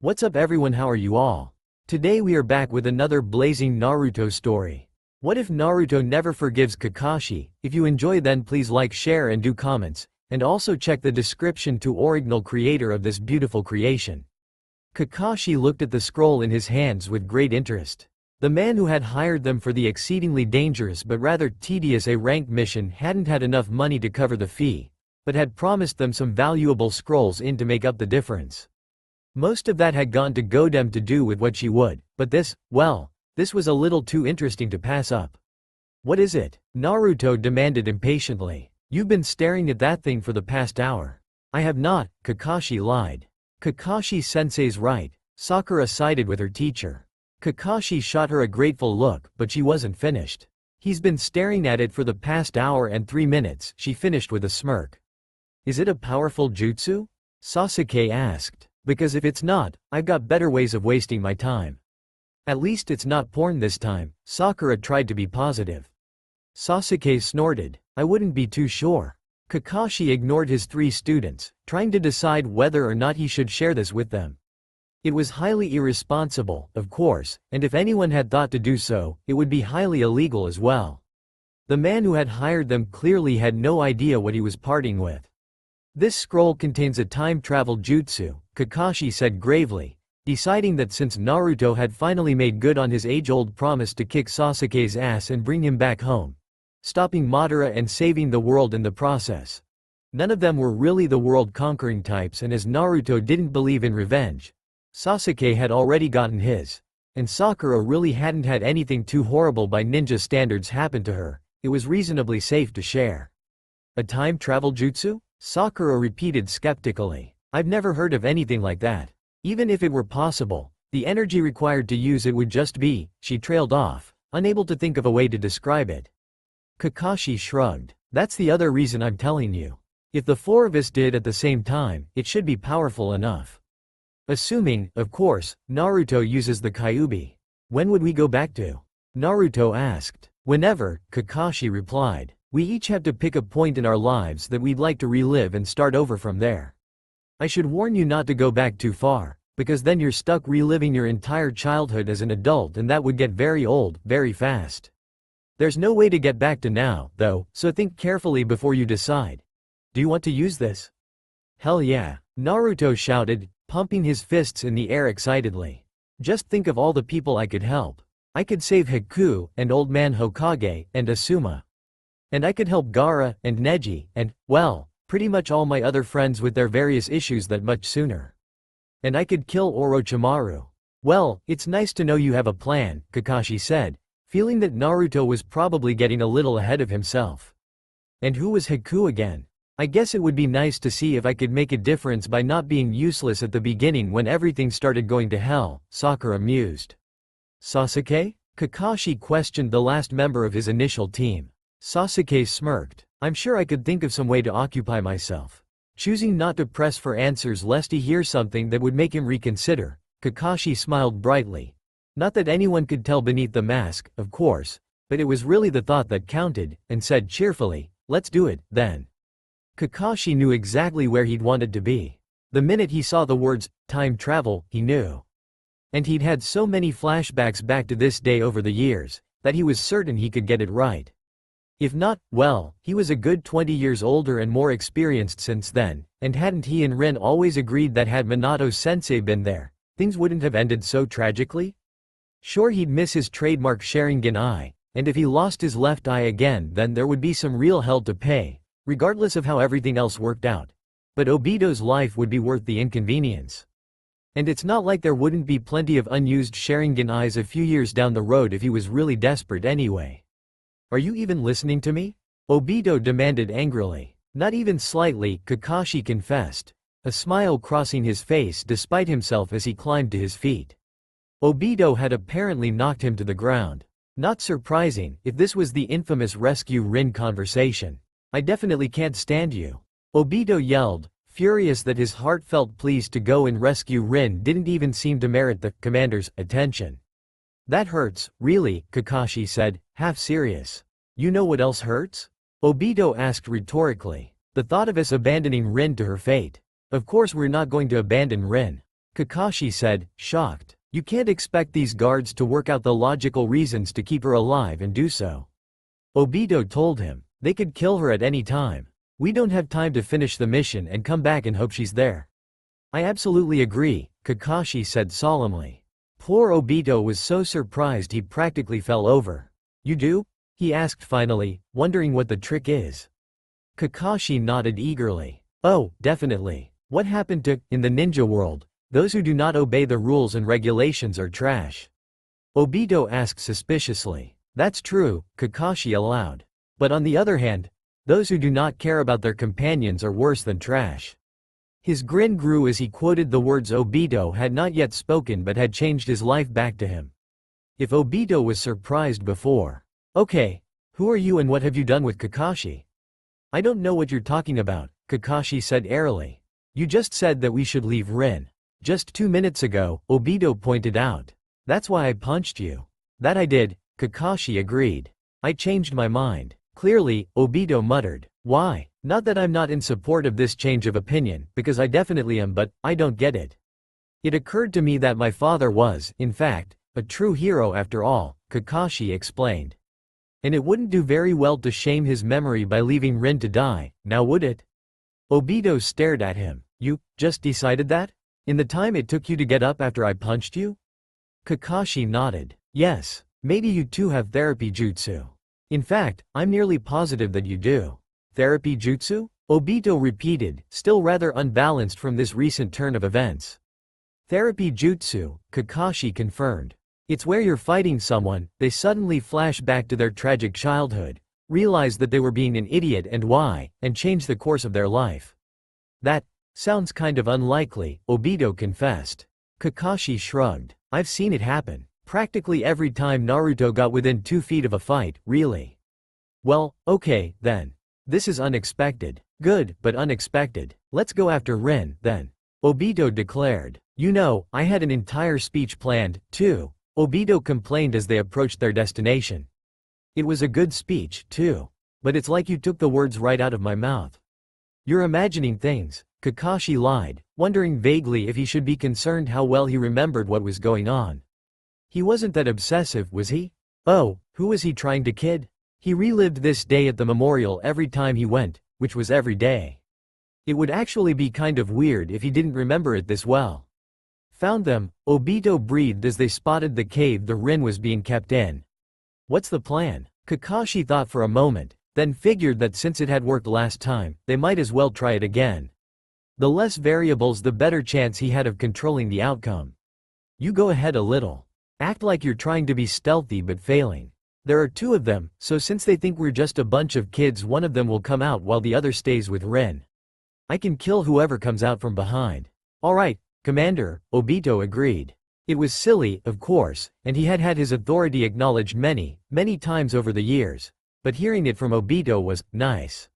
What's up everyone, how are you all? Today we are back with another blazing Naruto story. What if Naruto never forgives Kakashi? If you enjoy, then please like, share and do comments, and also check the description to original creator of this beautiful creation. Kakashi looked at the scroll in his hands with great interest. The man who had hired them for the exceedingly dangerous but rather tedious A-rank mission hadn't had enough money to cover the fee, but had promised them some valuable scrolls to make up the difference. Most of that had gone to Godem to do with what she would, but this was a little too interesting to pass up. What is it? Naruto demanded impatiently. You've been staring at that thing for the past hour. I have not, Kakashi lied. Kakashi-sensei's right, Sakura sided with her teacher. Kakashi shot her a grateful look, but she wasn't finished. He's been staring at it for the past hour and 3 minutes, she finished with a smirk. Is it a powerful jutsu? Sasuke asked. Because if it's not, I've got better ways of wasting my time. At least it's not porn this time, Sakura tried to be positive. Sasuke snorted. I wouldn't be too sure. Kakashi ignored his 3 students, trying to decide whether or not he should share this with them. It was highly irresponsible, of course, and if anyone had thought to do so, it would be highly illegal as well. The man who had hired them clearly had no idea what he was parting with. This scroll contains a time travel jutsu, Kakashi said gravely, deciding that since Naruto had finally made good on his age-old promise to kick Sasuke's ass and bring him back home, stopping Madara and saving the world in the process. None of them were really the world-conquering types, and as Naruto didn't believe in revenge, Sasuke had already gotten his, and Sakura really hadn't had anything too horrible by ninja standards happen to her. It was reasonably safe to share. A time travel jutsu? Sakura repeated skeptically. I've never heard of anything like that. Even if it were possible, the energy required to use it would just be, she trailed off, unable to think of a way to describe it. Kakashi shrugged. That's the other reason I'm telling you. If the 4 of us did at the same time, it should be powerful enough. Assuming, of course, Naruto uses the Kyuubi. When would we go back to? Naruto asked. Whenever, Kakashi replied. We each have to pick a point in our lives that we'd like to relive and start over from there. I should warn you not to go back too far, because then you're stuck reliving your entire childhood as an adult, and that would get very old, very fast. There's no way to get back to now, though, so think carefully before you decide. Do you want to use this? Hell yeah, Naruto shouted, pumping his fists in the air excitedly. Just think of all the people I could help. I could save Haku, and Old Man Hokage, and Asuma. And I could help Gaara, and Neji, and, well, pretty much all my other friends with their various issues that much sooner. And I could kill Orochimaru. Well, it's nice to know you have a plan, Kakashi said, feeling that Naruto was probably getting a little ahead of himself. And who was Haku again? I guess it would be nice to see if I could make a difference by not being useless at the beginning when everything started going to hell, Sakura mused. Sasuke? Kakashi questioned the last member of his initial team. Sasuke smirked. I'm sure I could think of some way to occupy myself. Choosing not to press for answers lest he hear something that would make him reconsider, Kakashi smiled brightly. Not that anyone could tell beneath the mask, of course, but it was really the thought that counted, and said cheerfully, let's do it, then. Kakashi knew exactly where he'd wanted to be. The minute he saw the words, time travel, he knew. And he'd had so many flashbacks back to this day over the years, that he was certain he could get it right. If not, well, he was a good 20 years older and more experienced since then, and hadn't he and Rin always agreed that had Minato-sensei been there, things wouldn't have ended so tragically? Sure, he'd miss his trademark Sharingan eye, and if he lost his left eye again, then there would be some real hell to pay, regardless of how everything else worked out. But Obito's life would be worth the inconvenience. And it's not like there wouldn't be plenty of unused Sharingan eyes a few years down the road if he was really desperate anyway. Are you even listening to me? Obito demanded angrily. Not even slightly, Kakashi confessed, a smile crossing his face despite himself as he climbed to his feet. Obito had apparently knocked him to the ground. Not surprising, if this was the infamous rescue Rin conversation. I definitely can't stand you. Obito yelled, furious that his heartfelt pleas to go and rescue Rin didn't even seem to merit the commander's attention. That hurts, really, Kakashi said, half serious. You know what else hurts? Obito asked rhetorically. The thought of us abandoning Rin to her fate. Of course we're not going to abandon Rin. Kakashi said, shocked. You can't expect these guards to work out the logical reasons to keep her alive and do so. Obito told him, they could kill her at any time. We don't have time to finish the mission and come back and hope she's there. I absolutely agree, Kakashi said solemnly. Poor Obito was so surprised he practically fell over. You do? He asked finally, wondering what the trick is. Kakashi nodded eagerly. Oh, definitely. What happened to, in the ninja world, those who do not obey the rules and regulations are trash? Obito asked suspiciously. That's true, Kakashi allowed. But on the other hand, those who do not care about their companions are worse than trash. His grin grew as he quoted the words Obito had not yet spoken but had changed his life back to him. If Obito was surprised before. Okay, who are you and what have you done with Kakashi? I don't know what you're talking about, Kakashi said airily. You just said that we should leave Rin. Just 2 minutes ago, Obito pointed out. That's why I punched you. That I did, Kakashi agreed. I changed my mind. Clearly, Obito muttered. Why? Not that I'm not in support of this change of opinion, because I definitely am, but I don't get it. It occurred to me that my father was, in fact, a true hero after all, Kakashi explained. And it wouldn't do very well to shame his memory by leaving Rin to die, now would it? Obito stared at him. You just decided that? In the time it took you to get up after I punched you? Kakashi nodded. Yes, maybe you too have therapy jutsu. In fact, I'm nearly positive that you do. Therapy jutsu? Obito repeated, still rather unbalanced from this recent turn of events. Therapy jutsu, Kakashi confirmed. It's where you're fighting someone, they suddenly flash back to their tragic childhood, realize that they were being an idiot and why, and change the course of their life. That sounds kind of unlikely, Obito confessed. Kakashi shrugged. I've seen it happen. Practically every time Naruto got within 2 feet of a fight, really. Well, okay, then. This is unexpected. Good, but unexpected. Let's go after Rin, then. Obito declared. You know, I had an entire speech planned, too. Obito complained as they approached their destination. It was a good speech, too. But it's like you took the words right out of my mouth. You're imagining things, Kakashi lied, wondering vaguely if he should be concerned how well he remembered what was going on. He wasn't that obsessive, was he? Oh, who was he trying to kid? He relived this day at the memorial every time he went, which was every day. It would actually be kind of weird if he didn't remember it this well. Found them, Obito breathed as they spotted the cave the Rin was being kept in. What's the plan? Kakashi thought for a moment, then figured that since it had worked last time, they might as well try it again. The less variables the better chance he had of controlling the outcome. You go ahead a little. Act like you're trying to be stealthy but failing. There are 2 of them, so since they think we're just a bunch of kids, one of them will come out while the other stays with Rin. I can kill whoever comes out from behind. Alright, Commander, Obito agreed. It was silly, of course, and he had had his authority acknowledged many times over the years, but hearing it from Obito was nice.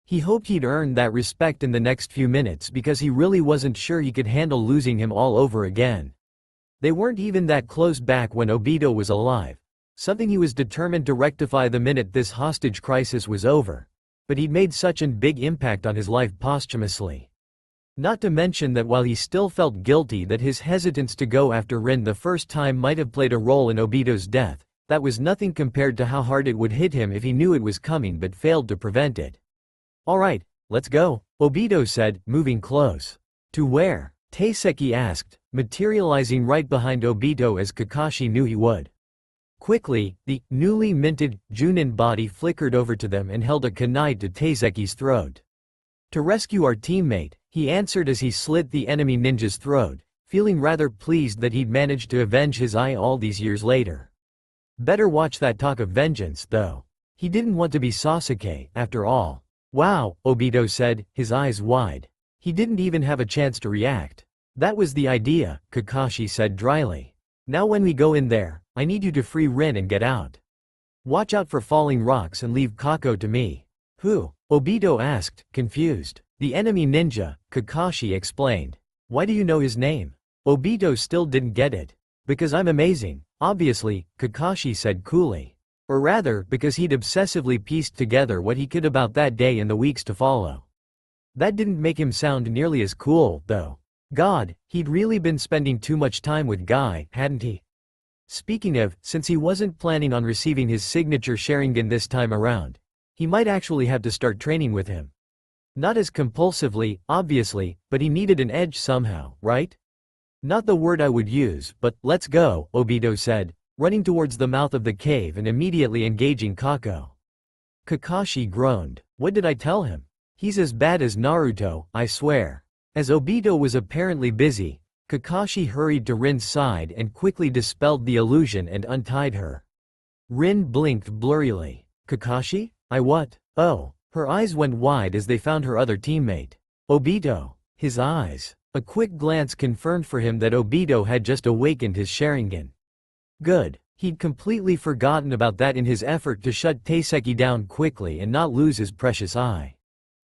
He hoped he'd earn that respect in the next few minutes because he really wasn't sure he could handle losing him all over again. They weren't even that close back when Obito was alive, something he was determined to rectify the minute this hostage crisis was over, but he'd made such a big impact on his life posthumously. Not to mention that while he still felt guilty that his hesitance to go after Rin the first time might have played a role in Obito's death, that was nothing compared to how hard it would hit him if he knew it was coming but failed to prevent it. Alright, let's go, Obito said, moving close. To where? Teiseki asked, materializing right behind Obito as Kakashi knew he would. Quickly, the newly minted Junin body flickered over to them and held a kunai to Teiseki's throat. To rescue our teammate, he answered as he slit the enemy ninja's throat, feeling rather pleased that he'd managed to avenge his eye all these years later. Better watch that talk of vengeance, though. He didn't want to be Sasuke, after all. Wow, Obito said, his eyes wide. He didn't even have a chance to react. That was the idea, Kakashi said dryly. Now when we go in there, I need you to free Rin and get out. Watch out for falling rocks and leave Kako to me. Who? Obito asked, confused. The enemy ninja, Kakashi explained. Why do you know his name? Obito still didn't get it. Because I'm amazing, obviously, Kakashi said coolly. Or rather, because he'd obsessively pieced together what he could about that day and the weeks to follow. That didn't make him sound nearly as cool, though. God, he'd really been spending too much time with Guy, hadn't he? Speaking of, since he wasn't planning on receiving his signature Sharingan this time around, he might actually have to start training with him. Not as compulsively, obviously, but he needed an edge somehow, right? Not the word I would use, but let's go, Obito said, running towards the mouth of the cave and immediately engaging Kako. Kakashi groaned. What did I tell him? He's as bad as Naruto, I swear. As Obito was apparently busy, Kakashi hurried to Rin's side and quickly dispelled the illusion and untied her. Rin blinked blurrily. Kakashi? I what? Oh. Her eyes went wide as they found her other teammate. Obito. His eyes. A quick glance confirmed for him that Obito had just awakened his Sharingan. Good. He'd completely forgotten about that in his effort to shut Taiseki down quickly and not lose his precious eye.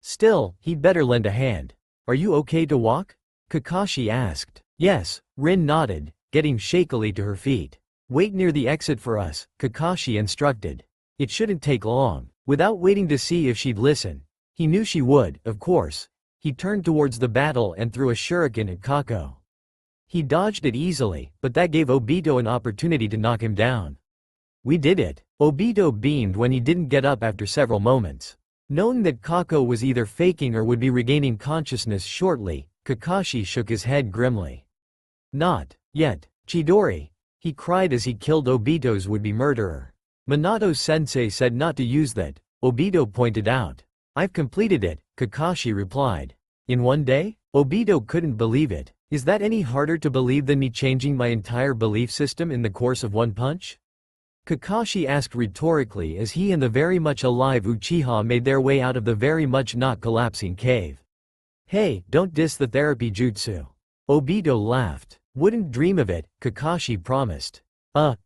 Still, he'd better lend a hand. Are you okay to walk? Kakashi asked. Yes, Rin nodded, getting shakily to her feet. Wait near the exit for us, Kakashi instructed. It shouldn't take long. Without waiting to see if she'd listen, he knew she would, of course. He turned towards the battle and threw a shuriken at Kako. He dodged it easily, but that gave Obito an opportunity to knock him down. We did it. Obito beamed when he didn't get up after several moments. Knowing that Kako was either faking or would be regaining consciousness shortly, Kakashi shook his head grimly. Not yet, Chidori, he cried as he killed Obito's would-be murderer. Minato-sensei said not to use that, Obito pointed out. I've completed it, Kakashi replied. In one day? Obito couldn't believe it. Is that any harder to believe than me changing my entire belief system in the course of one punch? Kakashi asked rhetorically as he and the very much alive Uchiha made their way out of the very much not collapsing cave. Hey, don't diss the therapy jutsu. Obito laughed. Wouldn't dream of it, Kakashi promised.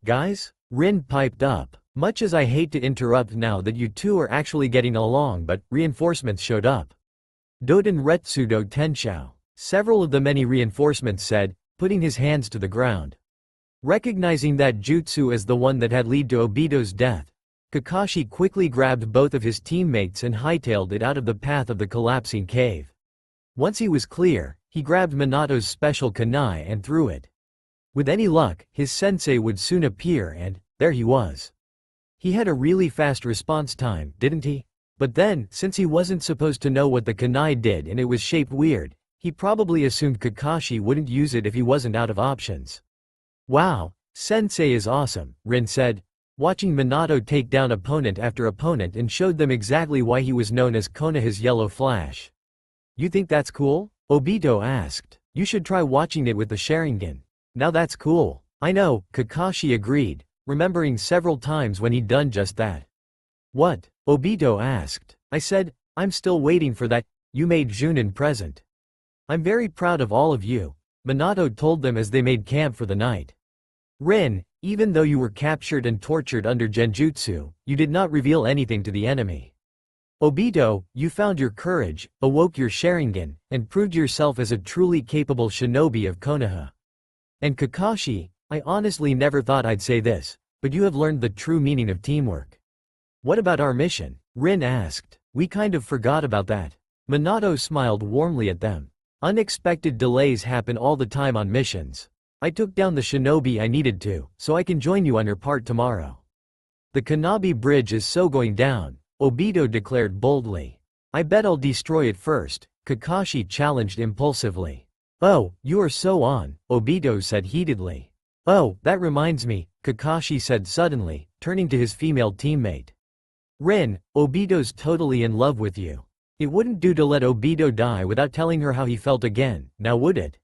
Guys? Rin piped up. Much as I hate to interrupt now that you two are actually getting along, but reinforcements showed up. Doden Retsudo Tenshou. Several of the many reinforcements said, putting his hands to the ground. Recognizing that jutsu as the one that had led to Obito's death, Kakashi quickly grabbed both of his teammates and hightailed it out of the path of the collapsing cave. Once he was clear, he grabbed Minato's special kunai and threw it. With any luck, his sensei would soon appear and, there he was. He had a really fast response time, didn't he? But then, since he wasn't supposed to know what the kunai did and it was shaped weird, he probably assumed Kakashi wouldn't use it if he wasn't out of options. Wow, sensei is awesome, Rin said, watching Minato take down opponent after opponent and showed them exactly why he was known as Konoha's Yellow Flash. You think that's cool? Obito asked. You should try watching it with the Sharingan. Now that's cool. I know, Kakashi agreed, remembering several times when he'd done just that. What? Obito asked. I said, I'm still waiting for that. You made Junin present. I'm very proud of all of you, Minato told them as they made camp for the night. Rin, even though you were captured and tortured under Genjutsu, you did not reveal anything to the enemy. Obito, you found your courage, awoke your Sharingan, and proved yourself as a truly capable shinobi of Konoha. And Kakashi, I honestly never thought I'd say this, but you have learned the true meaning of teamwork. What about our mission? Rin asked. We kind of forgot about that. Minato smiled warmly at them. Unexpected delays happen all the time on missions. I took down the shinobi I needed to, so I can join you on your part tomorrow. The Kanabi Bridge is so going down, Obito declared boldly. I bet I'll destroy it first, Kakashi challenged impulsively. Oh, you are so on, Obito said heatedly. Oh, that reminds me, Kakashi said suddenly, turning to his female teammate. Rin, Obito's totally in love with you. It wouldn't do to let Obito die without telling her how he felt again, now would it?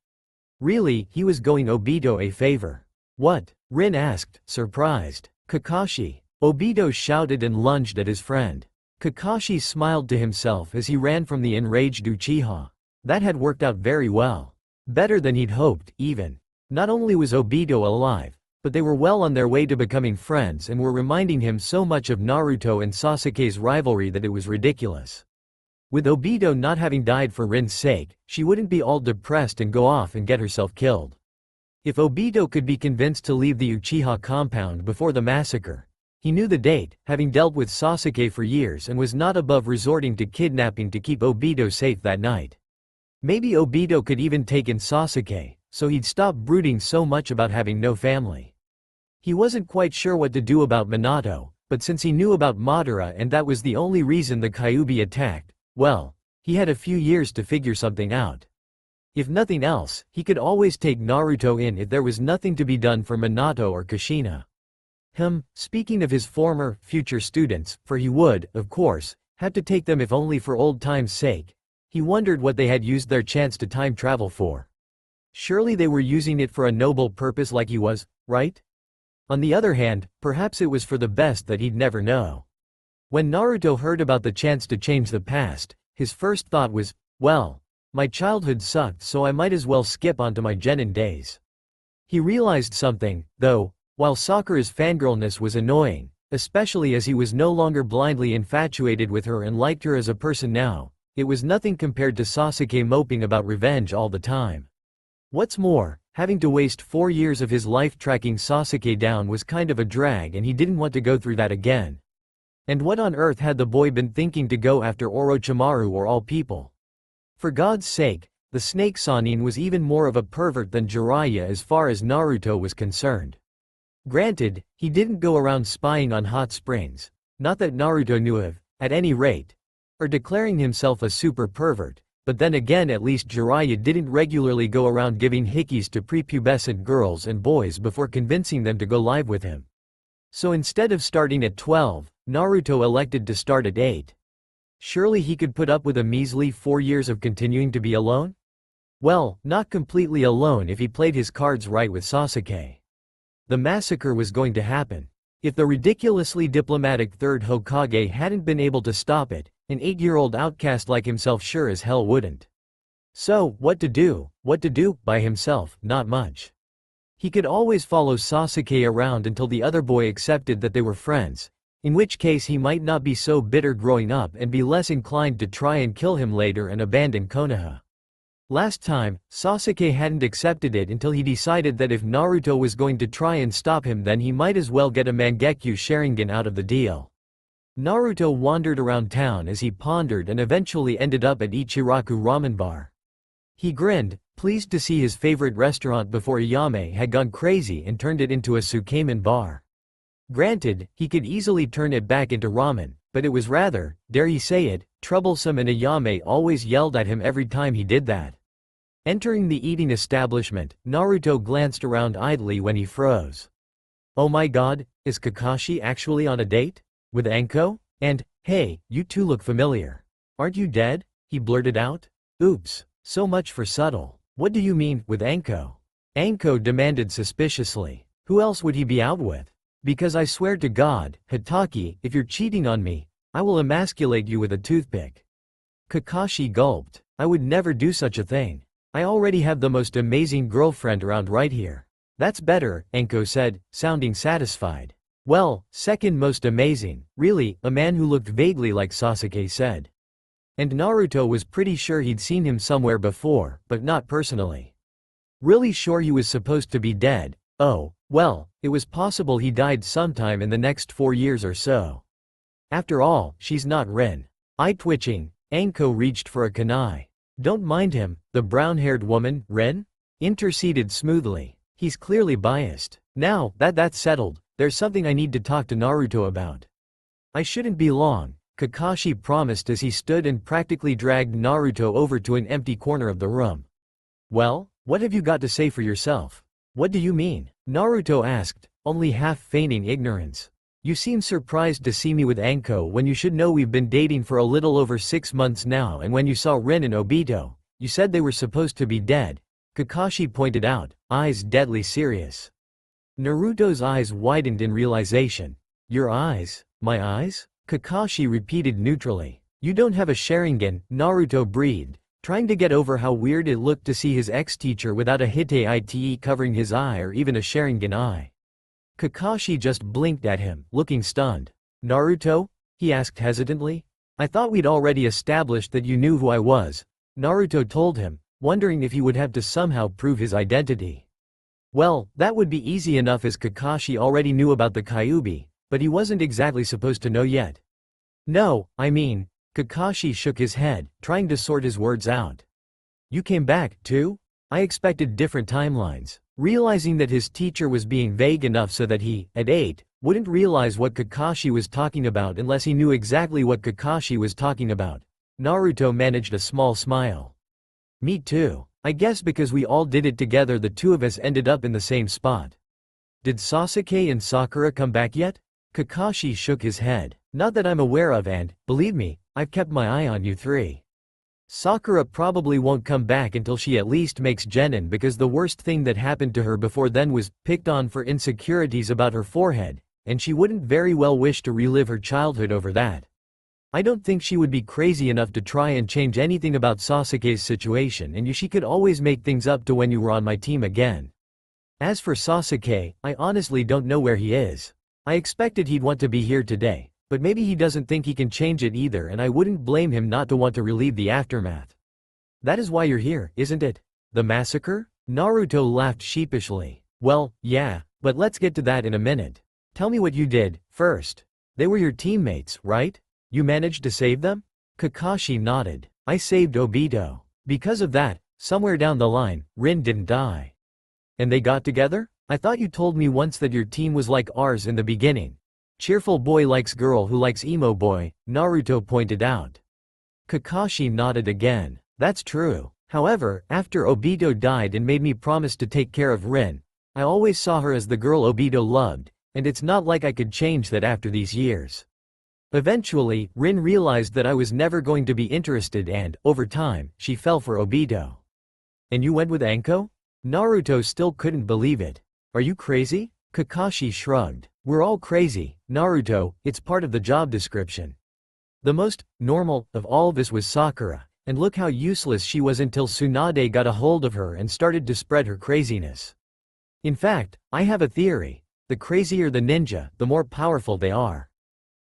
Really, he was going Obito a favor. What? Rin asked, surprised. Kakashi. Obito shouted and lunged at his friend. Kakashi smiled to himself as he ran from the enraged Uchiha. That had worked out very well. Better than he'd hoped, even. Not only was Obito alive, but they were well on their way to becoming friends and were reminding him so much of Naruto and Sasuke's rivalry that it was ridiculous. With Obito not having died for Rin's sake, she wouldn't be all depressed and go off and get herself killed. If Obito could be convinced to leave the Uchiha compound before the massacre, he knew the date, having dealt with Sasuke for years and was not above resorting to kidnapping to keep Obito safe that night. Maybe Obito could even take in Sasuke, so he'd stop brooding so much about having no family. He wasn't quite sure what to do about Minato, but since he knew about Madara and that was the only reason the Kyuubi attacked, well, he had a few years to figure something out. If nothing else, he could always take Naruto in if there was nothing to be done for Minato or Kushina. Speaking of his former, future students, for he would, of course, have to take them if only for old time's sake, he wondered what they had used their chance to time travel for. Surely they were using it for a noble purpose like he was, right? On the other hand, perhaps it was for the best that he'd never know. When Naruto heard about the chance to change the past, his first thought was, well, my childhood sucked so I might as well skip onto my genin days. He realized something, though, while Sakura's fangirlness was annoying, especially as he was no longer blindly infatuated with her and liked her as a person now, it was nothing compared to Sasuke moping about revenge all the time. What's more, having to waste 4 years of his life tracking Sasuke down was kind of a drag and he didn't want to go through that again. And what on earth had the boy been thinking to go after Orochimaru or all people? For God's sake, the Snake Sannin was even more of a pervert than Jiraiya as far as Naruto was concerned. Granted, he didn't go around spying on hot springs, not that Naruto knew of, at any rate, or declaring himself a super pervert. But then again at least Jiraiya didn't regularly go around giving hickeys to prepubescent girls and boys before convincing them to go live with him. So instead of starting at 12, Naruto elected to start at 8. Surely he could put up with a measly 4 years of continuing to be alone? Well, not completely alone if he played his cards right with Sasuke. The massacre was going to happen. If the ridiculously diplomatic third Hokage hadn't been able to stop it, an 8-year-old outcast like himself sure as hell wouldn't. So, what to do? What to do? By himself, not much. He could always follow Sasuke around until the other boy accepted that they were friends, in which case he might not be so bitter growing up and be less inclined to try and kill him later and abandon Konoha. Last time, Sasuke hadn't accepted it until he decided that if Naruto was going to try and stop him then he might as well get a Mangekyo Sharingan out of the deal. Naruto wandered around town as he pondered and eventually ended up at Ichiraku Ramen Bar. He grinned, pleased to see his favorite restaurant before Ayame had gone crazy and turned it into a tsukemen bar. Granted, he could easily turn it back into ramen, but it was rather, dare he say it, troublesome and Ayame always yelled at him every time he did that. Entering the eating establishment, Naruto glanced around idly when he froze. Oh my god, is Kakashi actually on a date? With Anko? And, hey, you two look familiar. Aren't you dead? He blurted out. Oops, so much for subtle. What do you mean, with Anko? Anko demanded suspiciously. Who else would he be out with? Because I swear to God, Hatake, if you're cheating on me, I will emasculate you with a toothpick. Kakashi gulped. I would never do such a thing. I already have the most amazing girlfriend around right here. That's better, Anko said, sounding satisfied. Well, second most amazing, really, a man who looked vaguely like Sasuke said. And Naruto was pretty sure he'd seen him somewhere before, but not personally. Really sure he was supposed to be dead. Oh, well, it was possible he died sometime in the next 4 years or so. After all, she's not Rin. Eye twitching, Anko reached for a kunai. Don't mind him, the brown-haired woman, Rin? Interceded smoothly. He's clearly biased. Now, that's settled, there's something I need to talk to Naruto about. I shouldn't be long, Kakashi promised as he stood and practically dragged Naruto over to an empty corner of the room. Well, what have you got to say for yourself? What do you mean? Naruto asked, only half feigning ignorance. You seem surprised to see me with Anko when you should know we've been dating for a little over 6 months now, and when you saw Rin and Obito, you said they were supposed to be dead, Kakashi pointed out, eyes deadly serious. Naruto's eyes widened in realization. Your eyes? My eyes? Kakashi repeated neutrally. You don't have a Sharingan, Naruto breathed, trying to get over how weird it looked to see his ex-teacher without a Hite covering his eye or even a Sharingan eye. Kakashi just blinked at him, looking stunned. Naruto? He asked hesitantly. I thought we'd already established that you knew who I was, Naruto told him, wondering if he would have to somehow prove his identity. Well, that would be easy enough as Kakashi already knew about the Kyuubi, but he wasn't exactly supposed to know yet. No, I mean, Kakashi shook his head, trying to sort his words out. You came back, too? I expected different timelines. Realizing that his teacher was being vague enough so that he, at 8, wouldn't realize what Kakashi was talking about unless he knew exactly what Kakashi was talking about, Naruto managed a small smile. Me too. I guess because we all did it together the two of us ended up in the same spot. Did Sasuke and Sakura come back yet? Kakashi shook his head. Not that I'm aware of and, believe me, I've kept my eye on you three. Sakura probably won't come back until she at least makes Genin because the worst thing that happened to her before then was picked on for insecurities about her forehead, and she wouldn't very well wish to relive her childhood over that. I don't think she would be crazy enough to try and change anything about Sasuke's situation, and she could always make things up to when you were on my team again. As for Sasuke, I honestly don't know where he is. I expected he'd want to be here today, but maybe he doesn't think he can change it either, and I wouldn't blame him not to want to relieve the aftermath. That is why you're here, isn't it? The massacre? Naruto laughed sheepishly. Well, yeah, but let's get to that in a minute. Tell me what you did, first. They were your teammates, right? You managed to save them? Kakashi nodded. I saved Obito. Because of that, somewhere down the line, Rin didn't die. And they got together? I thought you told me once that your team was like ours in the beginning. Cheerful boy likes girl who likes emo boy, Naruto pointed out. Kakashi nodded again. That's true. However, after Obito died and made me promise to take care of Rin, I always saw her as the girl Obito loved, and it's not like I could change that after these years. Eventually, Rin realized that I was never going to be interested and, over time, she fell for Obito. And you went with Anko? Naruto still couldn't believe it. Are you crazy? Kakashi shrugged. We're all crazy, Naruto, it's part of the job description. The most normal of all of us was Sakura, and look how useless she was until Tsunade got a hold of her and started to spread her craziness. In fact, I have a theory. The crazier the ninja, the more powerful they are.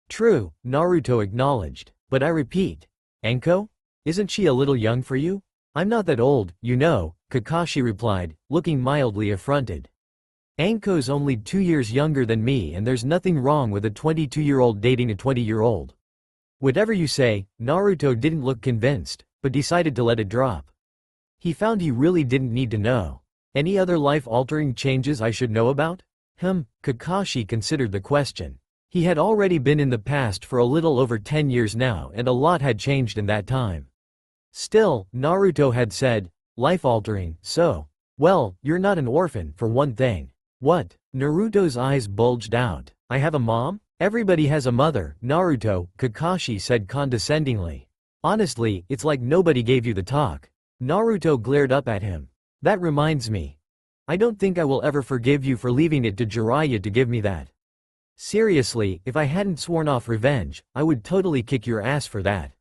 True, Naruto acknowledged, but I repeat, Anko? Isn't she a little young for you? I'm not that old, you know, Kakashi replied, looking mildly affronted. Anko's only 2 years younger than me, and there's nothing wrong with a 22-year-old dating a 20-year-old. Whatever you say, Naruto didn't look convinced, but decided to let it drop. He found he really didn't need to know. Any other life-altering changes I should know about? Kakashi considered the question. He had already been in the past for a little over 10 years now, and a lot had changed in that time. Still, Naruto had said, life-altering, so. Well, you're not an orphan, for one thing. What? Naruto's eyes bulged out. I have a mom? Everybody has a mother, Naruto, Kakashi said condescendingly. Honestly, it's like nobody gave you the talk. Naruto glared up at him. That reminds me. I don't think I will ever forgive you for leaving it to Jiraiya to give me that. Seriously, if I hadn't sworn off revenge, I would totally kick your ass for that.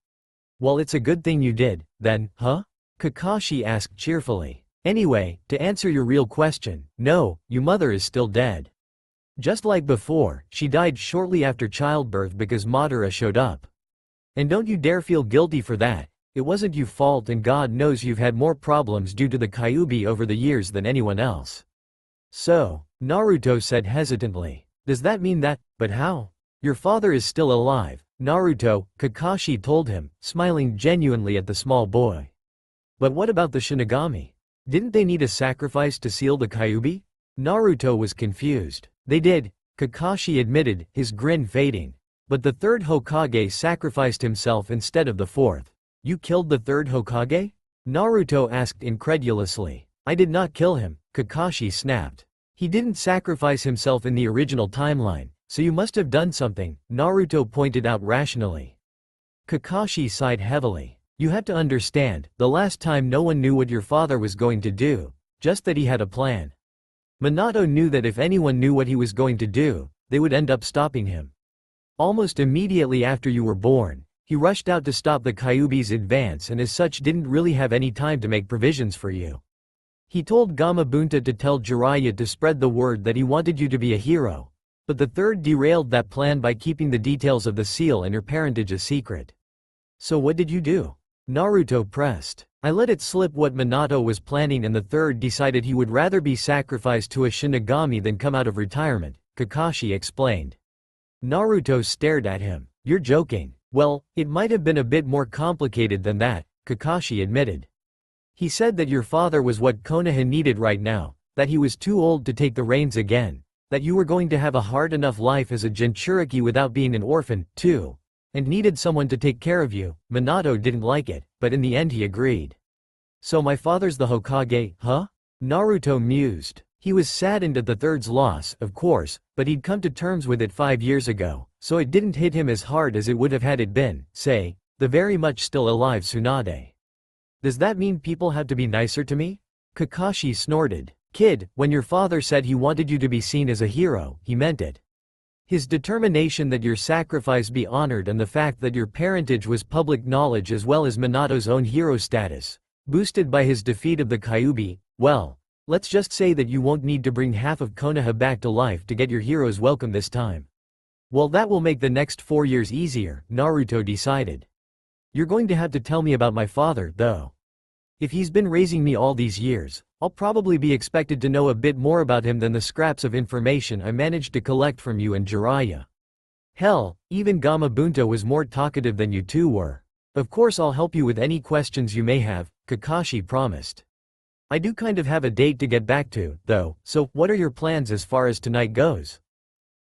Well, it's a good thing you did, then, huh? Kakashi asked cheerfully. Anyway, to answer your real question, no, your mother is still dead. Just like before, she died shortly after childbirth because Madara showed up. And don't you dare feel guilty for that, it wasn't your fault, and God knows you've had more problems due to the Kyuubi over the years than anyone else. So, Naruto said hesitantly. Does that mean that, but how? Your father is still alive, Naruto, Kakashi told him, smiling genuinely at the small boy. But what about the Shinigami? Didn't they need a sacrifice to seal the Kyuubi? Naruto was confused. They did, Kakashi admitted, his grin fading. But the third Hokage sacrificed himself instead of the fourth. You killed the third Hokage? Naruto asked incredulously. I did not kill him, Kakashi snapped. He didn't sacrifice himself in the original timeline, so you must have done something, Naruto pointed out rationally. Kakashi sighed heavily. You have to understand, the last time no one knew what your father was going to do, just that he had a plan. Minato knew that if anyone knew what he was going to do, they would end up stopping him. Almost immediately after you were born, he rushed out to stop the Kyuubi's advance and as such didn't really have any time to make provisions for you. He told Gamabunta to tell Jiraiya to spread the word that he wanted you to be a hero, but the third derailed that plan by keeping the details of the seal and your parentage a secret. So what did you do? Naruto pressed. I let it slip what Minato was planning, and the third decided he would rather be sacrificed to a Shinigami than come out of retirement, Kakashi explained. Naruto stared at him. You're joking. Well, it might have been a bit more complicated than that, Kakashi admitted. He said that your father was what Konoha needed right now, that he was too old to take the reins again, that you were going to have a hard enough life as a Jinchuriki without being an orphan, too, and needed someone to take care of you. Minato didn't like it, but in the end he agreed. So my father's the Hokage, huh? Naruto mused. He was saddened at the third's loss, of course, but he'd come to terms with it 5 years ago, so it didn't hit him as hard as it would have had it been, say, the very much still alive Tsunade. Does that mean people have to be nicer to me? Kakashi snorted. Kid, when your father said he wanted you to be seen as a hero, he meant it. His determination that your sacrifice be honored and the fact that your parentage was public knowledge as well as Minato's own hero status, boosted by his defeat of the Kyuubi, well, let's just say that you won't need to bring half of Konoha back to life to get your heroes welcome this time. Well, that will make the next 4 years easier, Naruto decided. You're going to have to tell me about my father, though. If he's been raising me all these years, I'll probably be expected to know a bit more about him than the scraps of information I managed to collect from you and Jiraiya. Hell, even Gamabunta was more talkative than you two were. Of course I'll help you with any questions you may have, Kakashi promised. I do kind of have a date to get back to, though, so what are your plans as far as tonight goes?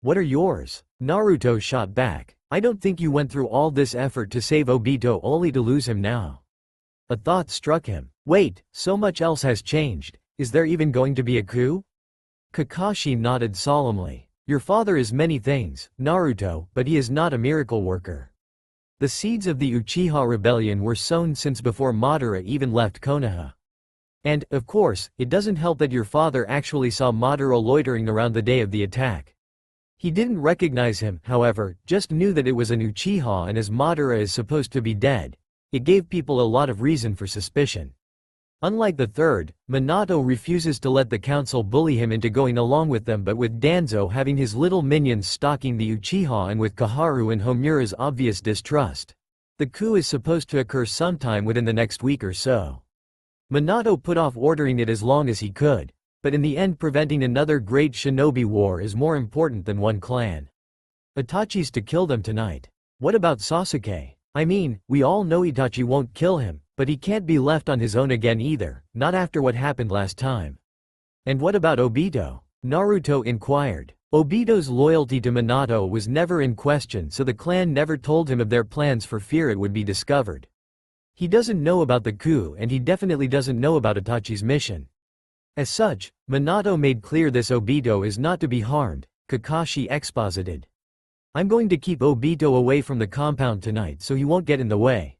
What are yours? Naruto shot back. I don't think you went through all this effort to save Obito only to lose him now. A thought struck him. Wait, so much else has changed. Is there even going to be a coup? Kakashi nodded solemnly. Your father is many things, Naruto, but he is not a miracle worker. The seeds of the Uchiha rebellion were sown since before Madara even left Konoha. And, of course, it doesn't help that your father actually saw Madara loitering around the day of the attack. He didn't recognize him, however, just knew that it was an Uchiha, and as Madara is supposed to be dead, it gave people a lot of reason for suspicion. Unlike the third, Minato refuses to let the council bully him into going along with them, but with Danzo having his little minions stalking the Uchiha and with Kaharu and Homura's obvious distrust, the coup is supposed to occur sometime within the next week or so. Minato put off ordering it as long as he could, but in the end preventing another great shinobi war is more important than one clan. Itachi's to kill them tonight. What about Sasuke? I mean, we all know Itachi won't kill him, but he can't be left on his own again either, not after what happened last time. And what about Obito? Naruto inquired. Obito's loyalty to Minato was never in question, so the clan never told him of their plans for fear it would be discovered. He doesn't know about the coup, and he definitely doesn't know about Itachi's mission. As such, Minato made clear this Obito is not to be harmed, Kakashi exposited. I'm going to keep Obito away from the compound tonight so he won't get in the way.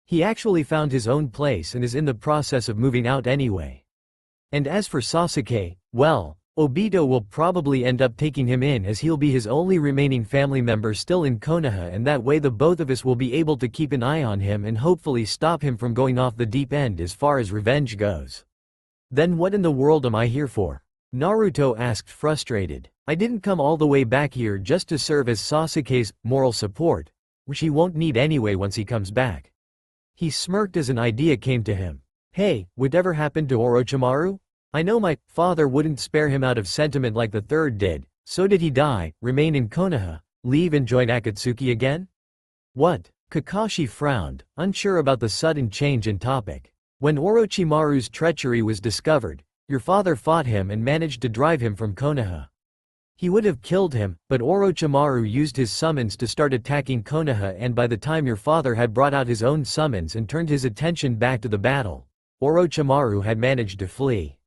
He actually found his own place and is in the process of moving out anyway. And as for Sasuke, well, Obito will probably end up taking him in as he'll be his only remaining family member still in Konoha, and that way the both of us will be able to keep an eye on him and hopefully stop him from going off the deep end as far as revenge goes. Then what in the world am I here for? Naruto asked frustrated. I didn't come all the way back here just to serve as Sasuke's moral support, which he won't need anyway once he comes back. He smirked as an idea came to him. Hey, whatever happened to Orochimaru? I know my father wouldn't spare him out of sentiment like the third did, so did he die, remain in Konoha, leave and join Akatsuki again? What? Kakashi frowned, unsure about the sudden change in topic. When Orochimaru's treachery was discovered, your father fought him and managed to drive him from Konoha. He would have killed him, but Orochimaru used his summons to start attacking Konoha, and by the time your father had brought out his own summons and turned his attention back to the battle, Orochimaru had managed to flee.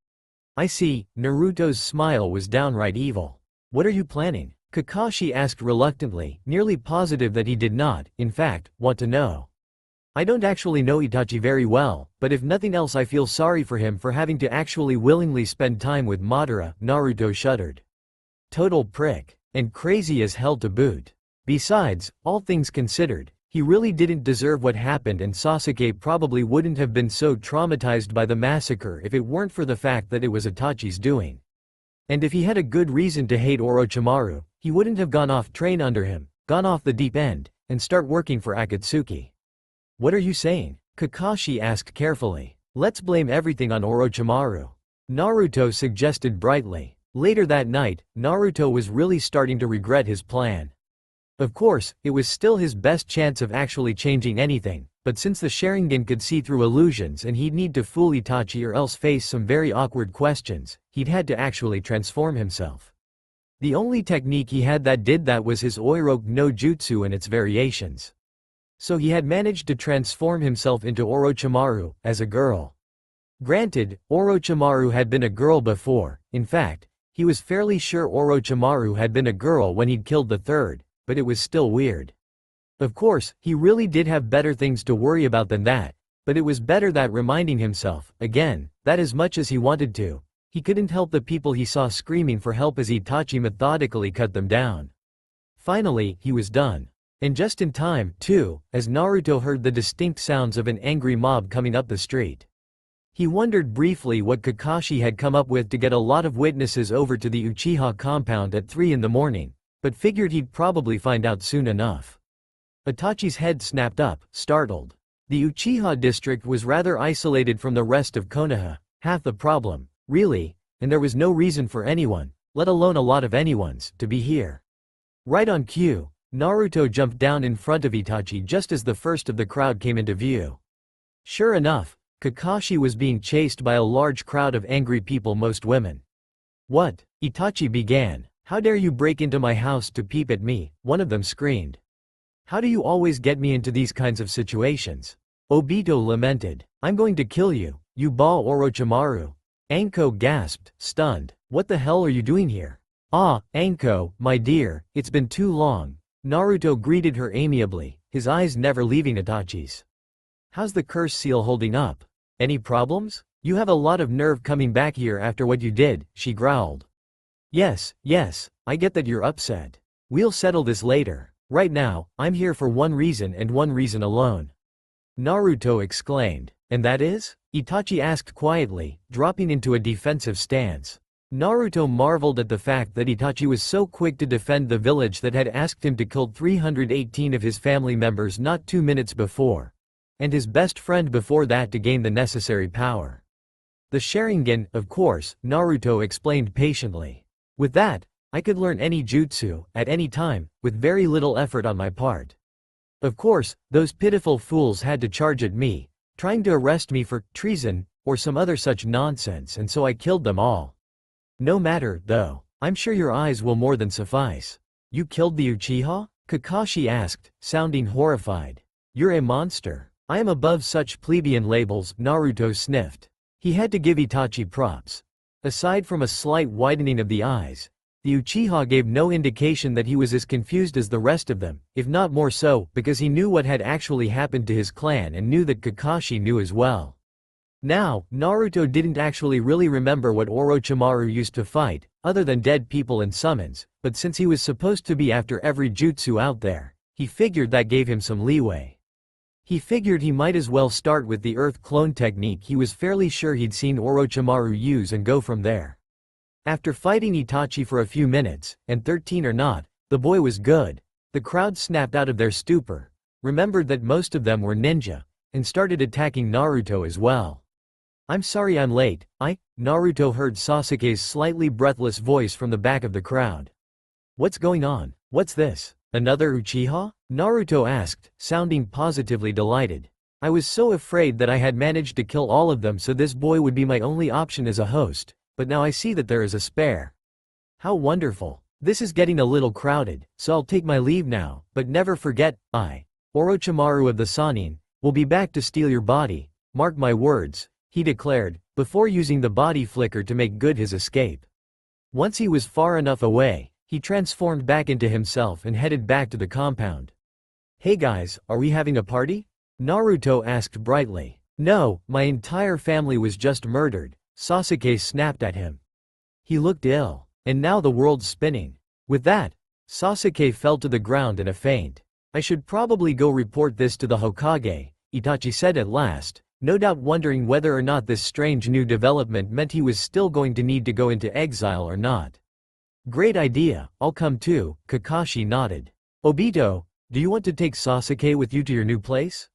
I see, Naruto's smile was downright evil. What are you planning? Kakashi asked reluctantly, nearly positive that he did not, in fact, want to know. I don't actually know Itachi very well, but if nothing else I feel sorry for him for having to actually willingly spend time with Madara, Naruto shuddered. Total prick. And crazy as hell to boot. Besides, all things considered, he really didn't deserve what happened, and Sasuke probably wouldn't have been so traumatized by the massacre if it weren't for the fact that it was Itachi's doing. And if he had a good reason to hate Orochimaru, he wouldn't have gone off train under him, gone off the deep end, and start working for Akatsuki. What are you saying? Kakashi asked carefully. Let's blame everything on Orochimaru. Naruto suggested brightly. Later that night, Naruto was really starting to regret his plan. Of course, it was still his best chance of actually changing anything, but since the Sharingan could see through illusions and he'd need to fool Itachi or else face some very awkward questions, he'd had to actually transform himself. The only technique he had that did that was his Oiroke no Jutsu and its variations. So he had managed to transform himself into Orochimaru, as a girl. Granted, Orochimaru had been a girl before, in fact, he was fairly sure Orochimaru had been a girl when he'd killed the third, but it was still weird. Of course, he really did have better things to worry about than that, but it was better that reminding himself, again, that as much as he wanted to, he couldn't help the people he saw screaming for help as Itachi methodically cut them down. Finally, he was done. And just in time, too, as Naruto heard the distinct sounds of an angry mob coming up the street. He wondered briefly what Kakashi had come up with to get a lot of witnesses over to the Uchiha compound at 3 in the morning, but figured he'd probably find out soon enough. Itachi's head snapped up, startled. The Uchiha district was rather isolated from the rest of Konoha, half the problem, really, and there was no reason for anyone, let alone a lot of anyone's, to be here. Right on cue, Naruto jumped down in front of Itachi just as the first of the crowd came into view. Sure enough, Kakashi was being chased by a large crowd of angry people, most women. "What?" Itachi began. "How dare you break into my house to peep at me?" one of them screamed. "How do you always get me into these kinds of situations?" Obito lamented. "I'm going to kill you, you Ba Orochimaru." Anko gasped, stunned. "What the hell are you doing here?" "Ah, Anko, my dear, it's been too long." Naruto greeted her amiably, his eyes never leaving Itachi's. "How's the curse seal holding up? Any problems? You have a lot of nerve coming back here after what you did," she growled. Yes, I get that you're upset. We'll settle this later. Right now, I'm here for one reason and one reason alone." Naruto exclaimed. "And that is?" Itachi asked quietly, dropping into a defensive stance. Naruto marveled at the fact that Itachi was so quick to defend the village that had asked him to kill 318 of his family members not 2 minutes before, and his best friend before that to gain the necessary power. "The Sharingan, of course," Naruto explained patiently. "With that, I could learn any jutsu, at any time, with very little effort on my part. Of course, those pitiful fools had to charge at me, trying to arrest me for treason, or some other such nonsense, and so I killed them all. No matter, though. I'm sure your eyes will more than suffice." "You killed the Uchiha?" Kakashi asked, sounding horrified. "You're a monster. I am above such plebeian labels," Naruto sniffed. He had to give Itachi props. Aside from a slight widening of the eyes, the Uchiha gave no indication that he was as confused as the rest of them, if not more so, because he knew what had actually happened to his clan and knew that Kakashi knew as well. Now, Naruto didn't actually really remember what Orochimaru used to fight, other than dead people and summons, but since he was supposed to be after every jutsu out there, he figured that gave him some leeway. He figured he might as well start with the earth clone technique he was fairly sure he'd seen Orochimaru use and go from there. After fighting Itachi for a few minutes, and 13 or not, the boy was good. The crowd snapped out of their stupor, remembered that most of them were ninja, and started attacking Naruto as well. "I'm sorry I'm late, Naruto heard Sasuke's slightly breathless voice from the back of the crowd. "What's going on? What's this? Another Uchiha?" Naruto asked, sounding positively delighted. "I was so afraid that I had managed to kill all of them so this boy would be my only option as a host, but now I see that there is a spare. How wonderful. This is getting a little crowded, so I'll take my leave now, but never forget, Orochimaru of the Sannin, will be back to steal your body, mark my words," he declared, before using the body flicker to make good his escape. Once he was far enough away, he transformed back into himself and headed back to the compound. "Hey guys, are we having a party?" Naruto asked brightly. "No, my entire family was just murdered," Sasuke snapped at him. He looked ill, and now the world's spinning. With that, Sasuke fell to the ground in a faint. "I should probably go report this to the Hokage," Itachi said at last, no doubt wondering whether or not this strange new development meant he was still going to need to go into exile or not. "Great idea, I'll come too," Kakashi nodded. "Obito, do you want to take Sasuke with you to your new place?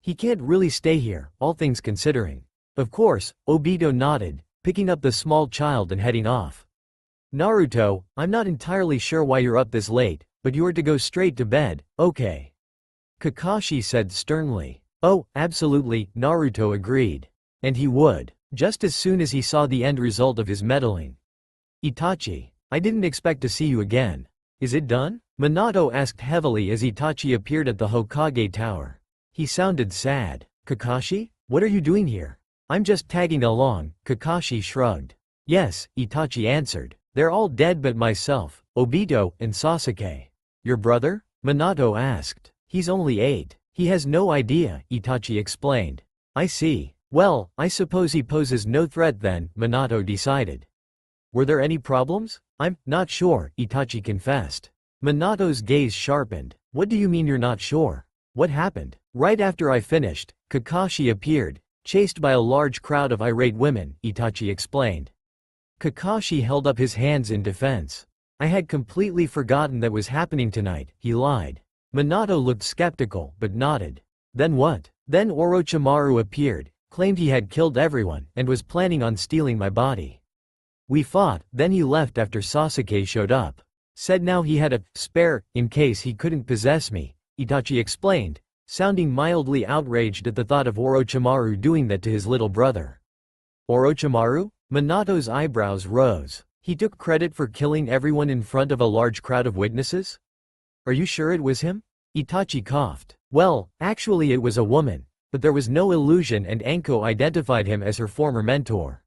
He can't really stay here, all things considering." "Of course," Obito nodded, picking up the small child and heading off. "Naruto, I'm not entirely sure why you're up this late, but you are to go straight to bed, okay?" Kakashi said sternly. Oh, absolutely, Naruto agreed. And he would, just as soon as he saw the end result of his meddling. Itachi, I didn't expect to see you again. Is it done? Minato asked heavily as Itachi appeared at the Hokage tower. He sounded sad. Kakashi? What are you doing here? I'm just tagging along, Kakashi shrugged. Yes, Itachi answered. They're all dead but myself, Obito, and Sasuke. Your brother? Minato asked. He's only 8. He has no idea, Itachi explained. I see. Well, I suppose he poses no threat then, Minato decided. Were there any problems? I'm not sure, Itachi confessed. Minato's gaze sharpened. What do you mean you're not sure? What happened? Right after I finished, Kakashi appeared, chased by a large crowd of irate women, Itachi explained. Kakashi held up his hands in defense. I had completely forgotten that was happening tonight, he lied. Minato looked skeptical, but nodded. Then what? Then Orochimaru appeared, claimed he had killed everyone, and was planning on stealing my body. We fought, then he left after Sasuke showed up. Said now he had a spare, in case he couldn't possess me, Itachi explained, sounding mildly outraged at the thought of Orochimaru doing that to his little brother. Orochimaru? Minato's eyebrows rose. He took credit for killing everyone in front of a large crowd of witnesses? Are you sure it was him? Itachi coughed. Well, actually it was a woman, but there was no illusion and Anko identified him as her former mentor.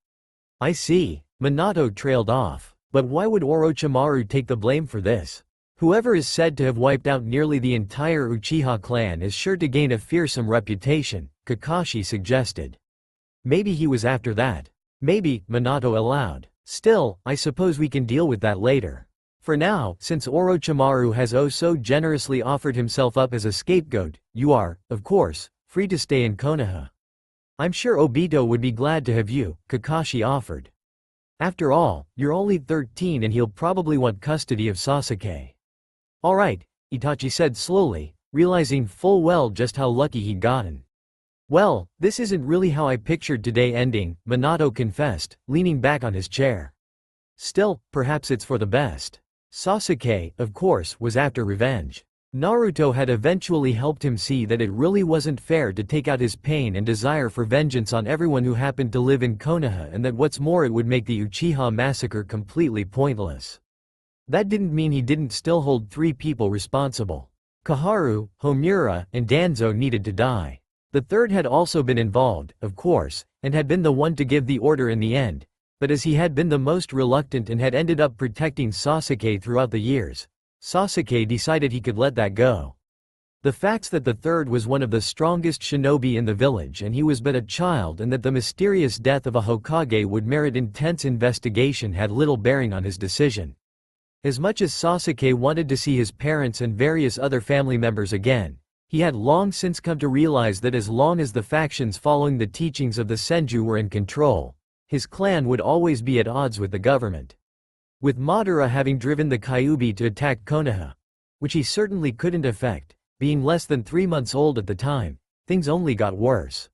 I see. Minato trailed off. But why would Orochimaru take the blame for this? Whoever is said to have wiped out nearly the entire Uchiha clan is sure to gain a fearsome reputation, Kakashi suggested. Maybe he was after that. Maybe, Minato allowed. Still, I suppose we can deal with that later. For now, since Orochimaru has oh so generously offered himself up as a scapegoat, you are, of course, free to stay in Konoha. I'm sure Obito would be glad to have you, Kakashi offered. After all, you're only 13 and he'll probably want custody of Sasuke. Alright, Itachi said slowly, realizing full well just how lucky he'd gotten. Well, this isn't really how I pictured today ending, Minato confessed, leaning back on his chair. Still, perhaps it's for the best. Sasuke, of course, was after revenge. Naruto had eventually helped him see that it really wasn't fair to take out his pain and desire for vengeance on everyone who happened to live in Konoha, and that what's more it would make the Uchiha massacre completely pointless. That didn't mean he didn't still hold 3 people responsible. Kaharu, Homura, and Danzo needed to die. The third had also been involved, of course, and had been the one to give the order in the end, but as he had been the most reluctant and had ended up protecting Sasuke throughout the years, Sasuke decided he could let that go. The facts that the third was one of the strongest shinobi in the village and he was but a child and that the mysterious death of a Hokage would merit intense investigation had little bearing on his decision. As much as Sasuke wanted to see his parents and various other family members again, he had long since come to realize that as long as the factions following the teachings of the Senju were in control, his clan would always be at odds with the government. With Madara having driven the Kyuubi to attack Konoha, which he certainly couldn't affect, being less than 3 months old at the time, things only got worse.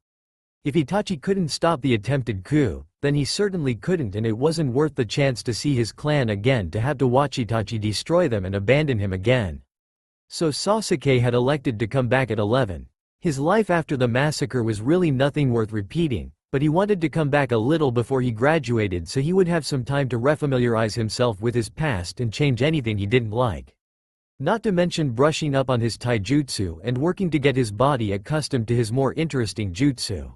If Itachi couldn't stop the attempted coup, then he certainly couldn't, and it wasn't worth the chance to see his clan again to have to watch Itachi destroy them and abandon him again. So Sasuke had elected to come back at 11. His life after the massacre was really nothing worth repeating, but he wanted to come back a little before he graduated so he would have some time to refamiliarize himself with his past and change anything he didn't like. Not to mention brushing up on his taijutsu and working to get his body accustomed to his more interesting jutsu.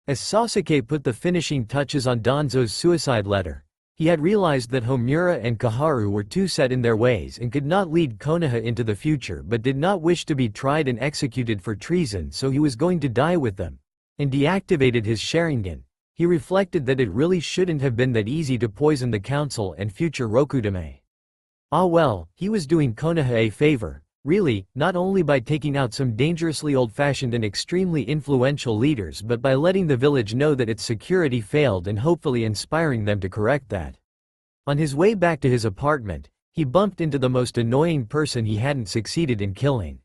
As Sasuke put the finishing touches on Danzo's suicide letter, he had realized that Homura and Kaharu were too set in their ways and could not lead Konoha into the future but did not wish to be tried and executed for treason, so he was going to die with them, and deactivated his Sharingan. He reflected that it really shouldn't have been that easy to poison the council and future Rokudame. Ah well, he was doing Konoha a favor, really, not only by taking out some dangerously old-fashioned and extremely influential leaders but by letting the village know that its security failed and hopefully inspiring them to correct that. On his way back to his apartment, he bumped into the most annoying person he hadn't succeeded in killing.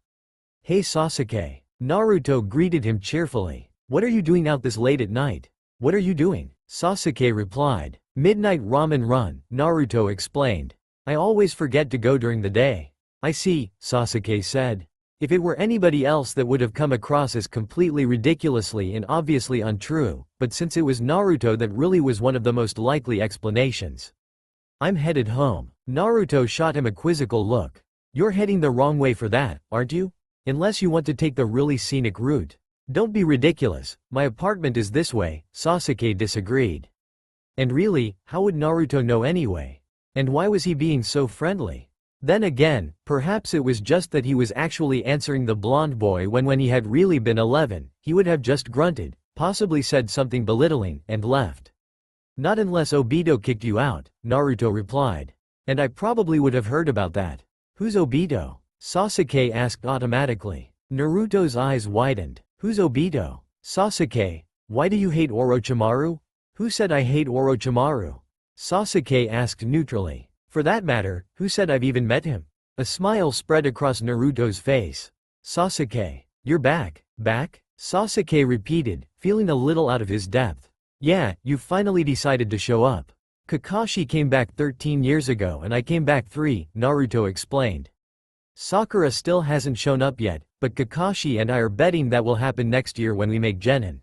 Hey Sasuke. Naruto greeted him cheerfully. What are you doing out this late at night? What are you doing? Sasuke replied. Midnight ramen run, Naruto explained. I always forget to go during the day. I see, Sasuke said. If it were anybody else that would have come across as completely ridiculously and obviously untrue, but since it was Naruto, that really was one of the most likely explanations. I'm headed home. Naruto shot him a quizzical look. You're heading the wrong way for that, aren't you? Unless you want to take the really scenic route. Don't be ridiculous, my apartment is this way, Sasuke disagreed. And really, how would Naruto know anyway? And why was he being so friendly? Then again, perhaps it was just that he was actually answering the blonde boy when he had really been 11, he would have just grunted, possibly said something belittling, and left. Not unless Obito kicked you out, Naruto replied. And I probably would have heard about that. Who's Obito? Sasuke asked automatically. Naruto's eyes widened. Who's Obito? Sasuke, why do you hate Orochimaru? Who said I hate Orochimaru? Sasuke asked neutrally. For that matter, who said I've even met him? A smile spread across Naruto's face. Sasuke, you're back? Back? Sasuke repeated, feeling a little out of his depth. Yeah, you finally decided to show up. Kakashi came back 13 years ago and I came back 3, Naruto explained. Sakura still hasn't shown up yet, but Kakashi and I are betting that will happen next year when we make Genin.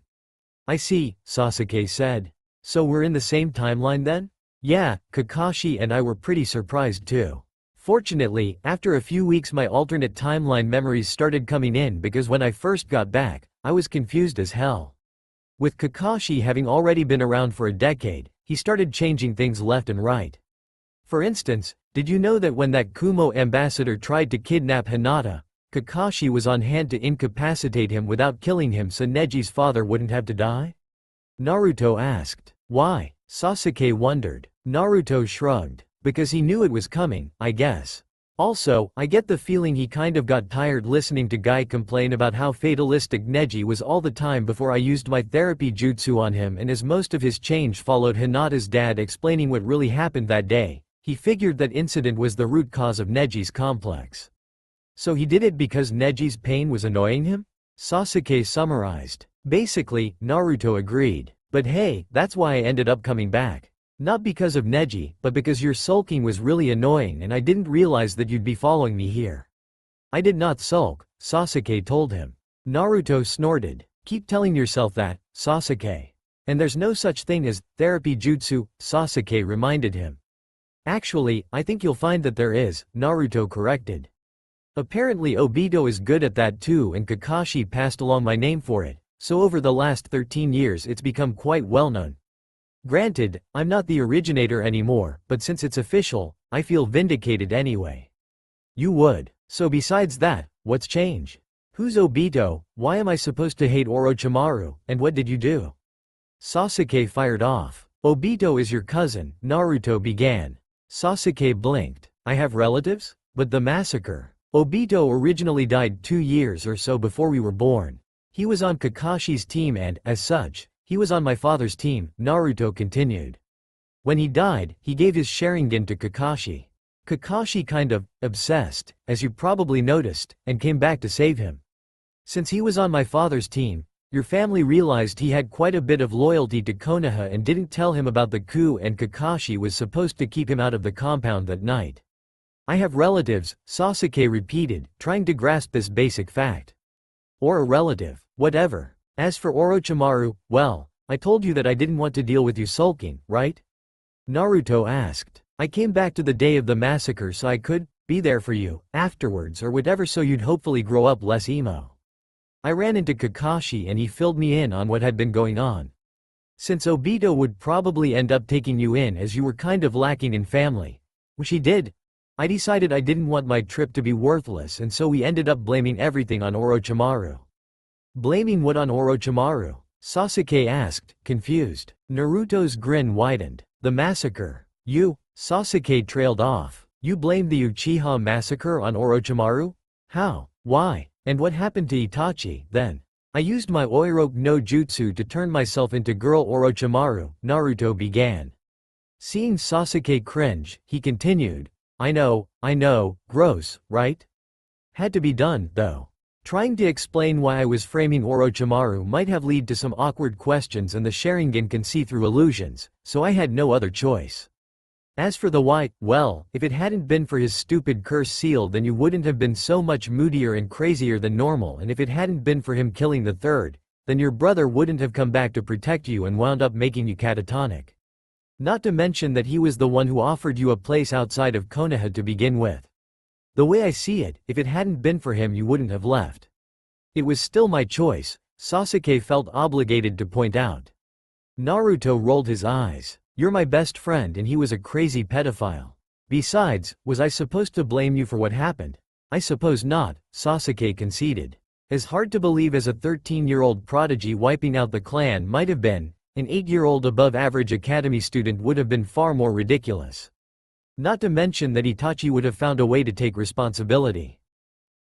I see, Sasuke said. So we're in the same timeline then? Yeah, Kakashi and I were pretty surprised too. Fortunately, after a few weeks my alternate timeline memories started coming in because when I first got back, I was confused as hell. With Kakashi having already been around for a decade, he started changing things left and right. For instance, did you know that when that Kumo ambassador tried to kidnap Hinata, Kakashi was on hand to incapacitate him without killing him so Neji's father wouldn't have to die? Naruto asked. Why? Sasuke wondered. Naruto shrugged. Because he knew it was coming, I guess. Also, I get the feeling he kind of got tired listening to Guy complain about how fatalistic Neji was all the time before I used my therapy jutsu on him, and as most of his change followed Hinata's dad explaining what really happened that day, he figured that incident was the root cause of Neji's complex. So he did it because Neji's pain was annoying him? Sasuke summarized. Basically, Naruto agreed. But hey, that's why I ended up coming back. Not because of Neji, but because your sulking was really annoying and I didn't realize that you'd be following me here. I did not sulk, Sasuke told him. Naruto snorted. Keep telling yourself that, Sasuke. And there's no such thing as therapy jutsu, Sasuke reminded him. Actually, I think you'll find that there is, Naruto corrected. Apparently Obito is good at that too, and Kakashi passed along my name for it, so over the last 13 years it's become quite well known. Granted, I'm not the originator anymore, but since it's official, I feel vindicated anyway. You would. So besides that, what's changed? Who's Obito, why am I supposed to hate Orochimaru, and what did you do? Sasuke fired off. Obito is your cousin, Naruto began. Sasuke blinked. I have relatives? But the massacre. Obito originally died 2 years or so before we were born. He was on Kakashi's team and, as such, he was on my father's team, Naruto continued. When he died, he gave his Sharingan to Kakashi. Kakashi kind of obsessed, as you probably noticed, and came back to save him. Since he was on my father's team, your family realized he had quite a bit of loyalty to Konoha and didn't tell him about the coup, and Kakashi was supposed to keep him out of the compound that night. I have relatives, Sasuke repeated, trying to grasp this basic fact. Or a relative, whatever. As for Orochimaru, well, I told you that I didn't want to deal with you sulking, right? Naruto asked. I came back to the day of the massacre so I could be there for you afterwards or whatever, so you'd hopefully grow up less emo. I ran into Kakashi and he filled me in on what had been going on. Since Obito would probably end up taking you in as you were kind of lacking in family, which he did, I decided I didn't want my trip to be worthless, and so we ended up blaming everything on Orochimaru. Blaming what on Orochimaru? Sasuke asked, confused. Naruto's grin widened. The massacre. You? Sasuke trailed off. You blamed the Uchiha massacre on Orochimaru? How? Why? And what happened to Itachi, then? I used my Oiroke no Jutsu to turn myself into girl Orochimaru, Naruto began. Seeing Sasuke cringe, he continued. I know, gross, right? Had to be done, though. Trying to explain why I was framing Orochimaru might have led to some awkward questions, and the Sharingan can see through illusions, so I had no other choice. As for the why, well, if it hadn't been for his stupid curse seal then you wouldn't have been so much moodier and crazier than normal, and if it hadn't been for him killing the third, then your brother wouldn't have come back to protect you and wound up making you catatonic. Not to mention that he was the one who offered you a place outside of Konoha to begin with. The way I see it, if it hadn't been for him you wouldn't have left. It was still my choice, Sasuke felt obligated to point out. Naruto rolled his eyes. You're my best friend and he was a crazy pedophile. Besides, was I supposed to blame you for what happened? I suppose not, Sasuke conceded. As hard to believe as a 13-year-old prodigy wiping out the clan might have been, an 8-year-old above-average academy student would have been far more ridiculous. Not to mention that Itachi would have found a way to take responsibility.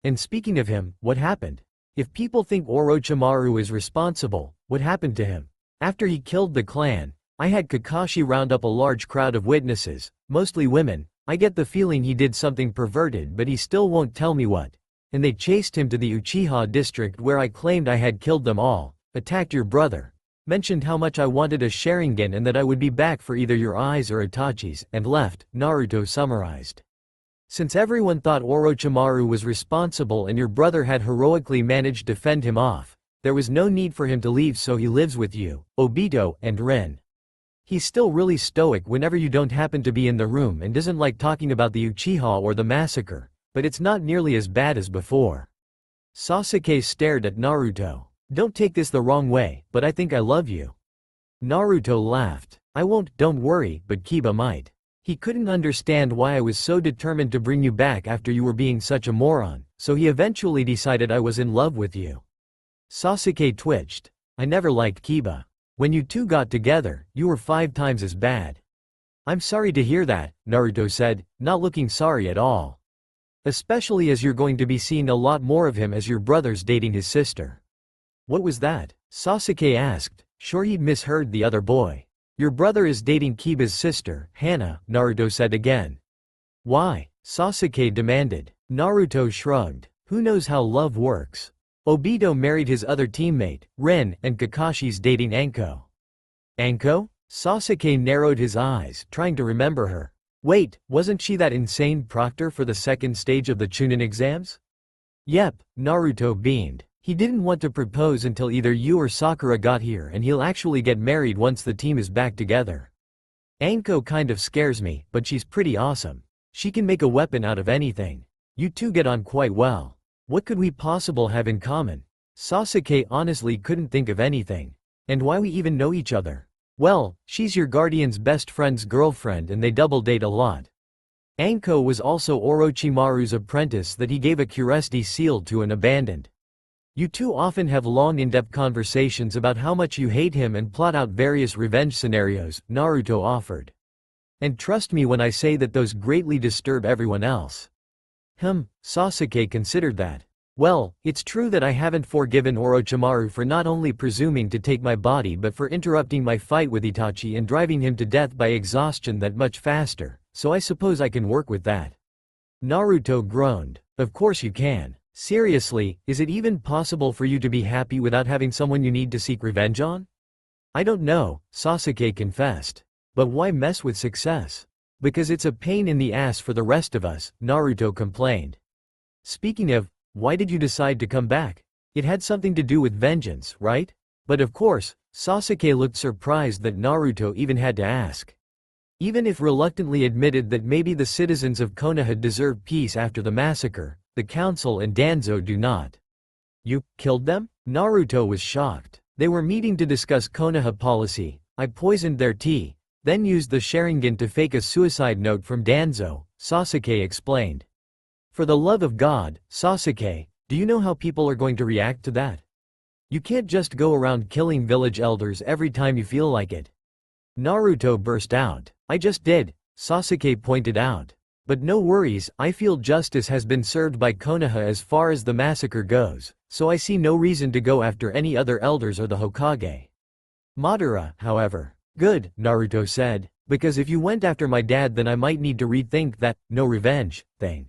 And speaking of him, what happened? If people think Orochimaru is responsible, what happened to him? After he killed the clan, I had Kakashi round up a large crowd of witnesses, mostly women. I get the feeling he did something perverted but he still won't tell me what. And they chased him to the Uchiha district where I claimed I had killed them all, attacked your brother, mentioned how much I wanted a Sharingan and that I would be back for either your eyes or Itachi's, and left, Naruto summarized. Since everyone thought Orochimaru was responsible and your brother had heroically managed to fend him off, there was no need for him to leave, so he lives with you, Obito, and Rin. He's still really stoic whenever you don't happen to be in the room and doesn't like talking about the Uchiha or the massacre, but it's not nearly as bad as before. Sasuke stared at Naruto. Don't take this the wrong way, but I think I love you. Naruto laughed. I won't, don't worry, but Kiba might. He couldn't understand why I was so determined to bring you back after you were being such a moron, so he eventually decided I was in love with you. Sasuke twitched. I never liked Kiba. When you two got together, you were 5 times as bad. I'm sorry to hear that, Naruto said, not looking sorry at all. Especially as you're going to be seeing a lot more of him as your brother's dating his sister. What was that? Sasuke asked, sure he'd misheard the other boy. Your brother is dating Kiba's sister, Hana, Naruto said again. Why? Sasuke demanded. Naruto shrugged. Who knows how love works? Obito married his other teammate, Rin, and Kakashi's dating Anko. Anko? Sasuke narrowed his eyes, trying to remember her. Wait, wasn't she that insane proctor for the second stage of the Chunin exams? Yep, Naruto beamed. He didn't want to propose until either you or Sakura got here, and he'll actually get married once the team is back together. Anko kind of scares me, but she's pretty awesome. She can make a weapon out of anything. You two get on quite well. What could we possibly have in common? Sasuke honestly couldn't think of anything. And why we even know each other? Well, she's your guardian's best friend's girlfriend and they double date a lot. Anko was also Orochimaru's apprentice that he gave a curiosity seal to and abandoned. You two often have long in-depth conversations about how much you hate him and plot out various revenge scenarios, Naruto offered. And trust me when I say that those greatly disturb everyone else. Sasuke considered that. Well, it's true that I haven't forgiven Orochimaru for not only presuming to take my body but for interrupting my fight with Itachi and driving him to death by exhaustion that much faster, so I suppose I can work with that. Naruto groaned. Of course you can. Seriously, is it even possible for you to be happy without having someone you need to seek revenge on? I don't know, Sasuke confessed. But why mess with success? Because it's a pain in the ass for the rest of us, Naruto complained. Speaking of, why did you decide to come back? It had something to do with vengeance, right? But of course, Sasuke looked surprised that Naruto even had to ask. Even if reluctantly admitted that maybe the citizens of Konoha deserve peace after the massacre, the council and Danzo do not. You killed them? Naruto was shocked. They were meeting to discuss Konoha policy. I poisoned their tea, then used the Sharingan to fake a suicide note from Danzo, Sasuke explained. For the love of God, Sasuke, do you know how people are going to react to that? You can't just go around killing village elders every time you feel like it. Naruto burst out. I just did, Sasuke pointed out. But no worries, I feel justice has been served by Konoha as far as the massacre goes, so I see no reason to go after any other elders or the Hokage. Madara, however. Good, Naruto said, because if you went after my dad then I might need to rethink that no revenge thing.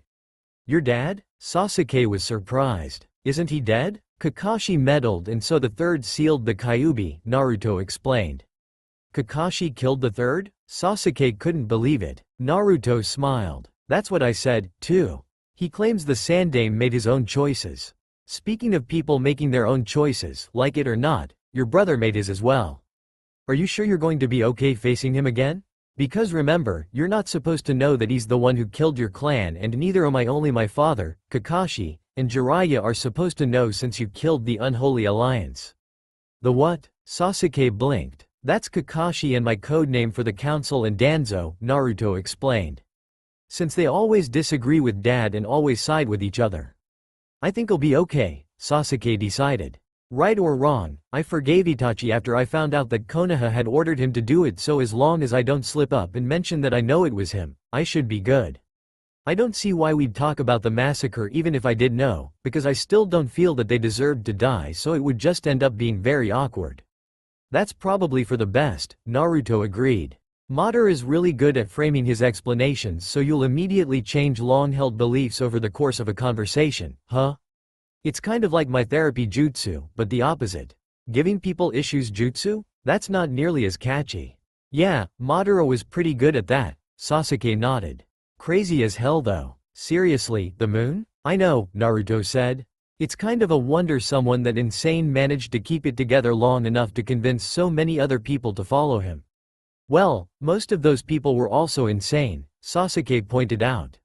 Your dad? Sasuke was surprised. Isn't he dead? Kakashi meddled and so the third sealed the Kyuubi, Naruto explained. Kakashi killed the third? Sasuke couldn't believe it. Naruto smiled. That's what I said, too. He claims the Sandaime made his own choices. Speaking of people making their own choices, like it or not, your brother made his as well. Are you sure you're going to be okay facing him again? Because remember, you're not supposed to know that he's the one who killed your clan, and neither am I. Only my father, Kakashi, and Jiraiya are supposed to know since you killed the Unholy Alliance. The what? Sasuke blinked. That's Kakashi and my code name for the council and Danzo, Naruto explained. Since they always disagree with Dad and always side with each other. I think I'll be okay, Sasuke decided. Right or wrong, I forgave Itachi after I found out that Konoha had ordered him to do it, so as long as I don't slip up and mention that I know it was him, I should be good. I don't see why we'd talk about the massacre even if I did know, because I still don't feel that they deserved to die, so it would just end up being very awkward. That's probably for the best, Naruto agreed. Madara is really good at framing his explanations, so you'll immediately change long-held beliefs over the course of a conversation, huh? It's kind of like my therapy jutsu, but the opposite. Giving people issues jutsu? That's not nearly as catchy. Yeah, Madara was pretty good at that, Sasuke nodded. Crazy as hell though. Seriously, the moon? I know, Naruto said. It's kind of a wonder someone that insane managed to keep it together long enough to convince so many other people to follow him. Well, most of those people were also insane, Sasuke pointed out.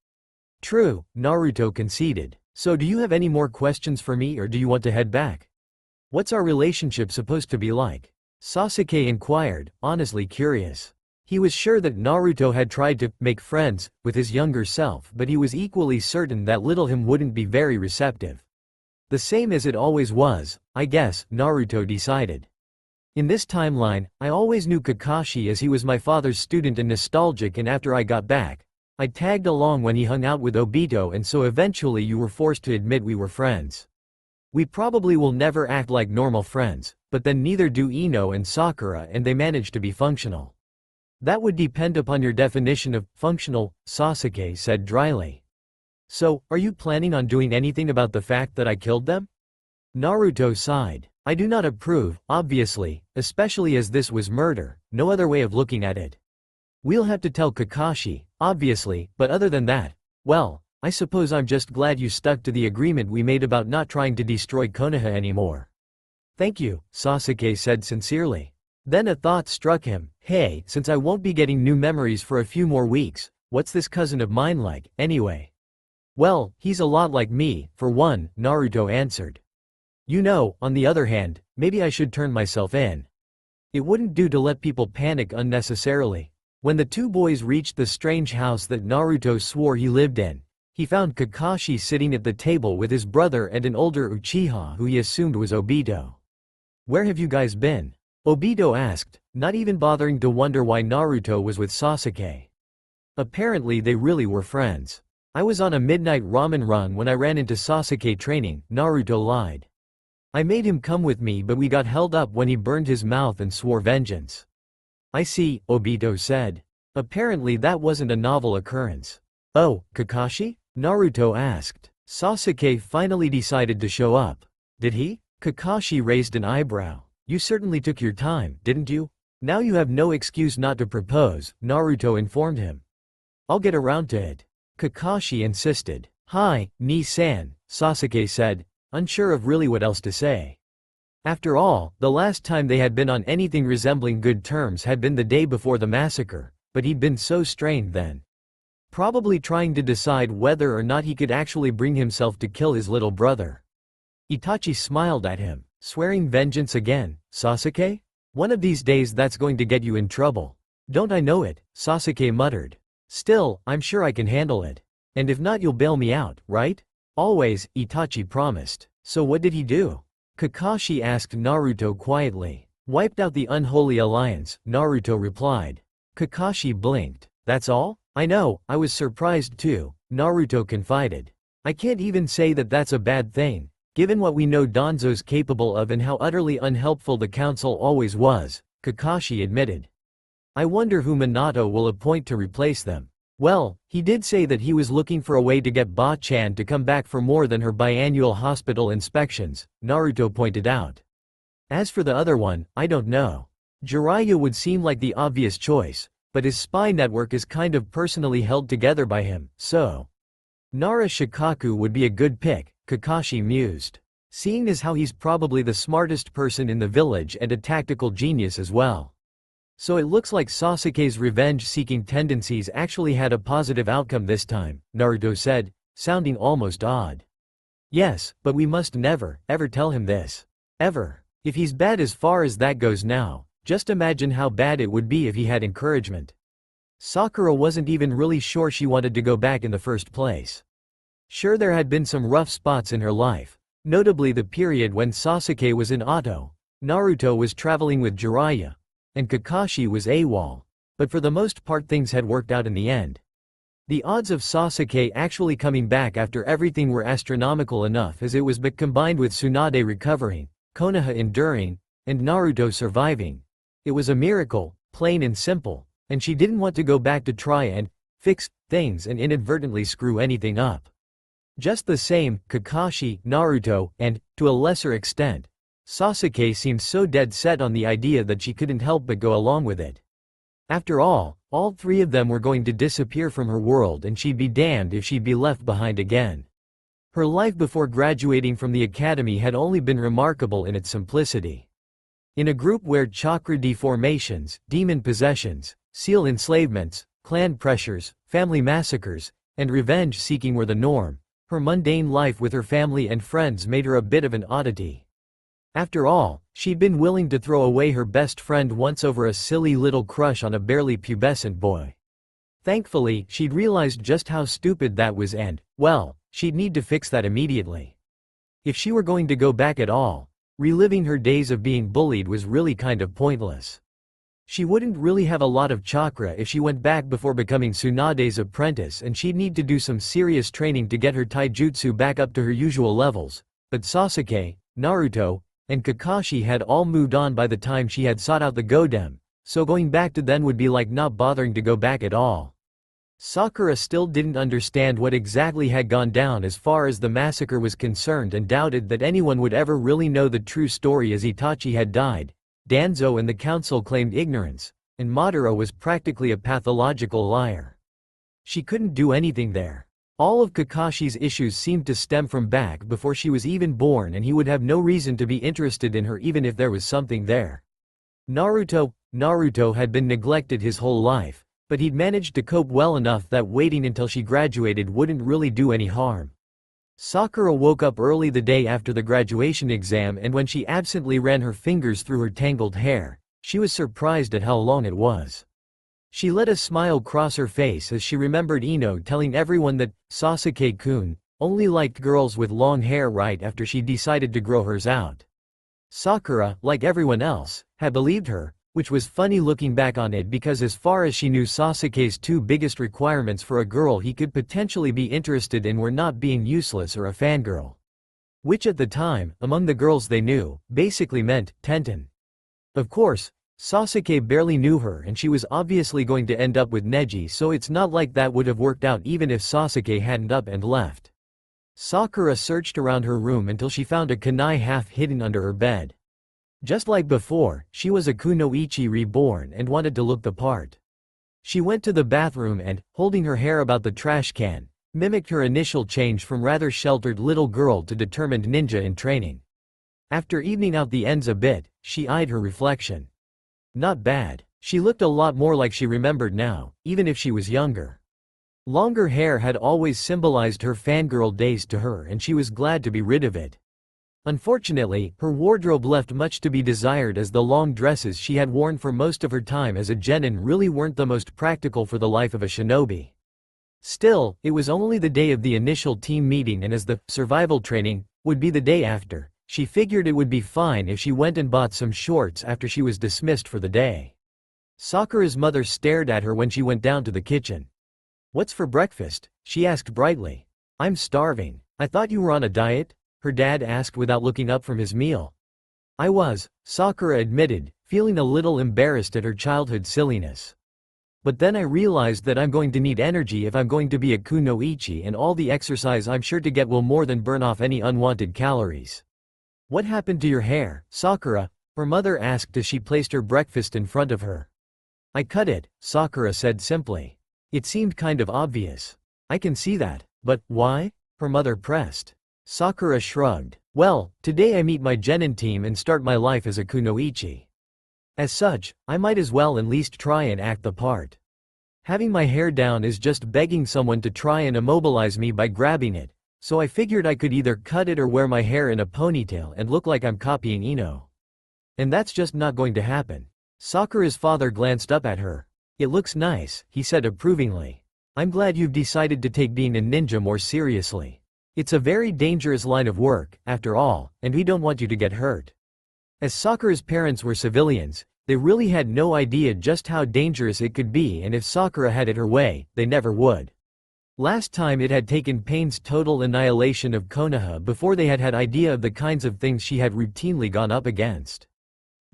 True, Naruto conceded. So do you have any more questions for me, or do you want to head back? What's our relationship supposed to be like? Sasuke inquired, honestly curious. He was sure that Naruto had tried to make friends with his younger self, but he was equally certain that little him wouldn't be very receptive. The same as it always was, I guess, Naruto decided. In this timeline, I always knew Kakashi as he was my father's student and nostalgic, and after I got back, I tagged along when he hung out with Obito, and so eventually you were forced to admit we were friends. We probably will never act like normal friends, but then neither do Ino and Sakura, and they manage to be functional. That would depend upon your definition of functional, Sasuke said dryly. So, are you planning on doing anything about the fact that I killed them? Naruto sighed. I do not approve, obviously, especially as this was murder, no other way of looking at it. We'll have to tell Kakashi, obviously, but other than that, well, I suppose I'm just glad you stuck to the agreement we made about not trying to destroy Konoha anymore. Thank you, Sasuke said sincerely. Then a thought struck him. Hey, since I won't be getting new memories for a few more weeks, what's this cousin of mine like, anyway? Well, he's a lot like me, for one, Naruto answered. You know, on the other hand, maybe I should turn myself in. It wouldn't do to let people panic unnecessarily. When the two boys reached the strange house that Naruto swore he lived in, he found Kakashi sitting at the table with his brother and an older Uchiha who he assumed was Obito. Where have you guys been? Obito asked, not even bothering to wonder why Naruto was with Sasuke. Apparently they really were friends. I was on a midnight ramen run when I ran into Sasuke training, Naruto lied. I made him come with me, but we got held up when he burned his mouth and swore vengeance. I see, Obito said. Apparently that wasn't a novel occurrence. Oh, Kakashi? Naruto asked. Sasuke finally decided to show up. Did he? Kakashi raised an eyebrow. You certainly took your time, didn't you? Now you have no excuse not to propose, Naruto informed him. I'll get around to it. Kakashi insisted. Hi, Ni-san, Sasuke said, unsure of really what else to say. After all, the last time they had been on anything resembling good terms had been the day before the massacre, but he'd been so strained then. Probably trying to decide whether or not he could actually bring himself to kill his little brother. Itachi smiled at him. Swearing vengeance again, Sasuke? One of these days that's going to get you in trouble. Don't I know it, Sasuke muttered. Still, I'm sure I can handle it. And if not, you'll bail me out, right? Always, Itachi promised. So what did he do? Kakashi asked Naruto quietly. Wiped out the Unholy Alliance, Naruto replied. Kakashi blinked. That's all? I know, I was surprised too, Naruto confided. I can't even say that that's a bad thing, given what we know Danzo's capable of and how utterly unhelpful the council always was, Kakashi admitted. I wonder who Minato will appoint to replace them. Well, he did say that he was looking for a way to get Ba-chan to come back for more than her biannual hospital inspections, Naruto pointed out. As for the other one, I don't know. Jiraiya would seem like the obvious choice, but his spy network is kind of personally held together by him, so Nara Shikaku would be a good pick, Kakashi mused. Seeing as how he's probably the smartest person in the village and a tactical genius as well. So it looks like Sasuke's revenge-seeking tendencies actually had a positive outcome this time, Naruto said, sounding almost odd. Yes, but we must never, ever tell him this. Ever. If he's bad as far as that goes now, just imagine how bad it would be if he had encouragement. Sakura wasn't even really sure she wanted to go back in the first place. Sure, there had been some rough spots in her life, notably the period when Sasuke was in Oto, Naruto was traveling with Jiraiya, and Kakashi was AWOL, but for the most part things had worked out in the end. The odds of Sasuke actually coming back after everything were astronomical enough as it was, but combined with Tsunade recovering, Konoha enduring, and Naruto surviving, it was a miracle, plain and simple, and she didn't want to go back to try and fix things and inadvertently screw anything up. Just the same, Kakashi, Naruto, and, to a lesser extent, Sasuke seemed so dead set on the idea that she couldn't help but go along with it. After all three of them were going to disappear from her world, and she'd be damned if she'd be left behind again. Her life before graduating from the academy had only been remarkable in its simplicity. In a group where chakra deformations, demon possessions, seal enslavements, clan pressures, family massacres, and revenge-seeking were the norm, her mundane life with her family and friends made her a bit of an oddity. After all, she'd been willing to throw away her best friend once over a silly little crush on a barely pubescent boy. Thankfully, she'd realized just how stupid that was and, well, she'd need to fix that immediately. If she were going to go back at all, reliving her days of being bullied was really kind of pointless. She wouldn't really have a lot of chakra if she went back before becoming Tsunade's apprentice, and she'd need to do some serious training to get her taijutsu back up to her usual levels, but Sasuke, Naruto, and Kakashi had all moved on by the time she had sought out the Godem, so going back to them would be like not bothering to go back at all. Sakura still didn't understand what exactly had gone down as far as the massacre was concerned and doubted that anyone would ever really know the true story, as Itachi had died, Danzo and the council claimed ignorance, and Madara was practically a pathological liar. She couldn't do anything there. All of Kakashi's issues seemed to stem from back before she was even born, and he would have no reason to be interested in her even if there was something there. Naruto had been neglected his whole life, but he'd managed to cope well enough that waiting until she graduated wouldn't really do any harm. Sakura woke up early the day after the graduation exam, and when she absently ran her fingers through her tangled hair, she was surprised at how long it was. She let a smile cross her face as she remembered Ino telling everyone that Sasuke-kun only liked girls with long hair right after she decided to grow hers out. Sakura, like everyone else, had believed her, which was funny looking back on it because as far as she knew, Sasuke's two biggest requirements for a girl he could potentially be interested in were not being useless or a fangirl. Which at the time, among the girls they knew, basically meant Tenten. Of course, Sasuke barely knew her and she was obviously going to end up with Neji, so it's not like that would have worked out even if Sasuke hadn't up and left. Sakura searched around her room until she found a kunai half hidden under her bed. Just like before, she was a kunoichi reborn and wanted to look the part. She went to the bathroom and, holding her hair about the trash can, mimicked her initial change from rather sheltered little girl to determined ninja in training. After evening out the ends a bit, she eyed her reflection. Not bad. She looked a lot more like she remembered now, even if she was younger. Longer hair had always symbolized her fangirl days to her, and she was glad to be rid of it. Unfortunately, her wardrobe left much to be desired, as the long dresses she had worn for most of her time as a genin really weren't the most practical for the life of a shinobi. Still, it was only the day of the initial team meeting, and as the survival training would be the day after, she figured it would be fine if she went and bought some shorts after she was dismissed for the day. Sakura's mother stared at her when she went down to the kitchen. "What's for breakfast?" she asked brightly. "I'm starving." "I thought you were on a diet?" her dad asked without looking up from his meal. "I was," Sakura admitted, feeling a little embarrassed at her childhood silliness. "But then I realized that I'm going to need energy if I'm going to be a kunoichi, and all the exercise I'm sure to get will more than burn off any unwanted calories." "What happened to your hair, Sakura?" her mother asked as she placed her breakfast in front of her. I cut it, Sakura said simply. It seemed kind of obvious. I can see that. But, why? Her mother pressed. Sakura shrugged. Well, today I meet my genin team and start my life as a kunoichi. As such, I might as well at least try and act the part. Having my hair down is just begging someone to try and immobilize me by grabbing it, so I figured I could either cut it or wear my hair in a ponytail and look like I'm copying Ino. And that's just not going to happen. Sakura's father glanced up at her. It looks nice, he said approvingly. I'm glad you've decided to take being a ninja more seriously. It's a very dangerous line of work, after all, and we don't want you to get hurt. As Sakura's parents were civilians, they really had no idea just how dangerous it could be, and if Sakura had it her way, they never would. Last time it had taken Pain's total annihilation of Konoha before they had idea of the kinds of things she had routinely gone up against.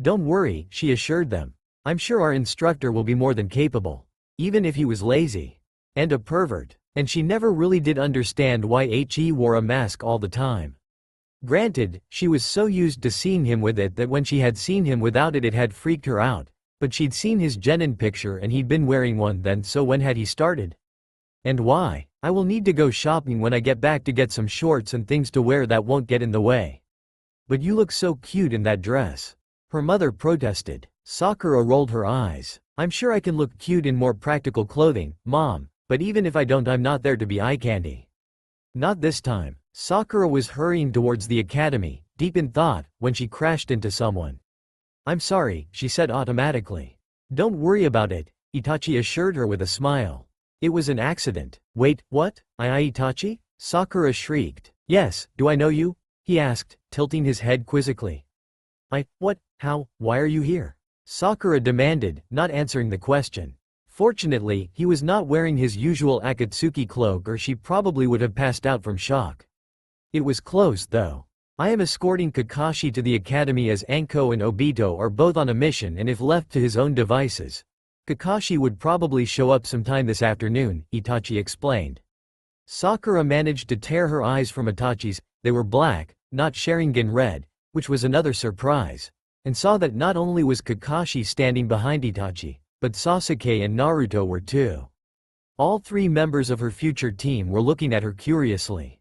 Don't worry, she assured them. I'm sure our instructor will be more than capable. Even if he was lazy. And a pervert. And she never really did understand why he wore a mask all the time. Granted, she was so used to seeing him with it that when she had seen him without it had freaked her out, but she'd seen his genin picture and he'd been wearing one then, so when had he started? And why? I will need to go shopping when I get back to get some shorts and things to wear that won't get in the way. But you look so cute in that dress. Her mother protested. Sakura rolled her eyes. I'm sure I can look cute in more practical clothing, Mom, but even if I don't, I'm not there to be eye candy. Not this time. Sakura was hurrying towards the academy, deep in thought, when she crashed into someone. I'm sorry, she said automatically. Don't worry about it, Itachi assured her with a smile. It was an accident. Wait, what? Itachi? Sakura shrieked. Yes, do I know you? He asked, tilting his head quizzically. What, how, why are you here? Sakura demanded, not answering the question. Fortunately, he was not wearing his usual Akatsuki cloak or she probably would have passed out from shock. It was close, though. I am escorting Kakashi to the academy as Anko and Obito are both on a mission, and if left to his own devices, Kakashi would probably show up sometime this afternoon, Itachi explained. Sakura managed to tear her eyes from Itachi's. They were black, not Sharingan red, which was another surprise, and saw that not only was Kakashi standing behind Itachi, but Sasuke and Naruto were too. All three members of her future team were looking at her curiously.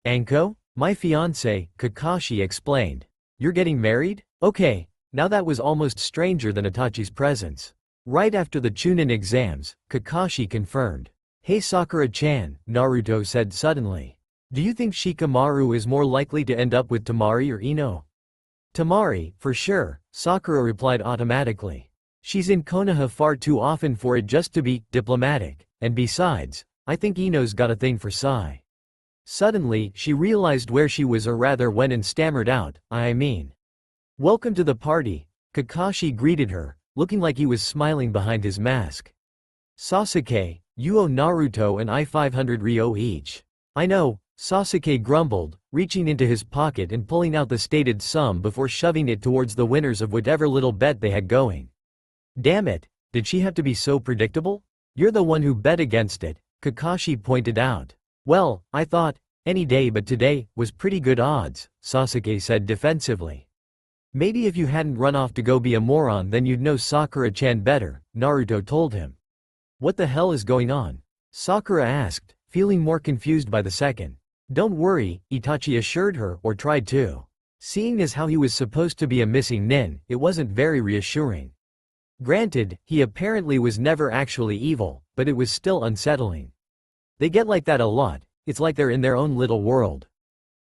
Anko? My fiancé, Kakashi explained. You're getting married? Okay, now that was almost stranger than Itachi's presence. Right after the Chunin exams, Kakashi confirmed. Hey Sakura-chan, Naruto said suddenly. Do you think Shikamaru is more likely to end up with Temari or Ino? Temari, for sure, Sakura replied automatically. She's in Konoha far too often for it just to be diplomatic, and besides, I think Ino's got a thing for Sai. Suddenly, she realized where she was, or rather went, and stammered out, I mean. Welcome to the party, Kakashi greeted her, looking like he was smiling behind his mask. Sasuke, you owe Naruto and I-500 Ryo each. I know, Sasuke grumbled, reaching into his pocket and pulling out the stated sum before shoving it towards the winners of whatever little bet they had going. Damn it, did she have to be so predictable? You're the one who bet against it, Kakashi pointed out. Well, I thought, any day but today, was pretty good odds, Sasuke said defensively. Maybe if you hadn't run off to go be a moron then you'd know Sakura-chan better, Naruto told him. What the hell is going on? Sakura asked, feeling more confused by the second. Don't worry, Itachi assured her, or tried to. Seeing as how he was supposed to be a missing nin, it wasn't very reassuring. Granted, he apparently was never actually evil, but it was still unsettling. They get like that a lot, it's like they're in their own little world.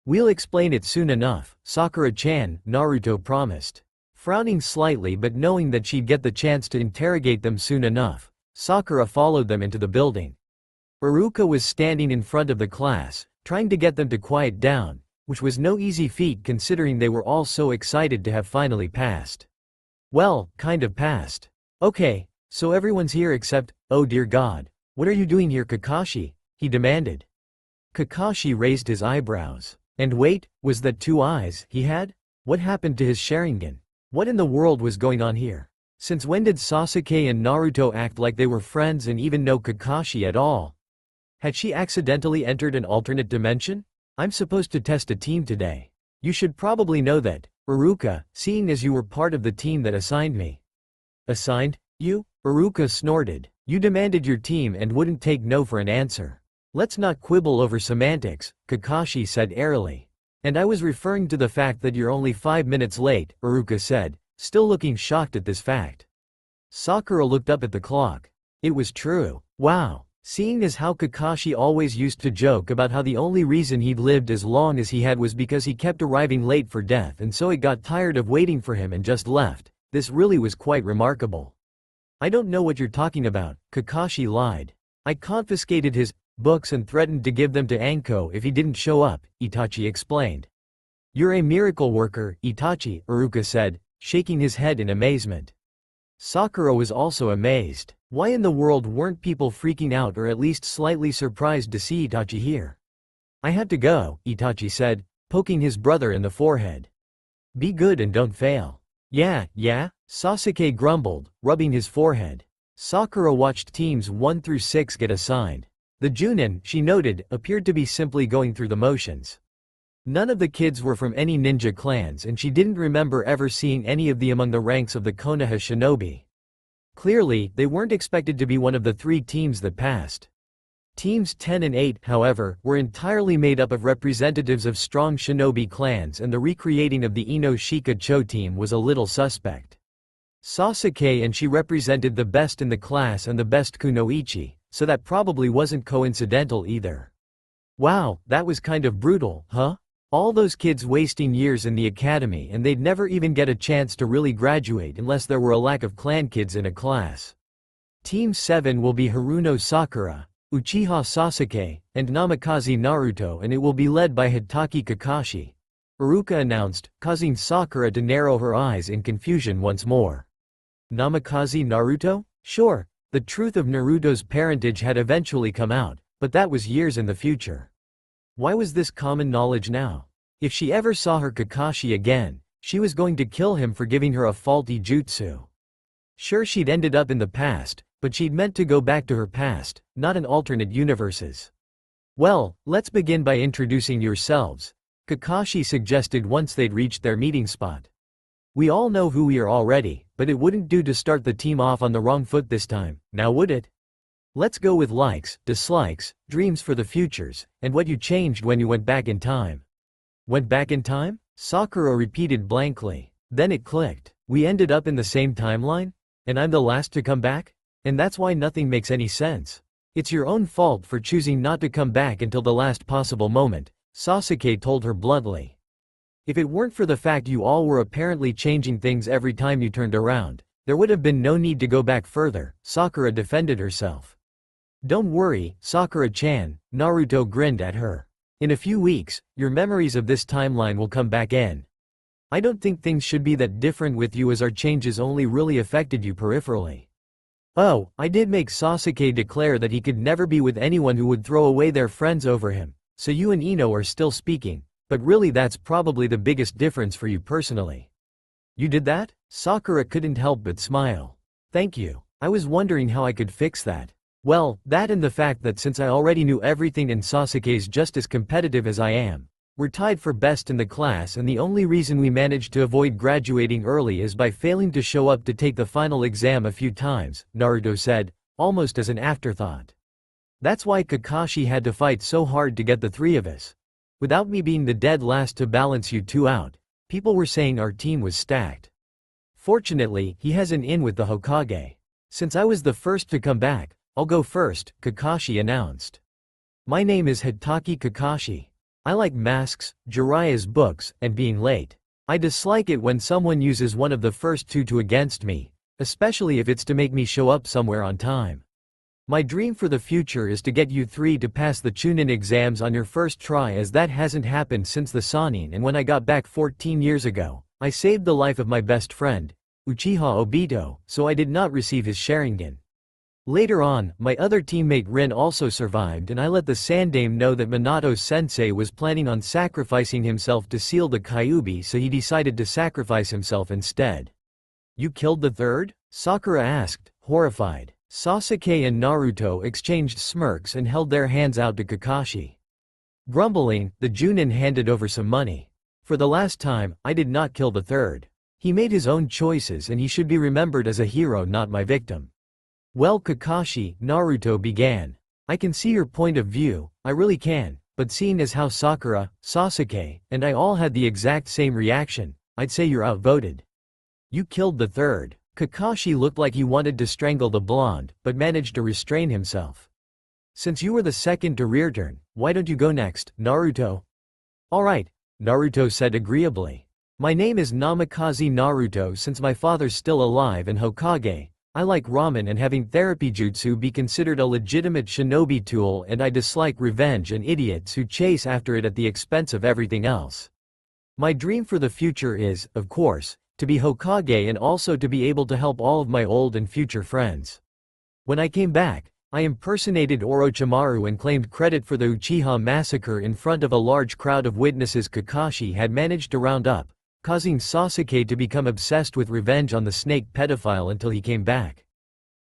We'll explain it soon enough, Sakura-chan, Naruto promised. Frowning slightly but knowing that she'd get the chance to interrogate them soon enough, Sakura followed them into the building. Iruka was standing in front of the class, trying to get them to quiet down, which was no easy feat considering they were all so excited to have finally passed. Well, kind of passed. Okay, so everyone's here except, oh dear God. What are you doing here, Kakashi? He demanded. Kakashi raised his eyebrows. And wait, was that two eyes he had? What happened to his Sharingan? What in the world was going on here? Since when did Sasuke and Naruto act like they were friends and even know Kakashi at all? Had she accidentally entered an alternate dimension? I'm supposed to test a team today. You should probably know that, Iruka, seeing as you were part of the team that assigned me. Assigned? You? Iruka snorted. You demanded your team and wouldn't take no for an answer. Let's not quibble over semantics, Kakashi said airily. And I was referring to the fact that you're only 5 minutes late, Iruka said, still looking shocked at this fact. Sakura looked up at the clock. It was true. Wow. Seeing as how Kakashi always used to joke about how the only reason he'd lived as long as he had was because he kept arriving late for death and so it got tired of waiting for him and just left, this really was quite remarkable. I don't know what you're talking about, Kakashi lied. I confiscated his books and threatened to give them to Anko if he didn't show up, Itachi explained. You're a miracle worker, Itachi, Iruka said, shaking his head in amazement. Sakura was also amazed. Why in the world weren't people freaking out or at least slightly surprised to see Itachi here? I have to go, Itachi said, poking his brother in the forehead. Be good and don't fail. Yeah, Sasuke grumbled, rubbing his forehead. Sakura watched teams 1 through 6 get assigned. The Junin, she noted, appeared to be simply going through the motions. None of the kids were from any ninja clans and she didn't remember ever seeing any of them among the ranks of the Konoha shinobi. Clearly, they weren't expected to be one of the 3 teams that passed. Teams 10 and 8, however, were entirely made up of representatives of strong shinobi clans and the recreating of the Ino Shika Cho team was a little suspect. Sasuke and she represented the best in the class and the best kunoichi, so that probably wasn't coincidental either. Wow, that was kind of brutal, huh? All those kids wasting years in the academy and they'd never even get a chance to really graduate unless there were a lack of clan kids in a class. Team 7 will be Haruno Sakura, Uchiha Sasuke, and Namikaze Naruto and it will be led by Hitaki Kakashi, Iruka announced, causing Sakura to narrow her eyes in confusion once more. Namikaze Naruto? Sure, the truth of Naruto's parentage had eventually come out, but that was years in the future. Why was this common knowledge now? If she ever saw her Kakashi again, she was going to kill him for giving her a faulty jutsu. Sure, she'd ended up in the past, but she'd meant to go back to her past, not in alternate universes. Well, let's begin by introducing yourselves, Kakashi suggested once they'd reached their meeting spot. We all know who we are already, but it wouldn't do to start the team off on the wrong foot this time, now would it? Let's go with likes, dislikes, dreams for the futures, and what you changed when you went back in time. Went back in time? Sakura repeated blankly. Then it clicked. We ended up in the same timeline? And I'm the last to come back? And that's why nothing makes any sense. It's your own fault for choosing not to come back until the last possible moment, Sasuke told her bluntly. If it weren't for the fact you all were apparently changing things every time you turned around, there would have been no need to go back further, Sakura defended herself. Don't worry, Sakura-chan, Naruto grinned at her. In a few weeks, your memories of this timeline will come back in. I don't think things should be that different with you as our changes only really affected you peripherally. Oh, I did make Sasuke declare that he could never be with anyone who would throw away their friends over him, so you and Ino are still speaking, but really that's probably the biggest difference for you personally. You did that? Sakura couldn't help but smile. Thank you. I was wondering how I could fix that. Well, that and the fact that since I already knew everything and Sasuke's just as competitive as I am, we're tied for best in the class and the only reason we managed to avoid graduating early is by failing to show up to take the final exam a few times, Naruto said, almost as an afterthought. That's why Kakashi had to fight so hard to get the 3 of us. Without me being the dead last to balance you 2 out, people were saying our team was stacked. Fortunately, he has an in with the Hokage. Since I was the first to come back, I'll go first, Kakashi announced. My name is Hitaki Kakashi. I like masks, Jiraiya's books, and being late. I dislike it when someone uses one of the first 2 to against me, especially if it's to make me show up somewhere on time. My dream for the future is to get you 3 to pass the Chunin exams on your first try as that hasn't happened since the Sannin and when I got back 14 years ago, I saved the life of my best friend, Uchiha Obito, so I did not receive his Sharingan. Later on, my other teammate Rin also survived and I let the Sandaime know that Minato-sensei was planning on sacrificing himself to seal the Kyuubi so he decided to sacrifice himself instead. You killed the 3rd? Sakura asked, horrified. Sasuke and Naruto exchanged smirks and held their hands out to Kakashi. Grumbling, the Junin handed over some money. For the last time, I did not kill the 3rd. He made his own choices and he should be remembered as a hero, not my victim. Well, Kakashi, Naruto began. I can see your point of view, I really can, but seeing as how Sakura, Sasuke, and I all had the exact same reaction, I'd say you're outvoted. You killed the third. Kakashi looked like he wanted to strangle the blonde, but managed to restrain himself. Since you were the second to rear turn, why don't you go next, Naruto? Alright, Naruto said agreeably. My name is Namikaze Naruto. Since my father's still alive and Hokage, I like ramen and having therapy jutsu be considered a legitimate shinobi tool, and I dislike revenge and idiots who chase after it at the expense of everything else. My dream for the future is, of course, to be Hokage and also to be able to help all of my old and future friends. When I came back, I impersonated Orochimaru and claimed credit for the Uchiha massacre in front of a large crowd of witnesses Kakashi had managed to round up, causing Sasuke to become obsessed with revenge on the snake pedophile until he came back.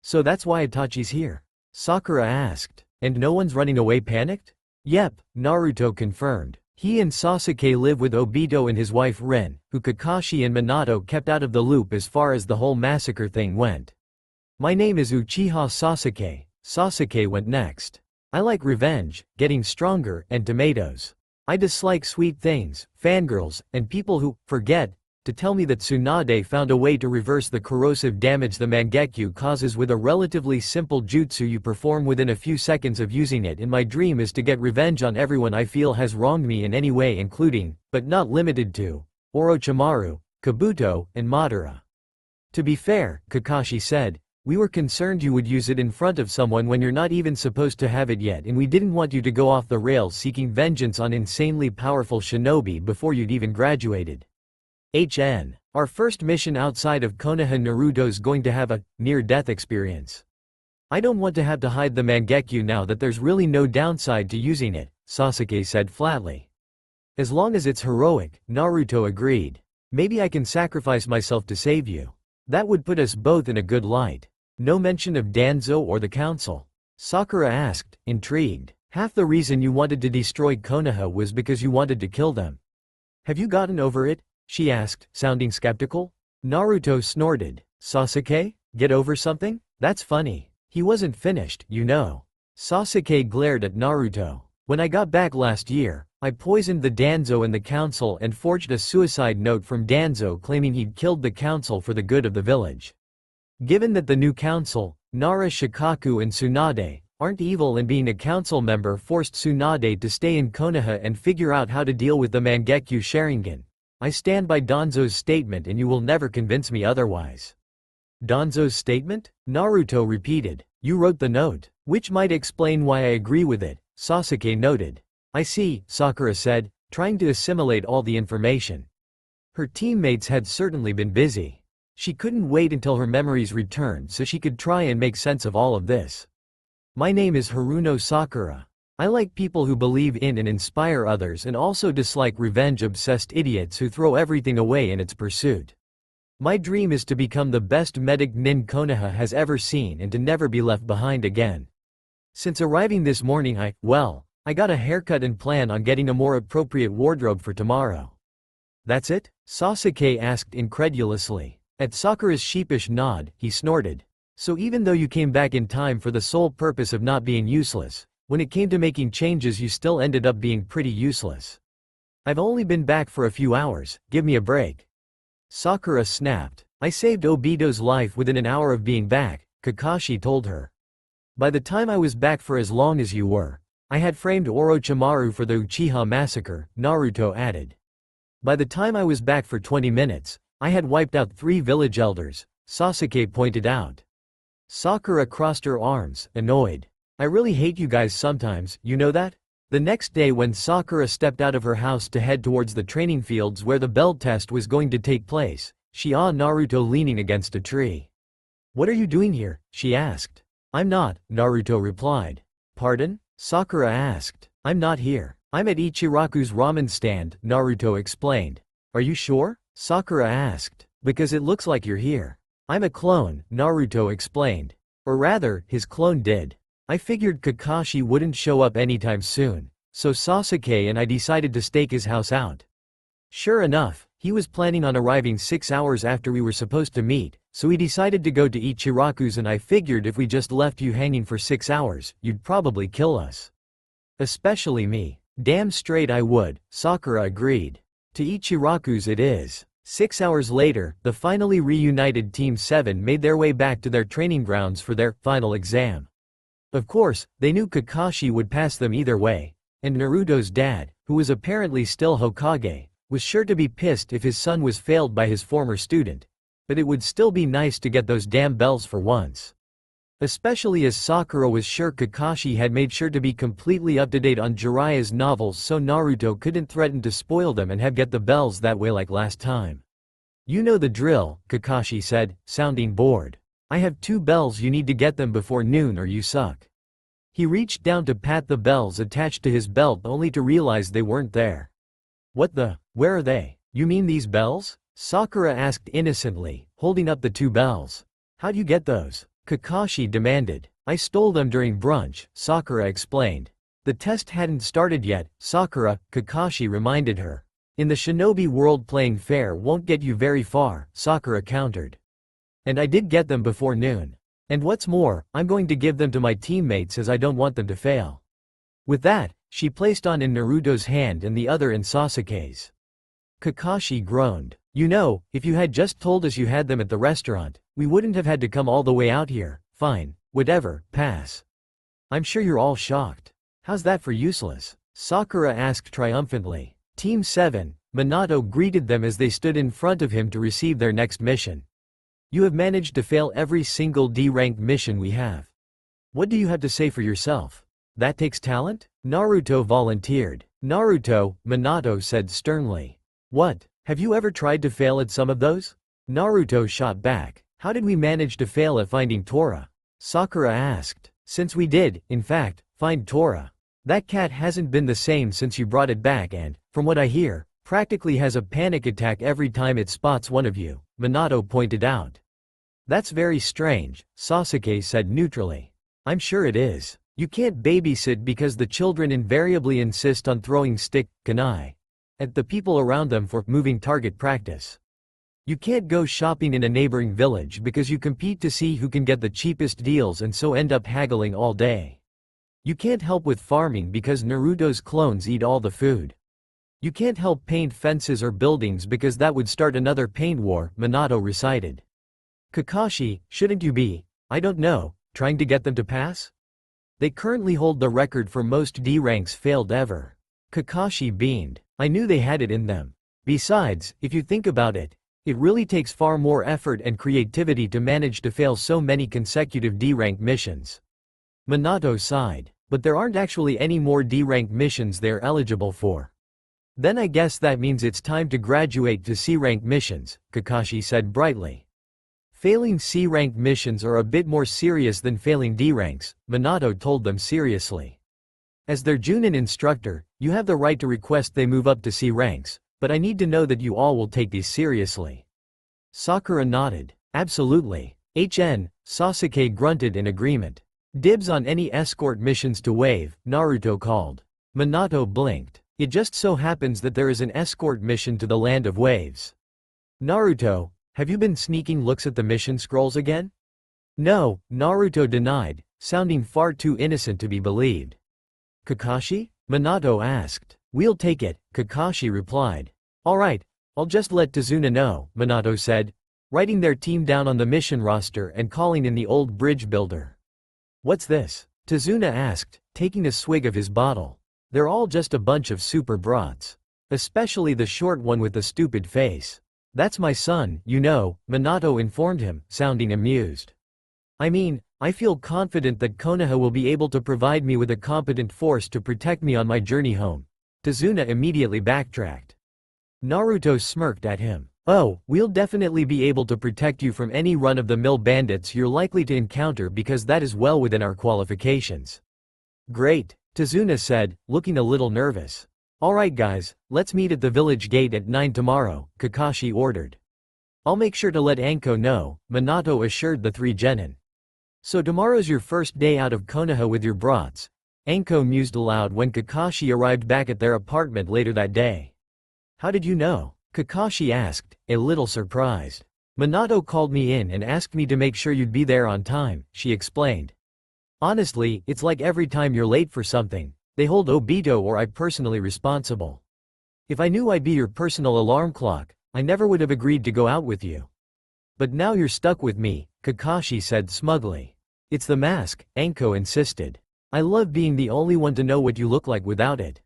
So that's why Itachi's here? Sakura asked. And no one's running away panicked? Yep, Naruto confirmed. He and Sasuke live with Obito and his wife Rin, who Kakashi and Minato kept out of the loop as far as the whole massacre thing went. My name is Uchiha Sasuke. Sasuke went next. I like revenge, getting stronger, and tomatoes. I dislike sweet things, fangirls, and people who forget to tell me that Tsunade found a way to reverse the corrosive damage the Mangekyo causes with a relatively simple jutsu you perform within a few seconds of using it, and my dream is to get revenge on everyone I feel has wronged me in any way, including, but not limited to, Orochimaru, Kabuto, and Madara. To be fair, Kakashi said, we were concerned you would use it in front of someone when you're not even supposed to have it yet, and we didn't want you to go off the rails seeking vengeance on insanely powerful shinobi before you'd even graduated. Our first mission outside of Konoha. Naruto's going to have a near-death experience. I don't want to have to hide the Mangekyo now that there's really no downside to using it, Sasuke said flatly. As long as it's heroic, Naruto agreed. Maybe I can sacrifice myself to save you. That would put us both in a good light. No mention of Danzo or the council? Sakura asked, intrigued. Half the reason you wanted to destroy Konoha was because you wanted to kill them. Have you gotten over it? She asked, sounding skeptical. Naruto snorted. Sasuke? Get over something? That's funny. He wasn't finished, you know. Sasuke glared at Naruto. When I got back last year, I poisoned the Danzo and the council and forged a suicide note from Danzo claiming he'd killed the council for the good of the village. Given that the new council, Nara Shikaku and Tsunade, aren't evil and being a council member forced Tsunade to stay in Konoha and figure out how to deal with the Mangekyo Sharingan. I stand by Danzo's statement and you will never convince me otherwise. Danzo's statement? Naruto repeated. You wrote the note, which might explain why I agree with it, Sasuke noted. I see, Sakura said, trying to assimilate all the information. Her teammates had certainly been busy. She couldn't wait until her memories returned so she could try and make sense of all of this. My name is Haruno Sakura. I like people who believe in and inspire others and also dislike revenge-obsessed idiots who throw everything away in its pursuit. My dream is to become the best medic Nin Konoha has ever seen and to never be left behind again. Since arriving this morning I got a haircut and plan on getting a more appropriate wardrobe for tomorrow. That's it? Sasuke asked incredulously. At Sakura's sheepish nod, he snorted. So even though you came back in time for the sole purpose of not being useless, when it came to making changes you still ended up being pretty useless. I've only been back for a few hours, give me a break. Sakura snapped. I saved Obito's life within an hour of being back, Kakashi told her. By the time I was back for as long as you were, I had framed Orochimaru for the Uchiha massacre, Naruto added. By the time I was back for 20 minutes, I had wiped out 3 village elders, Sasuke pointed out. Sakura crossed her arms, annoyed. I really hate you guys sometimes, you know that? The next day when Sakura stepped out of her house to head towards the training fields where the belt test was going to take place, she saw Naruto leaning against a tree. What are you doing here? She asked. I'm not, Naruto replied. Pardon? Sakura asked. I'm not here. I'm at Ichiraku's ramen stand, Naruto explained. Are you sure? Sakura asked. Because it looks like you're here. I'm a clone, Naruto explained. Or rather, his clone did. I figured Kakashi wouldn't show up anytime soon, so Sasuke and I decided to stake his house out. Sure enough, He was planning on arriving 6 hours after we were supposed to meet, so we decided to go to Ichiraku's, and I figured if we just left you hanging for 6 hours, you'd probably kill us. Especially me. Damn straight I would, Sakura agreed. To Ichiraku's it is. 6 hours later, the finally reunited Team 7 made their way back to their training grounds for their final exam. Of course, they knew Kakashi would pass them either way, and Naruto's dad, who was apparently still Hokage, was sure to be pissed if his son was failed by his former student. But it would still be nice to get those damn bells for once. Especially as Sakura was sure Kakashi had made sure to be completely up to date on Jiraiya's novels, so Naruto couldn't threaten to spoil them and get the bells that way like last time. You know the drill, Kakashi said, sounding bored. I have 2 bells, you need to get them before noon or you suck. He reached down to pat the bells attached to his belt only to realize they weren't there. What the? Where are they? You mean these bells? Sakura asked innocently, holding up the 2 bells. How'd you get those? Kakashi demanded. I stole them during brunch, Sakura explained. The test hadn't started yet, Sakura, Kakashi reminded her. In the shinobi world playing fair won't get you very far, Sakura countered. And I did get them before noon. And what's more, I'm going to give them to my teammates as I don't want them to fail. With that, she placed one in Naruto's hand and the other in Sasuke's. Kakashi groaned. You know, if you had just told us you had them at the restaurant, we wouldn't have had to come all the way out here. Fine, whatever, pass. I'm sure you're all shocked. How's that for useless? Sakura asked triumphantly. Team 7, Minato greeted them as they stood in front of him to receive their next mission. You have managed to fail every single D-rank mission we have. What do you have to say for yourself? That takes talent? Naruto volunteered. Naruto, Minato said sternly. What? Have you ever tried to fail at some of those? Naruto shot back. How did we manage to fail at finding Tora? Sakura asked. Since we did, in fact, find Tora. That cat hasn't been the same since you brought it back and, from what I hear, practically has a panic attack every time it spots one of you, Minato pointed out. That's very strange, Sasuke said neutrally. I'm sure it is. You can't babysit because the children invariably insist on throwing stick, kunai, at the people around them for moving target practice. You can't go shopping in a neighboring village because you compete to see who can get the cheapest deals and so end up haggling all day. You can't help with farming because Naruto's clones eat all the food. You can't help paint fences or buildings because that would start another paint war, Minato recited. Kakashi, shouldn't you be, I don't know, trying to get them to pass? They currently hold the record for most D ranks failed ever. Kakashi beamed. I knew they had it in them. Besides, if you think about it, it really takes far more effort and creativity to manage to fail so many consecutive D-rank missions. Minato sighed. But there aren't actually any more D-rank missions they're eligible for. Then I guess that means it's time to graduate to C-rank missions, Kakashi said brightly. Failing C-rank missions are a bit more serious than failing D-ranks, Minato told them seriously. As their Junin instructor, you have the right to request they move up to C ranks, but I need to know that you all will take these seriously. Sakura nodded. Absolutely. Sasuke grunted in agreement. Dibs on any escort missions to Wave, Naruto called. Minato blinked. It just so happens that there is an escort mission to the Land of Waves. Naruto, have you been sneaking looks at the mission scrolls again? No, Naruto denied, sounding far too innocent to be believed. Kakashi? Minato asked. We'll take it, Kakashi replied. Alright, I'll just let Tazuna know, Minato said, writing their team down on the mission roster and calling in the old bridge builder. What's this? Tazuna asked, taking a swig of his bottle. They're all just a bunch of super brats. Especially the short one with the stupid face. That's my son, you know, Minato informed him, sounding amused. I mean, I feel confident that Konoha will be able to provide me with a competent force to protect me on my journey home. Tazuna immediately backtracked. Naruto smirked at him. Oh, we'll definitely be able to protect you from any run-of-the-mill bandits you're likely to encounter because that is well within our qualifications. Great, Tazuna said, looking a little nervous. Alright guys, let's meet at the village gate at 9 tomorrow, Kakashi ordered. I'll make sure to let Anko know, Minato assured the 3 genin. So tomorrow's your first day out of Konoha with your brats, Anko mused aloud when Kakashi arrived back at their apartment later that day. How did you know? Kakashi asked, a little surprised. Minato called me in and asked me to make sure you'd be there on time, she explained. Honestly, it's like every time you're late for something, they hold Obito or I personally responsible. If I knew I'd be your personal alarm clock, I never would have agreed to go out with you. But now you're stuck with me, Kakashi said smugly. It's the mask, Anko insisted. I love being the only one to know what you look like without it.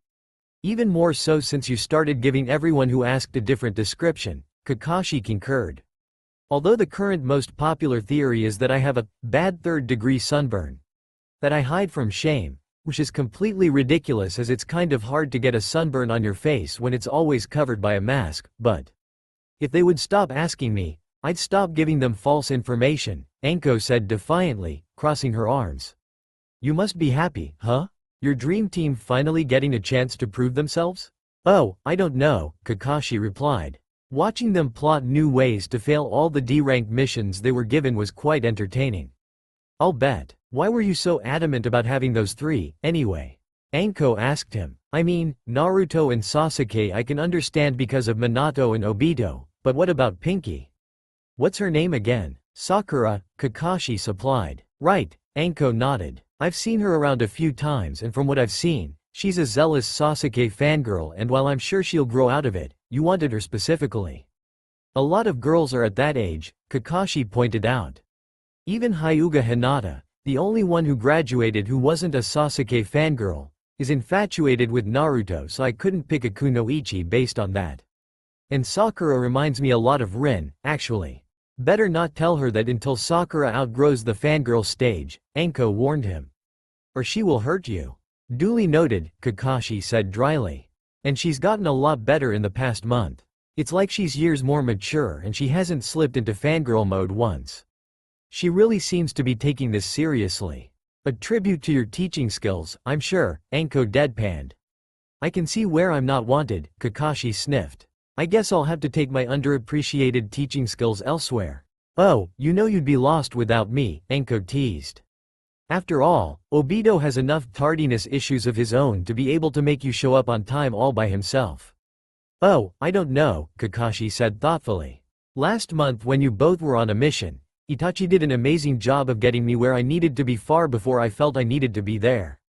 Even more so since you started giving everyone who asked a different description, Kakashi concurred. Although the current most popular theory is that I have a bad third-degree sunburn. That I hide from shame, which is completely ridiculous as it's kind of hard to get a sunburn on your face when it's always covered by a mask, but if they would stop asking me, I'd stop giving them false information, Anko said defiantly, crossing her arms. You must be happy, huh? Your dream team finally getting a chance to prove themselves? Oh, I don't know, Kakashi replied. Watching them plot new ways to fail all the D-rank missions they were given was quite entertaining. I'll bet. Why were you so adamant about having those three, anyway? Anko asked him. I mean, Naruto and Sasuke I can understand because of Minato and Obito, but what about Pinky? What's her name again? Sakura, Kakashi supplied. Right, Anko nodded. I've seen her around a few times and from what I've seen, she's a zealous Sasuke fangirl and while I'm sure she'll grow out of it, you wanted her specifically. A lot of girls are at that age, Kakashi pointed out. Even Hyuga Hinata, the only one who graduated who wasn't a Sasuke fangirl, is infatuated with Naruto so I couldn't pick a kunoichi based on that. And Sakura reminds me a lot of Rin, actually. Better not tell her that until Sakura outgrows the fangirl stage, Anko warned him. Or she will hurt you. Duly noted, Kakashi said dryly. And she's gotten a lot better in the past month. It's like she's years more mature and she hasn't slipped into fangirl mode once. She really seems to be taking this seriously. A tribute to your teaching skills, I'm sure, Anko deadpanned. I can see where I'm not wanted, Kakashi sniffed. I guess I'll have to take my underappreciated teaching skills elsewhere. Oh, you know you'd be lost without me, Anko teased. After all, Obito has enough tardiness issues of his own to be able to make you show up on time all by himself. Oh, I don't know, Kakashi said thoughtfully. Last month when you both were on a mission, Itachi did an amazing job of getting me where I needed to be far before I felt I needed to be there.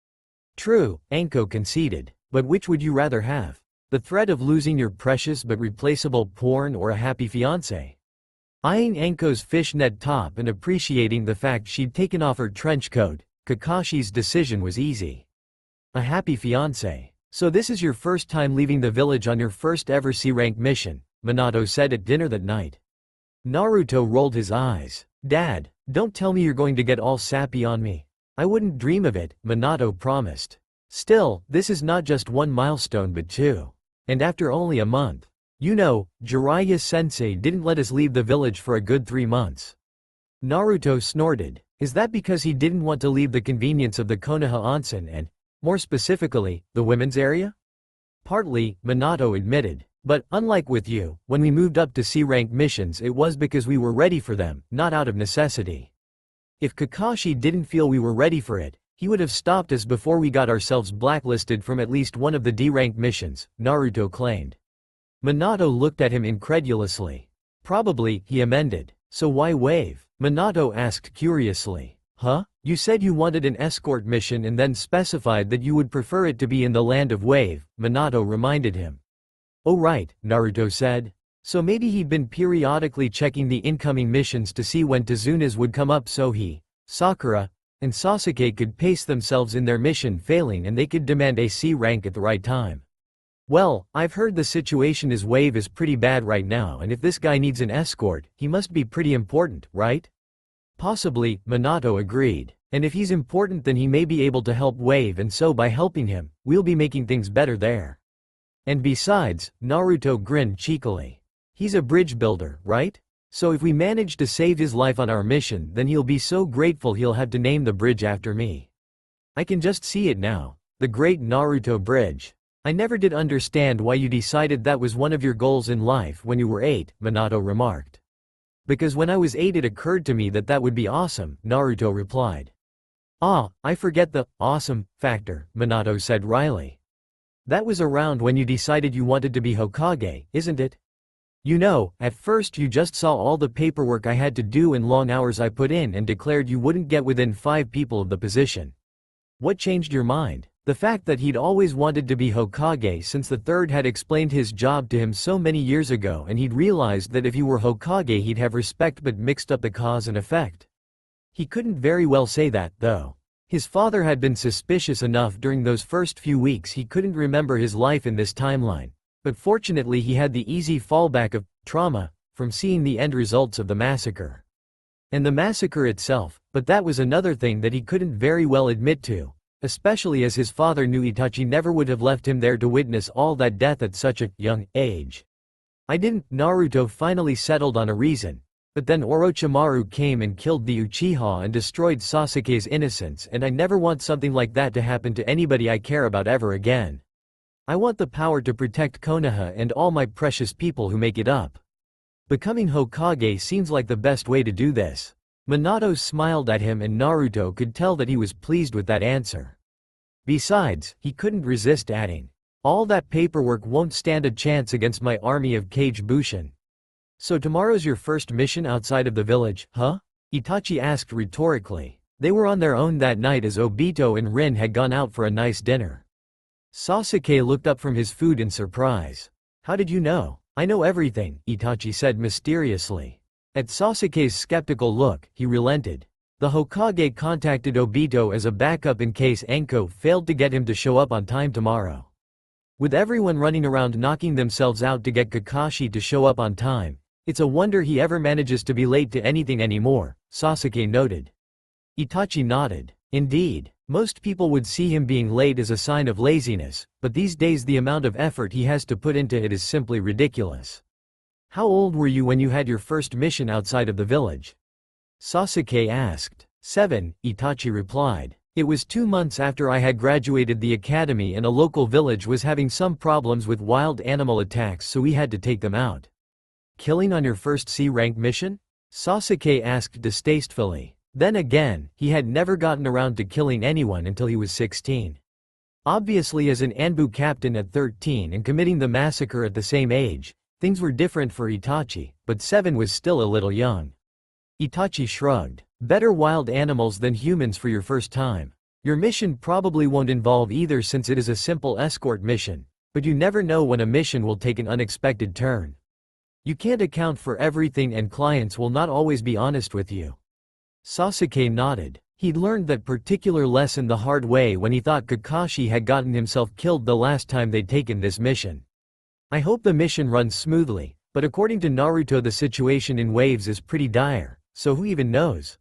True, Anko conceded, but which would you rather have? The threat of losing your precious but replaceable porn or a happy fiancé? Eyeing Anko's fishnet top and appreciating the fact she'd taken off her trench coat, Kakashi's decision was easy. A happy fiancé. So this is your first time leaving the village on your first ever C-rank mission, Minato said at dinner that night. Naruto rolled his eyes. Dad, don't tell me you're going to get all sappy on me. I wouldn't dream of it, Minato promised. Still, this is not just one milestone but two. And after only a month. You know, Jiraiya-sensei didn't let us leave the village for a good 3 months. Naruto snorted. Is that because he didn't want to leave the convenience of the Konoha onsen and, more specifically, the women's area? Partly, Minato admitted. But, unlike with you, when we moved up to C-rank missions it was because we were ready for them, not out of necessity. If Kakashi didn't feel we were ready for it, he would have stopped us before we got ourselves blacklisted from at least one of the D-rank missions, Naruto claimed. Minato looked at him incredulously. Probably, he amended. So why wave? Minato asked curiously. Huh? You said you wanted an escort mission and then specified that you would prefer it to be in the land of wave, Minato reminded him. Oh right, Naruto said. So maybe he'd been periodically checking the incoming missions to see when Tezuna's would come up so he, Sakura, and Sasuke could pace themselves in their mission failing and they could demand a C rank at the right time. Well, I've heard the situation is wave is pretty bad right now and if this guy needs an escort, he must be pretty important, right? Possibly, Minato agreed. And if he's important then he may be able to help wave and so by helping him, we'll be making things better there. And besides, Naruto grinned cheekily. He's a bridge builder, right? So if we manage to save his life on our mission then he'll be so grateful he'll have to name the bridge after me. I can just see it now. The Great Naruto Bridge. I never did understand why you decided that was one of your goals in life when you were 8, Minato remarked. Because when I was 8 it occurred to me that that would be awesome, Naruto replied. Ah, I forget the awesome factor, Minato said wryly. That was around when you decided you wanted to be Hokage, isn't it? You know, at first you just saw all the paperwork I had to do and long hours I put in and declared you wouldn't get within 5 people of the position. What changed your mind? The fact that he'd always wanted to be Hokage since the third had explained his job to him so many years ago, and he'd realized that if he were Hokage he'd have respect, but mixed up the cause and effect. He couldn't very well say that, though. His father had been suspicious enough during those first few weeks he couldn't remember his life in this timeline. But fortunately he had the easy fallback of trauma from seeing the end results of the massacre. And the massacre itself, but that was another thing that he couldn't very well admit to, especially as his father knew Itachi never would have left him there to witness all that death at such a young age. I didn't. Naruto finally settled on a reason. But then Orochimaru came and killed the Uchiha and destroyed Sasuke's innocence, and I never want something like that to happen to anybody I care about ever again. I want the power to protect Konoha and all my precious people who make it up. Becoming Hokage seems like the best way to do this. Minato smiled at him, and Naruto could tell that he was pleased with that answer. Besides, he couldn't resist adding, all that paperwork won't stand a chance against my army of Kage Bushin. So tomorrow's your first mission outside of the village, huh? Itachi asked rhetorically. They were on their own that night as Obito and Rin had gone out for a nice dinner. Sasuke looked up from his food in surprise. How did you know? I know everything, Itachi said mysteriously. At Sasuke's skeptical look, he relented. The Hokage contacted Obito as a backup in case Enko failed to get him to show up on time tomorrow. With everyone running around knocking themselves out to get Kakashi to show up on time, it's a wonder he ever manages to be late to anything anymore, Sasuke noted. Itachi nodded. Indeed, most people would see him being late as a sign of laziness, but these days the amount of effort he has to put into it is simply ridiculous. How old were you when you had your first mission outside of the village? Sasuke asked. 7, Itachi replied. It was 2 months after I had graduated the academy, and a local village was having some problems with wild animal attacks, so we had to take them out. Killing on your first C-rank mission? Sasuke asked distastefully. Then again, he had never gotten around to killing anyone until he was 16. Obviously, as an Anbu captain at 13 and committing the massacre at the same age, things were different for Itachi, but 7 was still a little young. Itachi shrugged. Better wild animals than humans for your first time. Your mission probably won't involve either since it is a simple escort mission, but you never know when a mission will take an unexpected turn. You can't account for everything, and clients will not always be honest with you. Sasuke nodded. He'd learned that particular lesson the hard way when he thought Kakashi had gotten himself killed the last time they'd taken this mission. I hope the mission runs smoothly, but according to Naruto the situation in waves is pretty dire, so who even knows?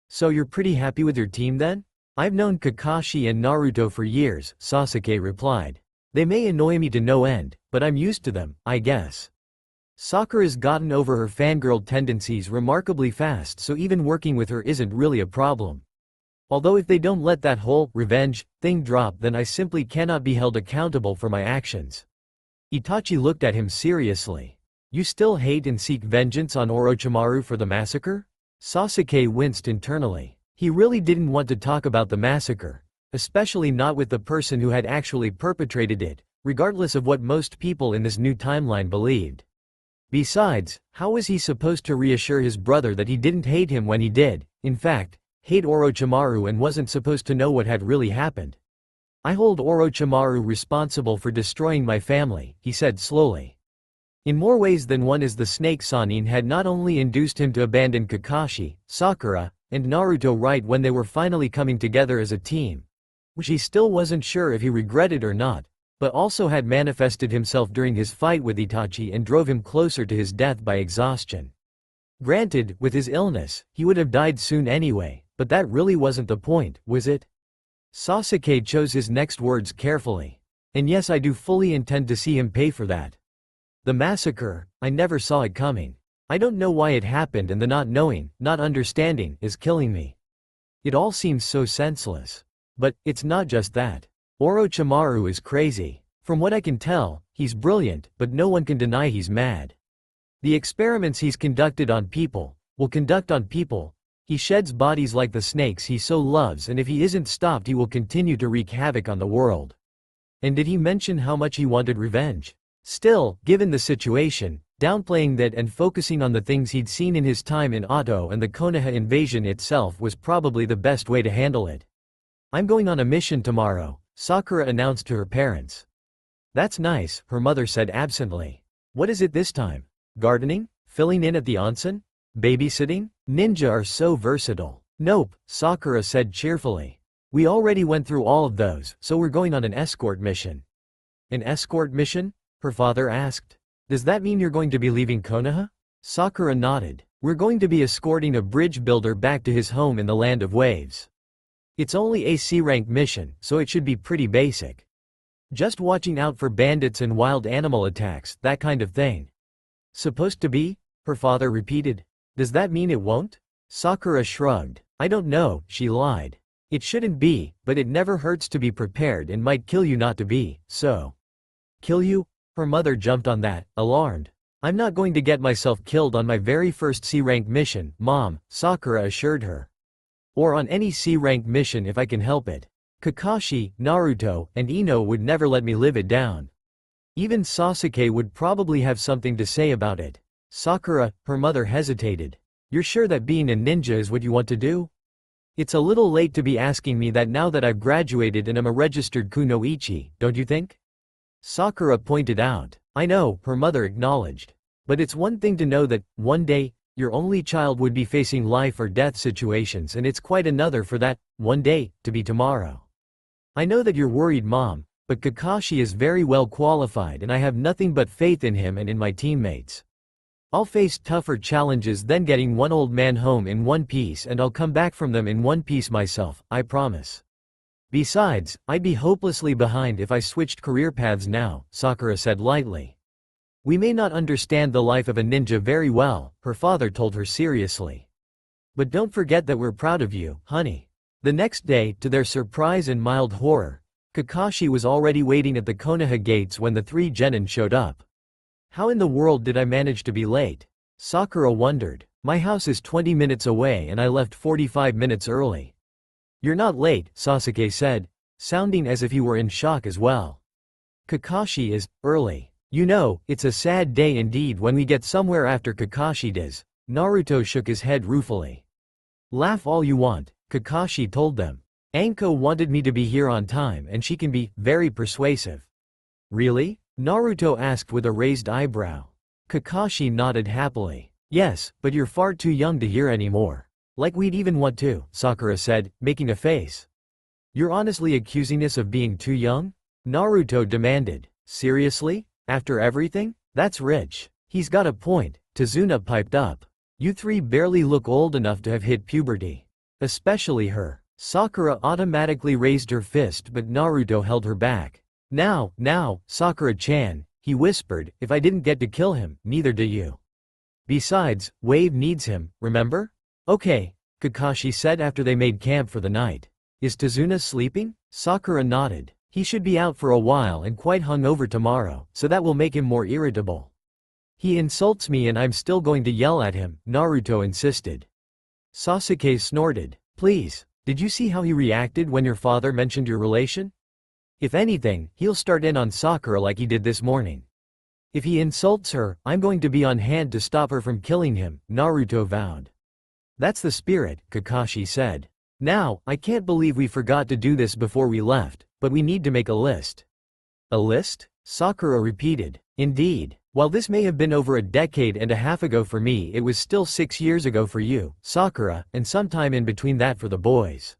So you're pretty happy with your team then? I've known Kakashi and Naruto for years, Sasuke replied. They may annoy me to no end, but I'm used to them, I guess. Sakura's gotten over her fangirl tendencies remarkably fast, so even working with her isn't really a problem. Although if they don't let that whole revenge thing drop, then I simply cannot be held accountable for my actions. Itachi looked at him seriously. You still hate and seek vengeance on Orochimaru for the massacre? Sasuke winced internally. He really didn't want to talk about the massacre, especially not with the person who had actually perpetrated it, regardless of what most people in this new timeline believed. Besides, how was he supposed to reassure his brother that he didn't hate him when he did, in fact, hate Orochimaru and wasn't supposed to know what had really happened? I hold Orochimaru responsible for destroying my family, he said slowly. In more ways than one, as the snake Sannin had not only induced him to abandon Kakashi, Sakura, and Naruto right when they were finally coming together as a team, which he still wasn't sure if he regretted or not, but also had manifested himself during his fight with Itachi and drove him closer to his death by exhaustion. Granted, with his illness, he would have died soon anyway, but that really wasn't the point, was it? Sasuke chose his next words carefully. And yes, I do fully intend to see him pay for that. The massacre, I never saw it coming. I don't know why it happened, and the not knowing, not understanding, is killing me. It all seems so senseless. But, it's not just that. Orochimaru is crazy. From what I can tell, he's brilliant, but no one can deny he's mad. The experiments he's conducted on people, will conduct on people. He sheds bodies like the snakes he so loves, and if he isn't stopped he will continue to wreak havoc on the world. And did he mention how much he wanted revenge? Still, given the situation, downplaying that and focusing on the things he'd seen in his time in Otto, and the Konoha invasion itself was probably the best way to handle it. "I'm going on a mission tomorrow," Sakura announced to her parents. "That's nice," her mother said absently. "What is it this time? Gardening? Filling in at the onsen? Babysitting? Ninja are so versatile." "Nope," Sakura said cheerfully. "We already went through all of those, so we're going on an escort mission." "An escort mission?" her father asked. "Does that mean you're going to be leaving Konoha?" Sakura nodded. "We're going to be escorting a bridge builder back to his home in the Land of Waves. It's only a C-rank mission, so it should be pretty basic. Just watching out for bandits and wild animal attacks, that kind of thing." "Supposed to be?" her father repeated. "Does that mean it won't?" Sakura shrugged. "I don't know," she lied. "It shouldn't be, but it never hurts to be prepared and might kill you not to be, so." "Kill you?" Her mother jumped on that, alarmed. "I'm not going to get myself killed on my very first C-rank mission, Mom," Sakura assured her. "Or on any C-rank mission if I can help it. Kakashi, Naruto, and Ino would never let me live it down. Even Sasuke would probably have something to say about it." "Sakura," her mother hesitated. "You're sure that being a ninja is what you want to do? It's a little late to be asking me that now that I've graduated and am a registered kunoichi, don't you think?" Sakura pointed out. "I know," her mother acknowledged. "But it's one thing to know that, one day, your only child would be facing life or death situations, and it's quite another for that, one day, to be tomorrow. I know that you're worried, Mom, but Kakashi is very well qualified and I have nothing but faith in him and in my teammates. I'll face tougher challenges than getting one old man home in one piece, and I'll come back from them in one piece myself, I promise. Besides, I'd be hopelessly behind if I switched career paths now," Sakura said lightly. "We may not understand the life of a ninja very well," her father told her seriously. "But don't forget that we're proud of you, honey." The next day, to their surprise and mild horror, Kakashi was already waiting at the Konoha gates when the three genin showed up. "How in the world did I manage to be late?" Sakura wondered. "My house is 20 minutes away and I left 45 minutes early." "You're not late," Sasuke said, sounding as if he were in shock as well. "Kakashi is early. You know, it's a sad day indeed when we get somewhere after Kakashi does." Naruto shook his head ruefully. "Laugh all you want," Kakashi told them. "Anko wanted me to be here on time and she can be very persuasive." "Really?" Naruto asked with a raised eyebrow. Kakashi nodded happily. "Yes, but you're far too young to hear anymore. Like we'd even want to," Sakura said, making a face. "You're honestly accusing us of being too young?" Naruto demanded. "Seriously? After everything? That's rich." "He's got a point," Tazuna piped up. "You three barely look old enough to have hit puberty. Especially her." Sakura automatically raised her fist, but Naruto held her back. Now, Sakura-chan," he whispered, "if I didn't get to kill him, neither do you. Besides, Wave needs him, remember?" "Okay," Kakashi said after they made camp for the night. "Is Tazuna sleeping?" Sakura nodded. "He should be out for a while and quite hungover tomorrow, so that will make him more irritable." "He insults me and I'm still going to yell at him," Naruto insisted. Sasuke snorted. "Please, did you see how he reacted when your father mentioned your relation? If anything, he'll start in on Sakura like he did this morning. If he insults her, I'm going to be on hand to stop her from killing him," Naruto vowed. "That's the spirit," Kakashi said. "Now, I can't believe we forgot to do this before we left, but we need to make a list." "A list?" Sakura repeated. "Indeed. While this may have been over a decade and a half ago for me, it was still 6 years ago for you, Sakura, and sometime in between that for the boys.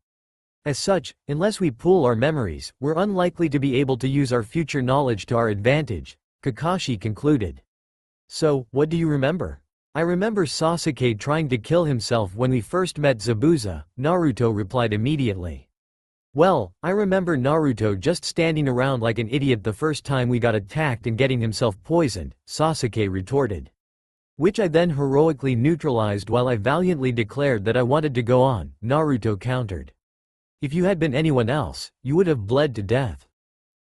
As such, unless we pool our memories, we're unlikely to be able to use our future knowledge to our advantage," Kakashi concluded. "So, what do you remember?" "I remember Sasuke trying to kill himself when we first met Zabuza," Naruto replied immediately. "Well, I remember Naruto just standing around like an idiot the first time we got attacked and getting himself poisoned," Sasuke retorted. "Which I then heroically neutralized while I valiantly declared that I wanted to go on," Naruto countered. "If you had been anyone else, you would have bled to death,"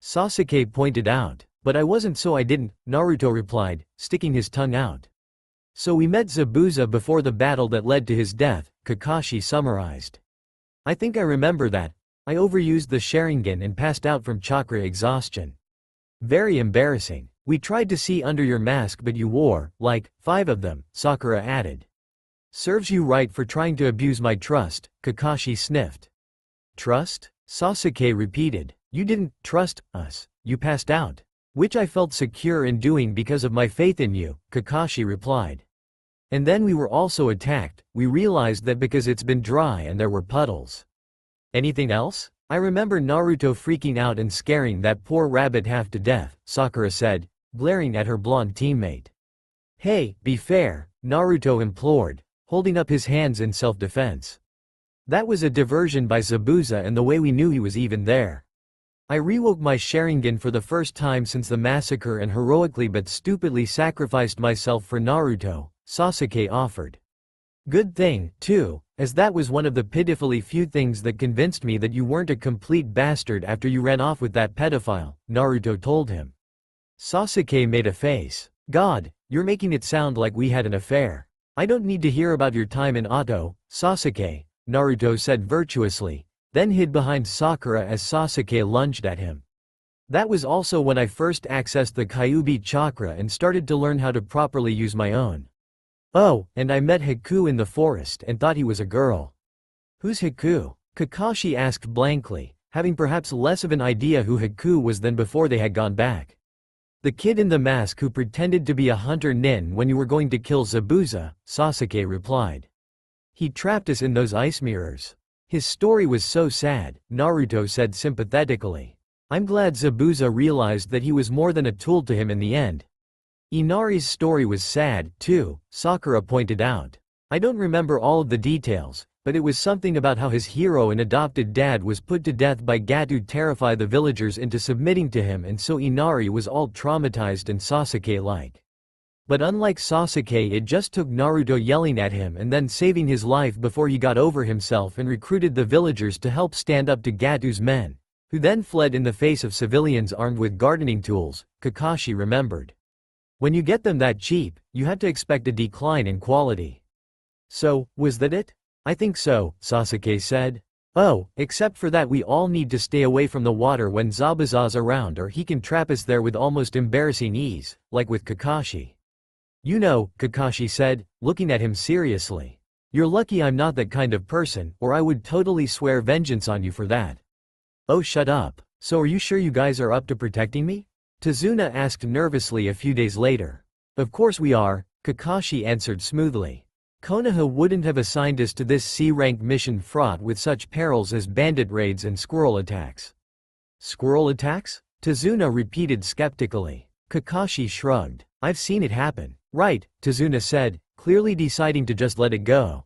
Sasuke pointed out. "But I wasn't, so I didn't," Naruto replied, sticking his tongue out. "So we met Zabuza before the battle that led to his death," Kakashi summarized. "I think I remember that. I overused the Sharingan and passed out from chakra exhaustion. Very embarrassing." We tried to see under your mask but you wore, like, 5 of them, Sakura added. Serves you right for trying to abuse my trust, Kakashi sniffed. Trust? Sasuke repeated. You didn't trust us, you passed out. Which I felt secure in doing because of my faith in you, Kakashi replied. And then we were also attacked. We realized that because it's been dry and there were puddles. Anything else? I remember Naruto freaking out and scaring that poor rabbit half to death, Sakura said, glaring at her blonde teammate. Hey, be fair, Naruto implored, holding up his hands in self-defense. That was a diversion by Zabuza and the way we knew he was even there. I rewoke my Sharingan for the first time since the massacre and heroically but stupidly sacrificed myself for Naruto, Sasuke offered. Good thing, too, as that was one of the pitifully few things that convinced me that you weren't a complete bastard after you ran off with that pedophile, Naruto told him. Sasuke made a face. God, you're making it sound like we had an affair. I don't need to hear about your time in Auto, Sasuke, Naruto said virtuously, then hid behind Sakura as Sasuke lunged at him. That was also when I first accessed the Kyuubi chakra and started to learn how to properly use my own. Oh, and I met Haku in the forest and thought he was a girl. Who's Haku? Kakashi asked blankly, having perhaps less of an idea who Haku was than before they had gone back. The kid in the mask who pretended to be a hunter nin when you were going to kill Zabuza, Sasuke replied. He trapped us in those ice mirrors. His story was so sad, Naruto said sympathetically. I'm glad Zabuza realized that he was more than a tool to him in the end. Inari's story was sad, too, Sakura pointed out. I don't remember all of the details, but it was something about how his hero and adopted dad was put to death by Gato to terrify the villagers into submitting to him, and so Inari was all traumatized and Sasuke-like. But unlike Sasuke, it just took Naruto yelling at him and then saving his life before he got over himself and recruited the villagers to help stand up to Gato's men, who then fled in the face of civilians armed with gardening tools, Kakashi remembered. When you get them that cheap, you had to expect a decline in quality. So, was that it? I think so, Sasuke said. Oh, except for that we all need to stay away from the water when Zabuza's around or he can trap us there with almost embarrassing ease, like with Kakashi. You know, Kakashi said, looking at him seriously. You're lucky I'm not that kind of person, or I would totally swear vengeance on you for that. Oh, shut up. So are you sure you guys are up to protecting me? Tazuna asked nervously a few days later. Of course we are, Kakashi answered smoothly. Konoha wouldn't have assigned us to this C-rank mission fraught with such perils as bandit raids and squirrel attacks. Squirrel attacks? Tazuna repeated skeptically. Kakashi shrugged. I've seen it happen. Right, Tazuna said, clearly deciding to just let it go.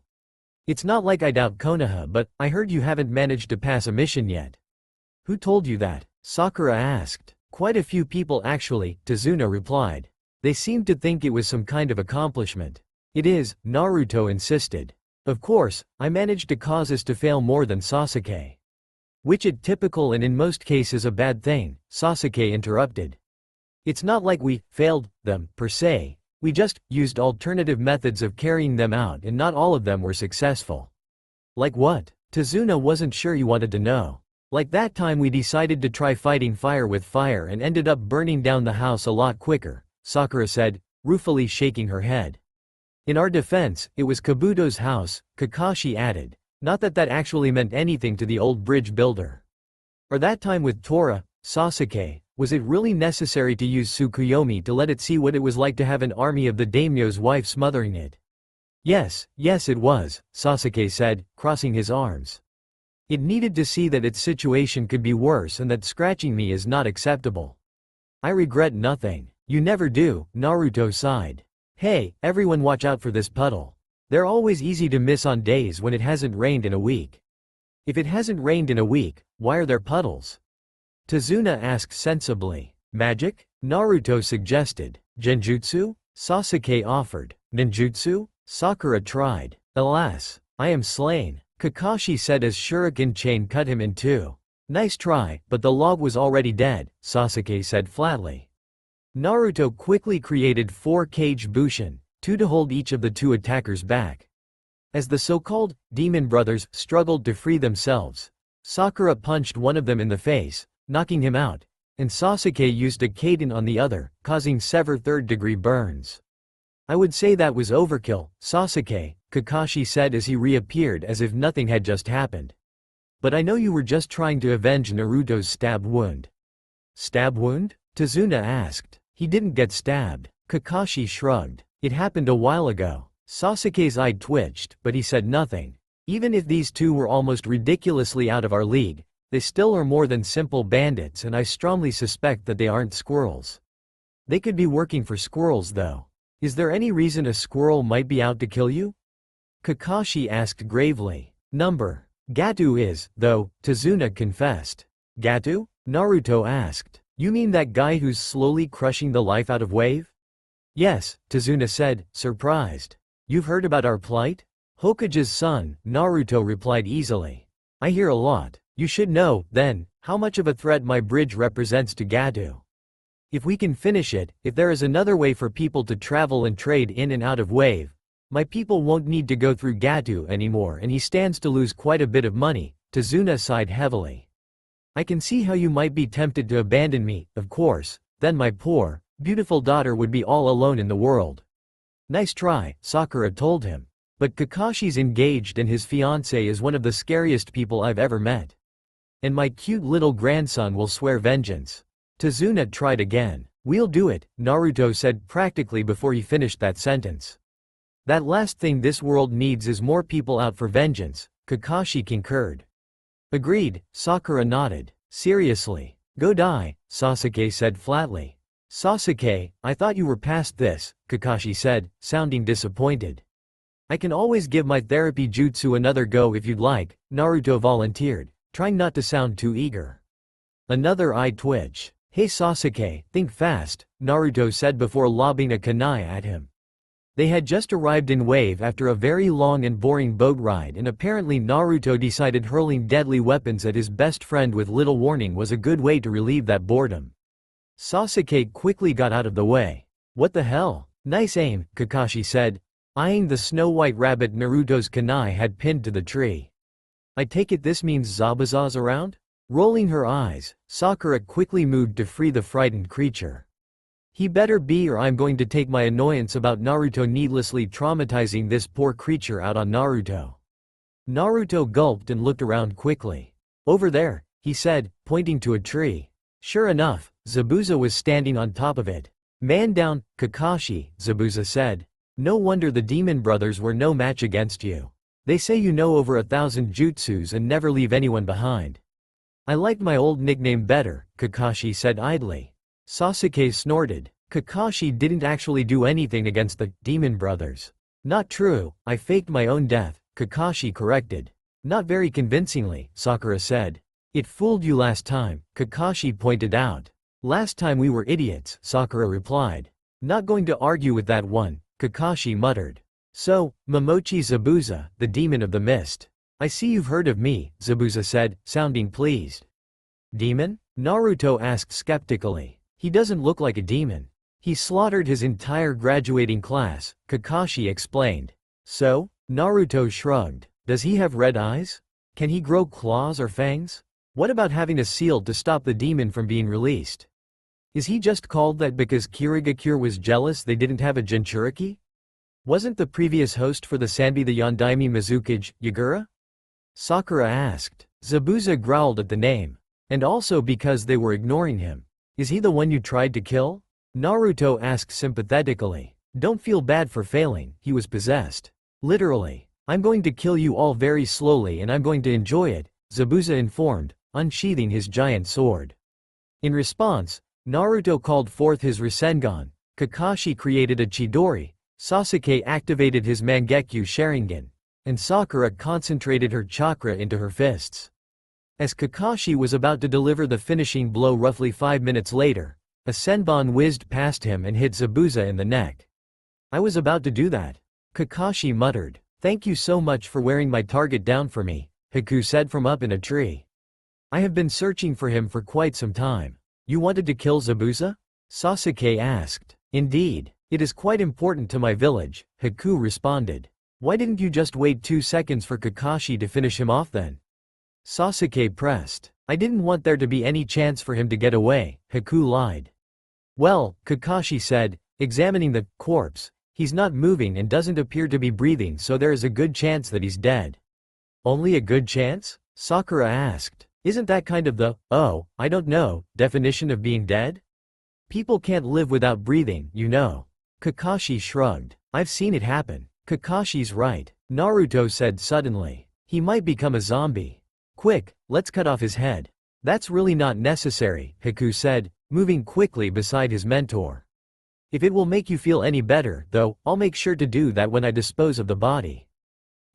It's not like I doubt Konoha, but I heard you haven't managed to pass a mission yet. Who told you that? Sakura asked. Quite a few people actually, Tazuna replied. They seemed to think it was some kind of accomplishment. It is, Naruto insisted. Of course, I managed to cause us to fail more than Sasuke. Which is typical and in most cases a bad thing, Sasuke interrupted. It's not like we failed them, per se. We just used alternative methods of carrying them out and not all of them were successful. Like what? Tazuna wasn't sure he wanted to know. Like that time we decided to try fighting fire with fire and ended up burning down the house a lot quicker, Sakura said, ruefully shaking her head. In our defense, it was Kabuto's house, Kakashi added. Not that that actually meant anything to the old bridge builder. Or that time with Tora, Sasuke, was it really necessary to use Tsukuyomi to let it see what it was like to have an army of the daimyo's wife smothering it? Yes it was, Sasuke said, crossing his arms. It needed to see that its situation could be worse and that scratching me is not acceptable. I regret nothing. You never do, Naruto sighed. Hey, everyone watch out for this puddle. They're always easy to miss on days when it hasn't rained in a week. If it hasn't rained in a week, why are there puddles? Tazuna asked sensibly. Magic? Naruto suggested. Genjutsu? Sasuke offered. Ninjutsu? Sakura tried. Alas, I am slain, Kakashi said as shuriken chain cut him in two. Nice try, but the log was already dead, Sasuke said flatly. Naruto quickly created 4 cage bushin, 2 to hold each of the 2 attackers back. As the so-called demon brothers struggled to free themselves, Sakura punched one of them in the face, knocking him out, and Sasuke used a Kaden on the other, causing severe third-degree burns. I would say that was overkill, Sasuke, Kakashi said as he reappeared as if nothing had just happened. But I know you were just trying to avenge Naruto's stab wound. Stab wound? Tazuna asked. He didn't get stabbed. Kakashi shrugged. It happened a while ago. Sasuke's eye twitched, but he said nothing. Even if these two were almost ridiculously out of our league, they still are more than simple bandits, and I strongly suspect that they aren't squirrels. They could be working for squirrels though. Is there any reason a squirrel might be out to kill you? Kakashi asked gravely. Number. Gato is, though, Tazuna confessed. Gato? Naruto asked. You mean that guy who's slowly crushing the life out of Wave? Yes, Tazuna said, surprised. You've heard about our plight? Hokage's son, Naruto replied easily. I hear a lot. You should know, then, how much of a threat my bridge represents to Gato. If we can finish it, if there is another way for people to travel and trade in and out of Wave, my people won't need to go through Gato anymore, and he stands to lose quite a bit of money. Tazuna sighed heavily. I can see how you might be tempted to abandon me, of course, then my poor, beautiful daughter would be all alone in the world. Nice try, Sakura told him. But Kakashi's engaged and his fiancée is one of the scariest people I've ever met. And my cute little grandson will swear vengeance. Tazuna tried again. We'll do it, Naruto said practically before he finished that sentence. That last thing this world needs is more people out for vengeance, Kakashi concurred. Agreed, Sakura nodded. Seriously. Go die, Sasuke said flatly. Sasuke, I thought you were past this, Kakashi said, sounding disappointed. I can always give my therapy jutsu another go if you'd like, Naruto volunteered, trying not to sound too eager. Another eye twitch. Hey Sasuke, think fast, Naruto said before lobbing a kunai at him. They had just arrived in Wave after a very long and boring boat ride, and apparently Naruto decided hurling deadly weapons at his best friend with little warning was a good way to relieve that boredom. Sasuke quickly got out of the way. What the hell? Nice aim, Kakashi said, eyeing the Snow White rabbit Naruto's kunai had pinned to the tree. I take it this means Zabuza's around? Rolling her eyes, Sakura quickly moved to free the frightened creature. He better be, or I'm going to take my annoyance about Naruto needlessly traumatizing this poor creature out on Naruto. Naruto gulped and looked around quickly. Over there, he said, pointing to a tree. Sure enough, Zabuza was standing on top of it. Man down, Kakashi, Zabuza said. No wonder the demon brothers were no match against you. They say you know over 1,000 jutsus and never leave anyone behind. I liked my old nickname better, Kakashi said idly. Sasuke snorted. Kakashi didn't actually do anything against the demon brothers. Not true, I faked my own death, Kakashi corrected. Not very convincingly, Sakura said. It fooled you last time, Kakashi pointed out. Last time we were idiots, Sakura replied. Not going to argue with that one, Kakashi muttered. So, Momochi Zabuza, the demon of the mist. I see you've heard of me, Zabuza said, sounding pleased. Demon? Naruto asked skeptically. He doesn't look like a demon. He slaughtered his entire graduating class, Kakashi explained. So? Naruto shrugged. Does he have red eyes? Can he grow claws or fangs? What about having a seal to stop the demon from being released? Is he just called that because Kirigakure was jealous they didn't have a Jinchuriki? Wasn't the previous host for the Sanbi the Yondaime Mizukage, Yagura? Sakura asked. Zabuza growled at the name. And also because they were ignoring him. Is he the one you tried to kill? Naruto asked sympathetically. Don't feel bad for failing, he was possessed. Literally. I'm going to kill you all very slowly and I'm going to enjoy it, Zabuza informed, unsheathing his giant sword. In response, Naruto called forth his Rasengan, Kakashi created a Chidori, Sasuke activated his Mangekyo Sharingan, and Sakura concentrated her chakra into her fists. As Kakashi was about to deliver the finishing blow roughly 5 minutes later, a Senbon whizzed past him and hit Zabuza in the neck. I was about to do that. Kakashi muttered. Thank you so much for wearing my target down for me, Haku said from up in a tree. I have been searching for him for quite some time. You wanted to kill Zabuza? Sasuke asked. Indeed. It is quite important to my village, Haku responded. Why didn't you just wait 2 seconds for Kakashi to finish him off then? Sasuke pressed. I didn't want there to be any chance for him to get away, Haku lied. Well, Kakashi said, examining the corpse, he's not moving and doesn't appear to be breathing, so there is a good chance that he's dead. Only a good chance? Sakura asked. Isn't that kind of the, oh, I don't know, definition of being dead? People can't live without breathing, you know. Kakashi shrugged. I've seen it happen. Kakashi's right, Naruto said suddenly. He might become a zombie. Quick, let's cut off his head. That's really not necessary, Haku said, moving quickly beside his mentor. If it will make you feel any better, though, I'll make sure to do that when I dispose of the body.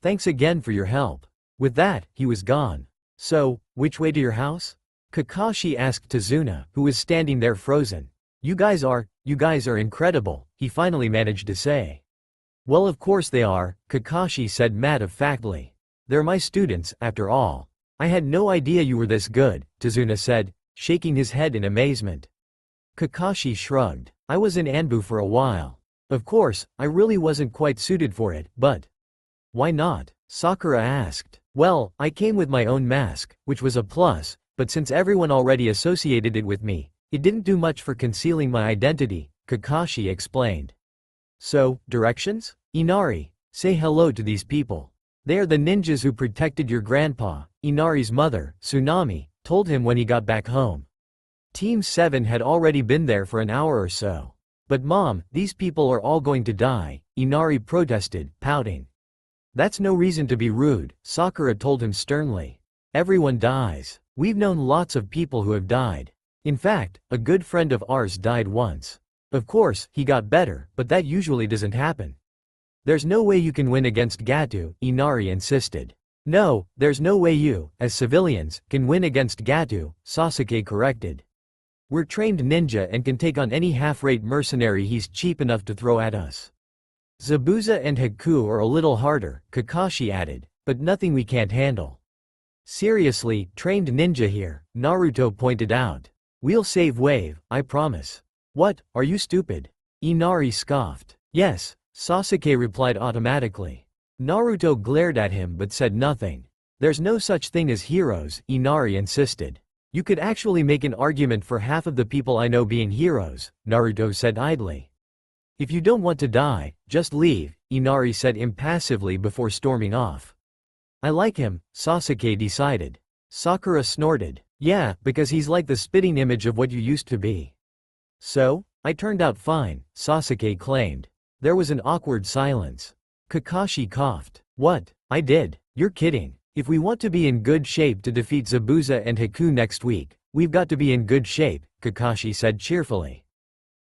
Thanks again for your help. With that, he was gone. So, which way to your house? Kakashi asked Tazuna, who was standing there frozen. You guys are incredible, he finally managed to say. Well, of course they are, Kakashi said matter-of-factly. They're my students, after all. I had no idea you were this good, Tazuna said, shaking his head in amazement. Kakashi shrugged. I was in Anbu for a while. Of course, I really wasn't quite suited for it, but… Why not? Sakura asked. Well, I came with my own mask, which was a plus, but since everyone already associated it with me, it didn't do much for concealing my identity, Kakashi explained. So, directions? Inari, say hello to these people. They are the ninjas who protected your grandpa, Inari's mother, Tsunami, told him when he got back home. Team 7 had already been there for an hour or so. But Mom, these people are all going to die, Inari protested, pouting. That's no reason to be rude, Sakura told him sternly. Everyone dies. We've known lots of people who have died. In fact, a good friend of ours died once. Of course, he got better, but that usually doesn't happen. There's no way you can win against Gato, Inari insisted. No, there's no way you, as civilians, can win against Gato, Sasuke corrected. We're trained ninja and can take on any half-rate mercenary he's cheap enough to throw at us. Zabuza and Haku are a little harder, Kakashi added, but nothing we can't handle. Seriously, trained ninja here, Naruto pointed out. We'll save Wave, I promise. What, are you stupid? Inari scoffed. Yes, Sasuke replied automatically. Naruto glared at him but said nothing. There's no such thing as heroes, Inari insisted. You could actually make an argument for half of the people I know being heroes, Naruto said idly. If you don't want to die, just leave, Inari said impassively before storming off. I like him, Sasuke decided. Sakura snorted. Yeah, because he's like the spitting image of what you used to be. So? I turned out fine, Sasuke claimed. There was an awkward silence. Kakashi coughed. What? I did. You're kidding. If we want to be in good shape to defeat Zabuza and Haku next week, we've got to be in good shape, Kakashi said cheerfully.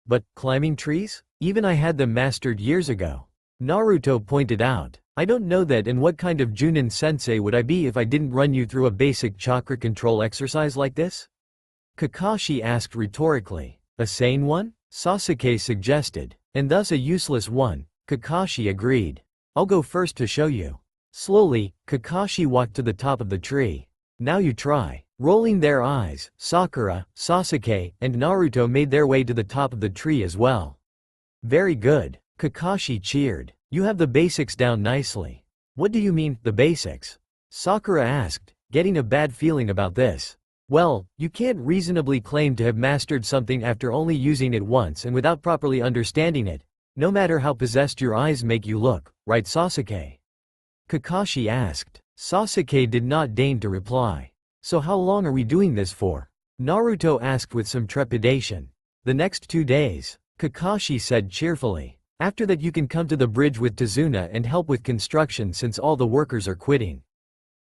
But, climbing trees? Even I had them mastered years ago. Naruto pointed out. I don't know that, and what kind of Junin sensei would I be if I didn't run you through a basic chakra control exercise like this? Kakashi asked rhetorically. A sane one? Sasuke suggested. And thus a useless one, Kakashi agreed. I'll go first to show you. Slowly, Kakashi walked to the top of the tree. Now you try. Rolling their eyes, Sakura, Sasuke, and Naruto made their way to the top of the tree as well. Very good. Kakashi cheered. You have the basics down nicely. What do you mean, the basics? Sakura asked, getting a bad feeling about this. Well, you can't reasonably claim to have mastered something after only using it once and without properly understanding it, no matter how possessed your eyes make you look, right Sasuke? Kakashi asked. Sasuke did not deign to reply. So how long are we doing this for? Naruto asked with some trepidation. The next 2 days, Kakashi said cheerfully. After that you can come to the bridge with Tazuna and help with construction since all the workers are quitting.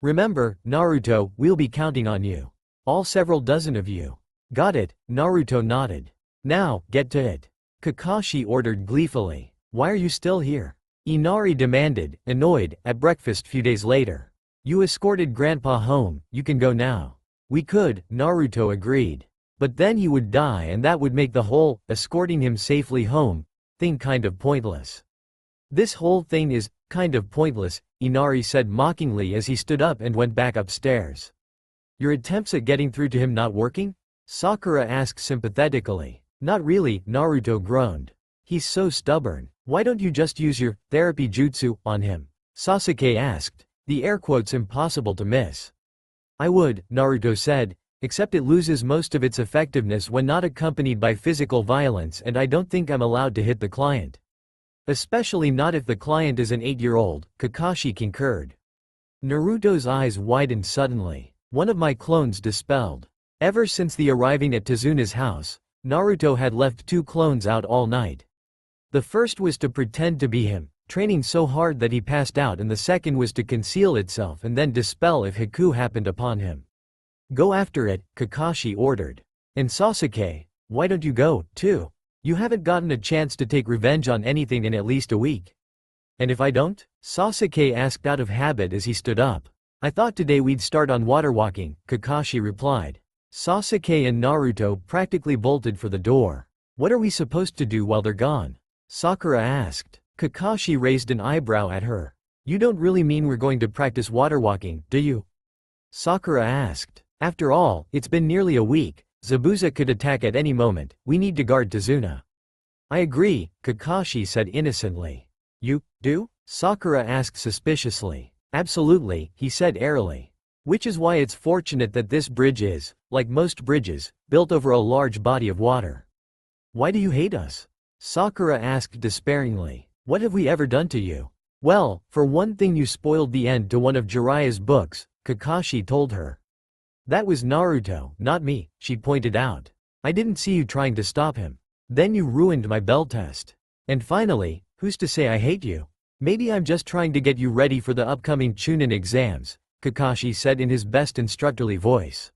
Remember, Naruto, we'll be counting on you. All several dozen of you. Got it, Naruto nodded. Now, get to it. Kakashi ordered gleefully. Why are you still here? Inari demanded, annoyed, at breakfast few days later. You escorted Grandpa home, you can go now. We could, Naruto agreed. But then he would die and that would make the whole, escorting him safely home, thing kind of pointless. This whole thing is, kind of pointless, Inari said mockingly as he stood up and went back upstairs. Your attempts at getting through to him not working? Sakura asked sympathetically. Not really, Naruto groaned. He's so stubborn. Why don't you just use your therapy jutsu on him? Sasuke asked, the air quotes impossible to miss. I would, Naruto said, Except it loses most of its effectiveness when not accompanied by physical violence, and I don't think I'm allowed to hit the client. Especially not if the client is an 8-year-old, Kakashi concurred. Naruto's eyes widened suddenly. One of my clones dispelled. Ever since the arriving at Tezuna's house, Naruto had left 2 clones out all night. The first was to pretend to be him, training so hard that he passed out, and the second was to conceal itself and then dispel if Haku happened upon him. Go after it, Kakashi ordered. And Sasuke, why don't you go, too? You haven't gotten a chance to take revenge on anything in at least a week. And if I don't? Sasuke asked out of habit as he stood up. I thought today we'd start on water walking, Kakashi replied. Sasuke and Naruto practically bolted for the door. What are we supposed to do while they're gone? Sakura asked. Kakashi raised an eyebrow at her. You don't really mean we're going to practice water walking, do you? Sakura asked. After all, it's been nearly a week. Zabuza could attack at any moment. We need to guard Tezuna. I agree, Kakashi said innocently. You do? Sakura asked suspiciously. Absolutely, he said airily. Which is why it's fortunate that this bridge is, like most bridges, built over a large body of water. Why do you hate us? Sakura asked despairingly. What have we ever done to you? Well, for one thing you spoiled the end to one of Jiraiya's books, Kakashi told her. That was Naruto, not me, she pointed out. I didn't see you trying to stop him. Then you ruined my bell test. And finally, who's to say I hate you? Maybe I'm just trying to get you ready for the upcoming Chunin exams, Kakashi said in his best instructorly voice.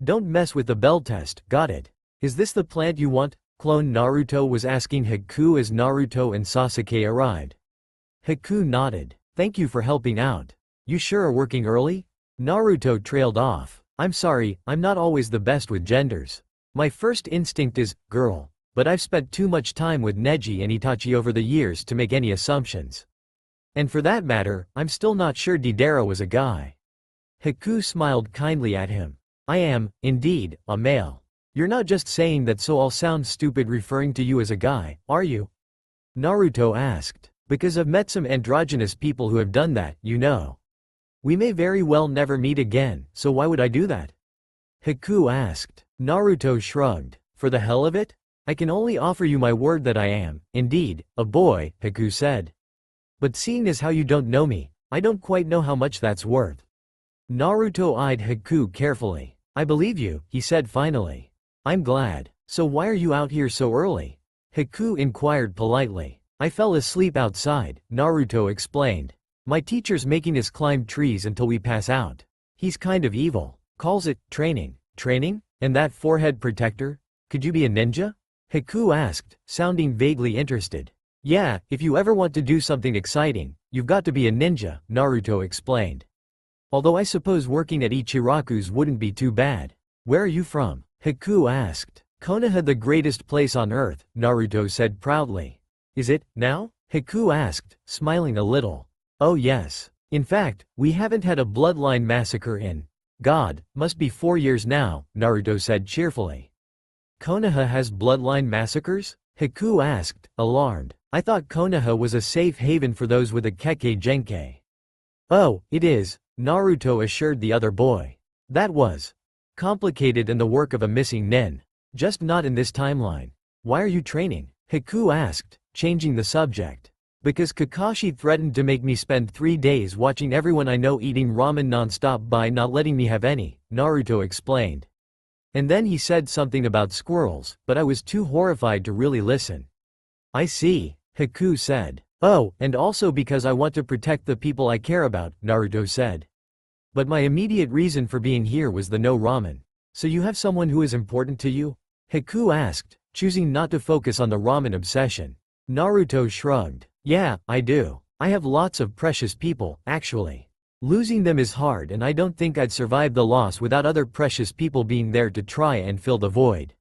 Don't mess with the bell test, got it? Is this the plant you want? Clone Naruto was asking Haku as Naruto and Sasuke arrived. Haku nodded. Thank you for helping out. You sure are working early? Naruto trailed off. I'm sorry, I'm not always the best with genders. My first instinct is, girl. But I've spent too much time with Neji and Itachi over the years to make any assumptions. And for that matter, I'm still not sure Deidara was a guy. Haku smiled kindly at him. I am, indeed, a male. You're not just saying that so I'll sound stupid referring to you as a guy, are you? Naruto asked. Because I've met some androgynous people who have done that, you know. We may very well never meet again, so why would I do that? Haku asked. Naruto shrugged. For the hell of it? I can only offer you my word that I am, indeed, a boy, Haku said. But seeing as how you don't know me, I don't quite know how much that's worth. Naruto eyed Haku carefully. I believe you, he said finally. I'm glad. So why are you out here so early? Haku inquired politely. I fell asleep outside, Naruto explained. My teacher's making us climb trees until we pass out. He's kind of evil. Calls it training. Training? And that forehead protector? Could you be a ninja? Haku asked, sounding vaguely interested. Yeah, if you ever want to do something exciting, you've got to be a ninja, Naruto explained. Although I suppose working at Ichiraku's wouldn't be too bad. Where are you from? Haku asked. Konoha, the greatest place on earth, Naruto said proudly. Is it, now? Haku asked, smiling a little. Oh yes. In fact, we haven't had a bloodline massacre in, God, must be 4 years now, Naruto said cheerfully. Konoha has bloodline massacres? Haku asked, alarmed. I thought Konoha was a safe haven for those with a Kekkei Genkei. Oh, it is, Naruto assured the other boy. That was complicated and the work of a missing nin. Just not in this timeline. Why are you training? Haku asked, changing the subject. Because Kakashi threatened to make me spend 3 days watching everyone I know eating ramen non-stop by not letting me have any, Naruto explained. And then he said something about squirrels, but I was too horrified to really listen. I see, Haku said. Oh, and also because I want to protect the people I care about, Naruto said. But my immediate reason for being here was the no ramen. So you have someone who is important to you? Haku asked, choosing not to focus on the ramen obsession. Naruto shrugged. Yeah, I do. I have lots of precious people, actually. Losing them is hard and I don't think I'd survive the loss without other precious people being there to try and fill the void.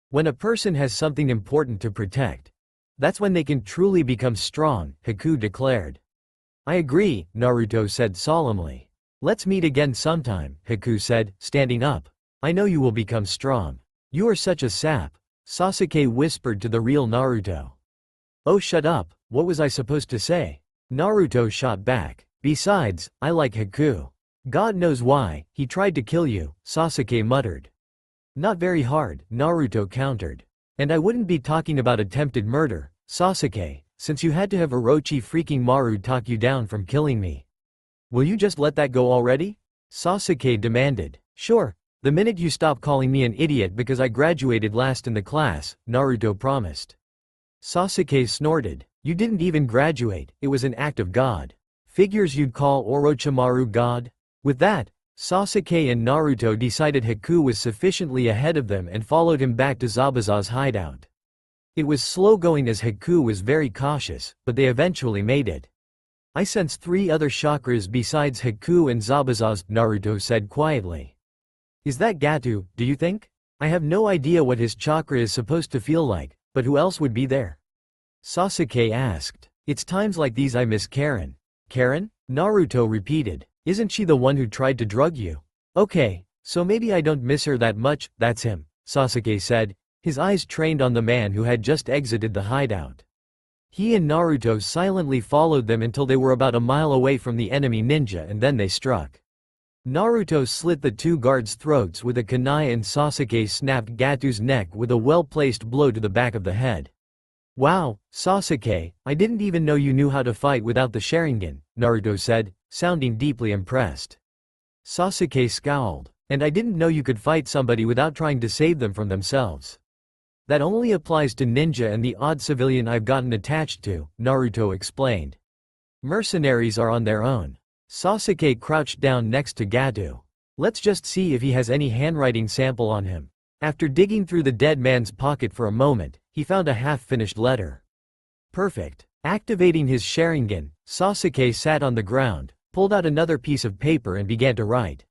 When a person has something important to protect, that's when they can truly become strong, Haku declared. I agree, Naruto said solemnly. Let's meet again sometime, Haku said, standing up. I know you will become strong. You are such a sap, Sasuke whispered to the real Naruto. Oh, shut up, what was I supposed to say? Naruto shot back. Besides, I like Haku. God knows why, he tried to kill you, Sasuke muttered. Not very hard, Naruto countered. And I wouldn't be talking about attempted murder, Sasuke, since you had to have Orochi freaking Maru talk you down from killing me. Will you just let that go already? Sasuke demanded. Sure, the minute you stop calling me an idiot because I graduated last in the class, Naruto promised. Sasuke snorted. You didn't even graduate, it was an act of God. Figures you'd call Orochimaru God? With that, Sasuke and Naruto decided Haku was sufficiently ahead of them and followed him back to Zabuza's hideout. It was slow going as Haku was very cautious, but they eventually made it. I sense 3 other chakras besides Haku and Zabuza's, Naruto said quietly. Is that Gato, do you think? I have no idea what his chakra is supposed to feel like, but who else would be there? Sasuke asked. It's times like these I miss Karen. Karen? Naruto repeated. Isn't she the one who tried to drug you? Okay, so maybe I don't miss her that much, that's him, Sasuke said, his eyes trained on the man who had just exited the hideout. He and Naruto silently followed them until they were about a mile away from the enemy ninja and then they struck. Naruto slit the 2 guards' throats with a kunai and Sasuke snapped Gato's neck with a well-placed blow to the back of the head. Wow, Sasuke, I didn't even know you knew how to fight without the Sharingan, Naruto said, sounding deeply impressed. Sasuke scowled. And I didn't know you could fight somebody without trying to save them from themselves. That only applies to ninja and the odd civilian I've gotten attached to, Naruto explained. Mercenaries are on their own. Sasuke crouched down next to Gato. Let's just see if he has any handwriting sample on him. After digging through the dead man's pocket for a moment, he found a half-finished letter. Perfect. Activating his Sharingan, Sasuke sat on the ground, pulled out another piece of paper and began to write.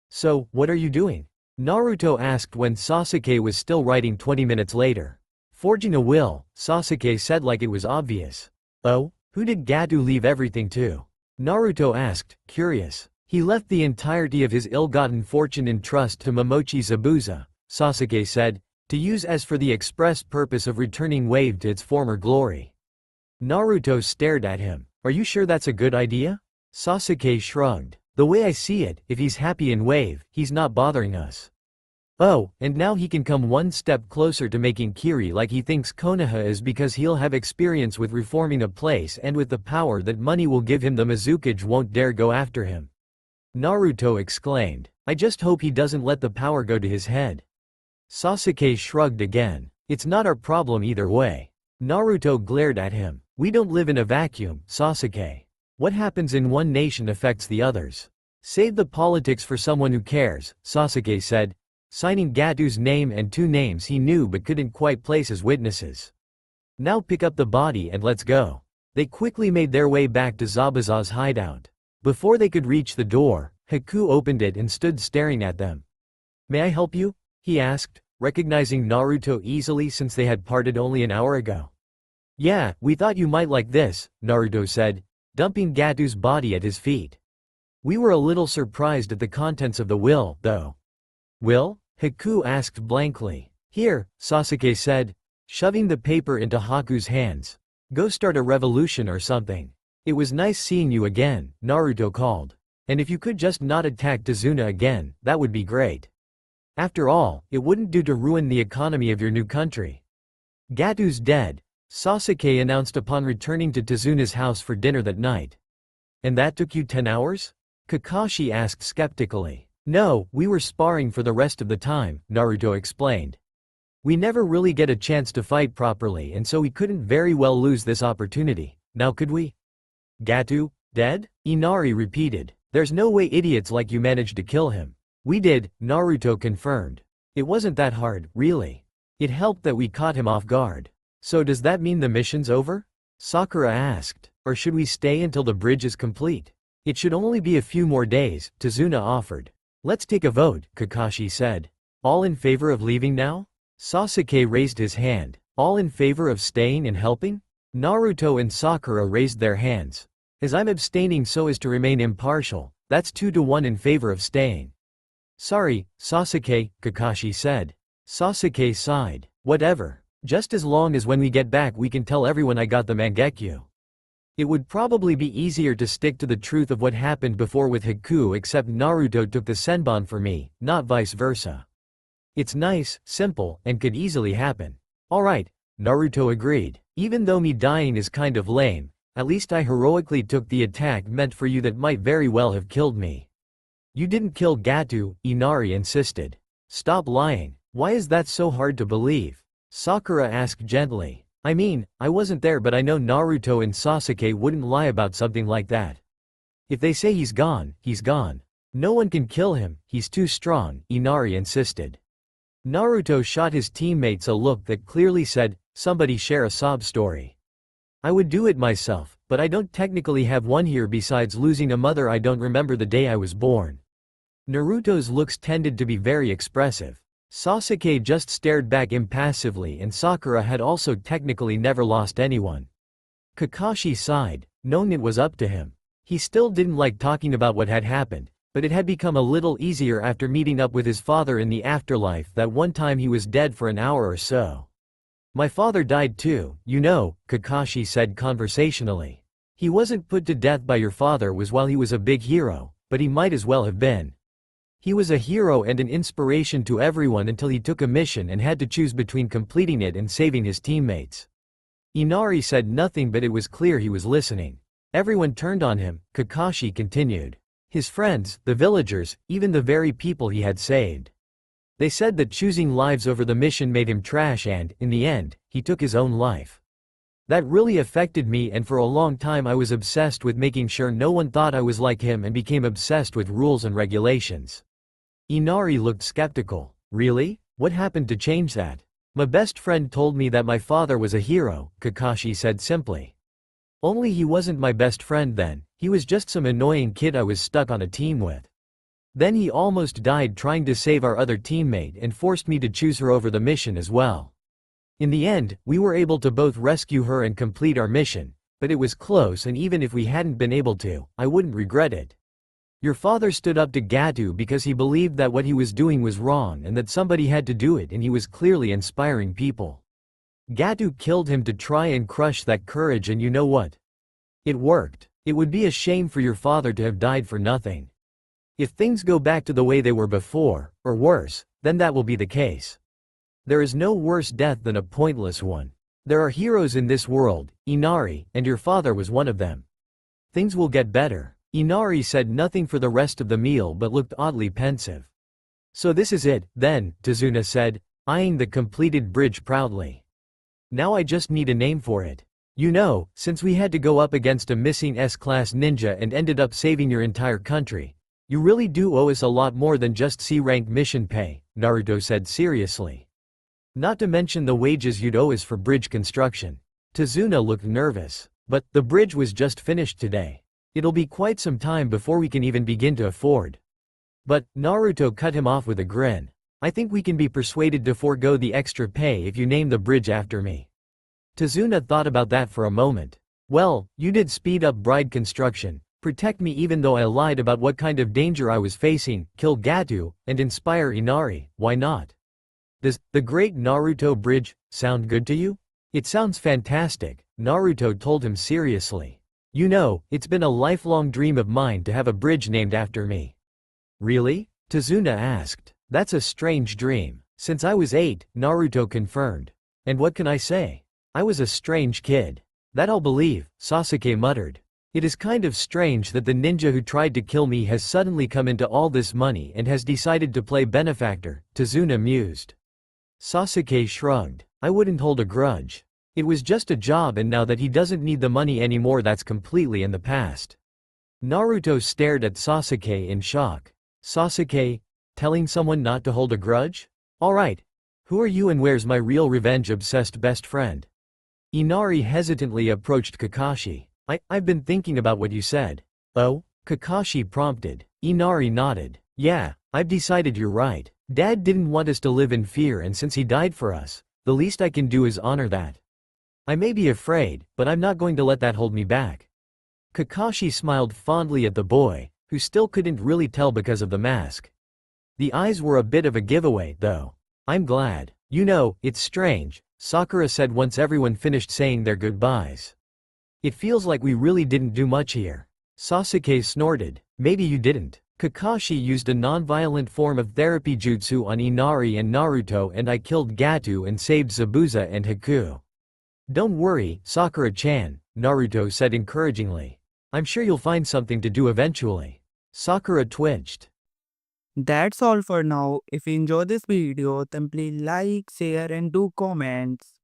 So, what are you doing? Naruto asked when Sasuke was still writing 20 minutes later. Forging a will, Sasuke said like it was obvious. Oh? Who did Gato leave everything to? Naruto asked, curious. He left the entirety of his ill-gotten fortune in trust to Momochi Zabuza, Sasuke said, to use as for the express purpose of returning Wave to its former glory. Naruto stared at him. Are you sure that's a good idea? Sasuke shrugged. The way I see it, if he's happy in Wave, he's not bothering us. Oh, and now he can come one step closer to making Kiri like he thinks Konoha is because he'll have experience with reforming a place and with the power that money will give him the Mizukage won't dare go after him. Naruto exclaimed. I just hope he doesn't let the power go to his head. Sasuke shrugged again. It's not our problem either way. Naruto glared at him. We don't live in a vacuum, Sasuke. What happens in one nation affects the others. Save the politics for someone who cares, Sasuke said, signing Gato's name and 2 names he knew but couldn't quite place as witnesses. Now pick up the body and let's go. They quickly made their way back to Zabuza's hideout. Before they could reach the door, Haku opened it and stood staring at them. May I help you? He asked, recognizing Naruto easily since they had parted only an hour ago. Yeah, we thought you might like this, Naruto said, dumping Gato's body at his feet. We were a little surprised at the contents of the will, though. Will? Haku asked blankly. Here, Sasuke said, shoving the paper into Haku's hands. Go start a revolution or something. It was nice seeing you again, Naruto called. And if you could just not attack Tazuna again, that would be great. After all, it wouldn't do to ruin the economy of your new country. Gato's dead, Sasuke announced upon returning to Tazuna's house for dinner that night. And that took you 10 hours? Kakashi asked skeptically. No, we were sparring for the rest of the time, Naruto explained. We never really get a chance to fight properly and so we couldn't very well lose this opportunity, now could we? Gato, dead? Inari repeated. There's no way idiots like you managed to kill him. We did, Naruto confirmed. It wasn't that hard, really. It helped that we caught him off guard. So does that mean the mission's over? Sakura asked. Or should we stay until the bridge is complete? It should only be a few more days, Tazuna offered. Let's take a vote, Kakashi said. All in favor of leaving now? Sasuke raised his hand. All in favor of staying and helping? Naruto and Sakura raised their hands. As I'm abstaining so as to remain impartial, that's 2-1 in favor of staying. Sorry, Sasuke, Kakashi said. Sasuke sighed. Whatever. Just as long as when we get back we can tell everyone I got the Mangekyo. It would probably be easier to stick to the truth of what happened before with Haku, except Naruto took the Senbon for me, not vice versa. It's nice, simple, and could easily happen. Alright, Naruto agreed. Even though me dying is kind of lame, at least I heroically took the attack meant for you that might very well have killed me. You didn't kill Gato, Inari insisted. Stop lying. Why is that so hard to believe? Sakura asked gently. I mean, I wasn't there, but I know Naruto and Sasuke wouldn't lie about something like that. If they say he's gone, he's gone. No one can kill him, he's too strong, Inari insisted. Naruto shot his teammates a look that clearly said, somebody share a sob story. I would do it myself, but I don't technically have one here. Besides losing a mother, I don't remember the day I was born. Naruto's looks tended to be very expressive. Sasuke just stared back impassively, and Sakura had also technically never lost anyone. Kakashi sighed, knowing it was up to him. He still didn't like talking about what had happened, but it had become a little easier after meeting up with his father in the afterlife. That one time he was dead for an hour or so. My father died too, you know, Kakashi said conversationally. He wasn't put to death by your father while he was a big hero, but he might as well have been. He was a hero and an inspiration to everyone until he took a mission and had to choose between completing it and saving his teammates. Inari said nothing, but it was clear he was listening. Everyone turned on him, Kakashi continued. His friends, the villagers, even the very people he had saved. They said that choosing lives over the mission made him trash and, in the end, he took his own life. That really affected me, and for a long time I was obsessed with making sure no one thought I was like him and became obsessed with rules and regulations. Inari looked skeptical. Really? What happened to change that? My best friend told me that my father was a hero, Kakashi said simply. Only he wasn't my best friend then, he was just some annoying kid I was stuck on a team with. Then he almost died trying to save our other teammate and forced me to choose her over the mission as well. In the end, we were able to both rescue her and complete our mission, but it was close, and even if we hadn't been able to, I wouldn't regret it. Your father stood up to Gato because he believed that what he was doing was wrong and that somebody had to do it, and he was clearly inspiring people. Gato killed him to try and crush that courage, and you know what? It worked. It would be a shame for your father to have died for nothing. If things go back to the way they were before, or worse, then that will be the case. There is no worse death than a pointless one. There are heroes in this world, Inari, and your father was one of them. Things will get better. Inari said nothing for the rest of the meal but looked oddly pensive. So this is it, then, Tazuna said, eyeing the completed bridge proudly. Now I just need a name for it. You know, since we had to go up against a missing S-class ninja and ended up saving your entire country, you really do owe us a lot more than just C-rank mission pay, Naruto said seriously. Not to mention the wages you'd owe us for bridge construction. Tazuna looked nervous. But, the bridge was just finished today. It'll be quite some time before we can even begin to afford. But, Naruto cut him off with a grin. I think we can be persuaded to forego the extra pay if you name the bridge after me. Tazuna thought about that for a moment. Well, you did speed up bride construction, protect me even though I lied about what kind of danger I was facing, kill Gato, and inspire Inari, why not? Does the Great Naruto Bridge sound good to you? It sounds fantastic, Naruto told him seriously. You know, it's been a lifelong dream of mine to have a bridge named after me. Really? Tazuna asked. That's a strange dream. Since I was 8, Naruto confirmed. And what can I say? I was a strange kid. That I'll believe, Sasuke muttered. It is kind of strange that the ninja who tried to kill me has suddenly come into all this money and has decided to play benefactor, Tazuna mused. Sasuke shrugged. I wouldn't hold a grudge. It was just a job, and now that he doesn't need the money anymore, that's completely in the past. Naruto stared at Sasuke in shock. Sasuke, telling someone not to hold a grudge? Alright. Who are you and where's my real revenge-obsessed best friend? Inari hesitantly approached Kakashi. I've been thinking about what you said. Oh? Kakashi prompted. Inari nodded. Yeah, I've decided you're right. Dad didn't want us to live in fear, and since he died for us, the least I can do is honor that. I may be afraid, but I'm not going to let that hold me back. Kakashi smiled fondly at the boy, who still couldn't really tell because of the mask. The eyes were a bit of a giveaway, though. I'm glad. You know, it's strange, Sakura said once everyone finished saying their goodbyes. It feels like we really didn't do much here. Sasuke snorted. Maybe you didn't. Kakashi used a non-violent form of therapy jutsu on Inari and Naruto, and I killed Gato and saved Zabuza and Haku. Don't worry, Sakura-chan, Naruto said encouragingly. I'm sure you'll find something to do eventually. Sakura twitched. That's all for now. If you enjoy this video, then please like, share and do comments.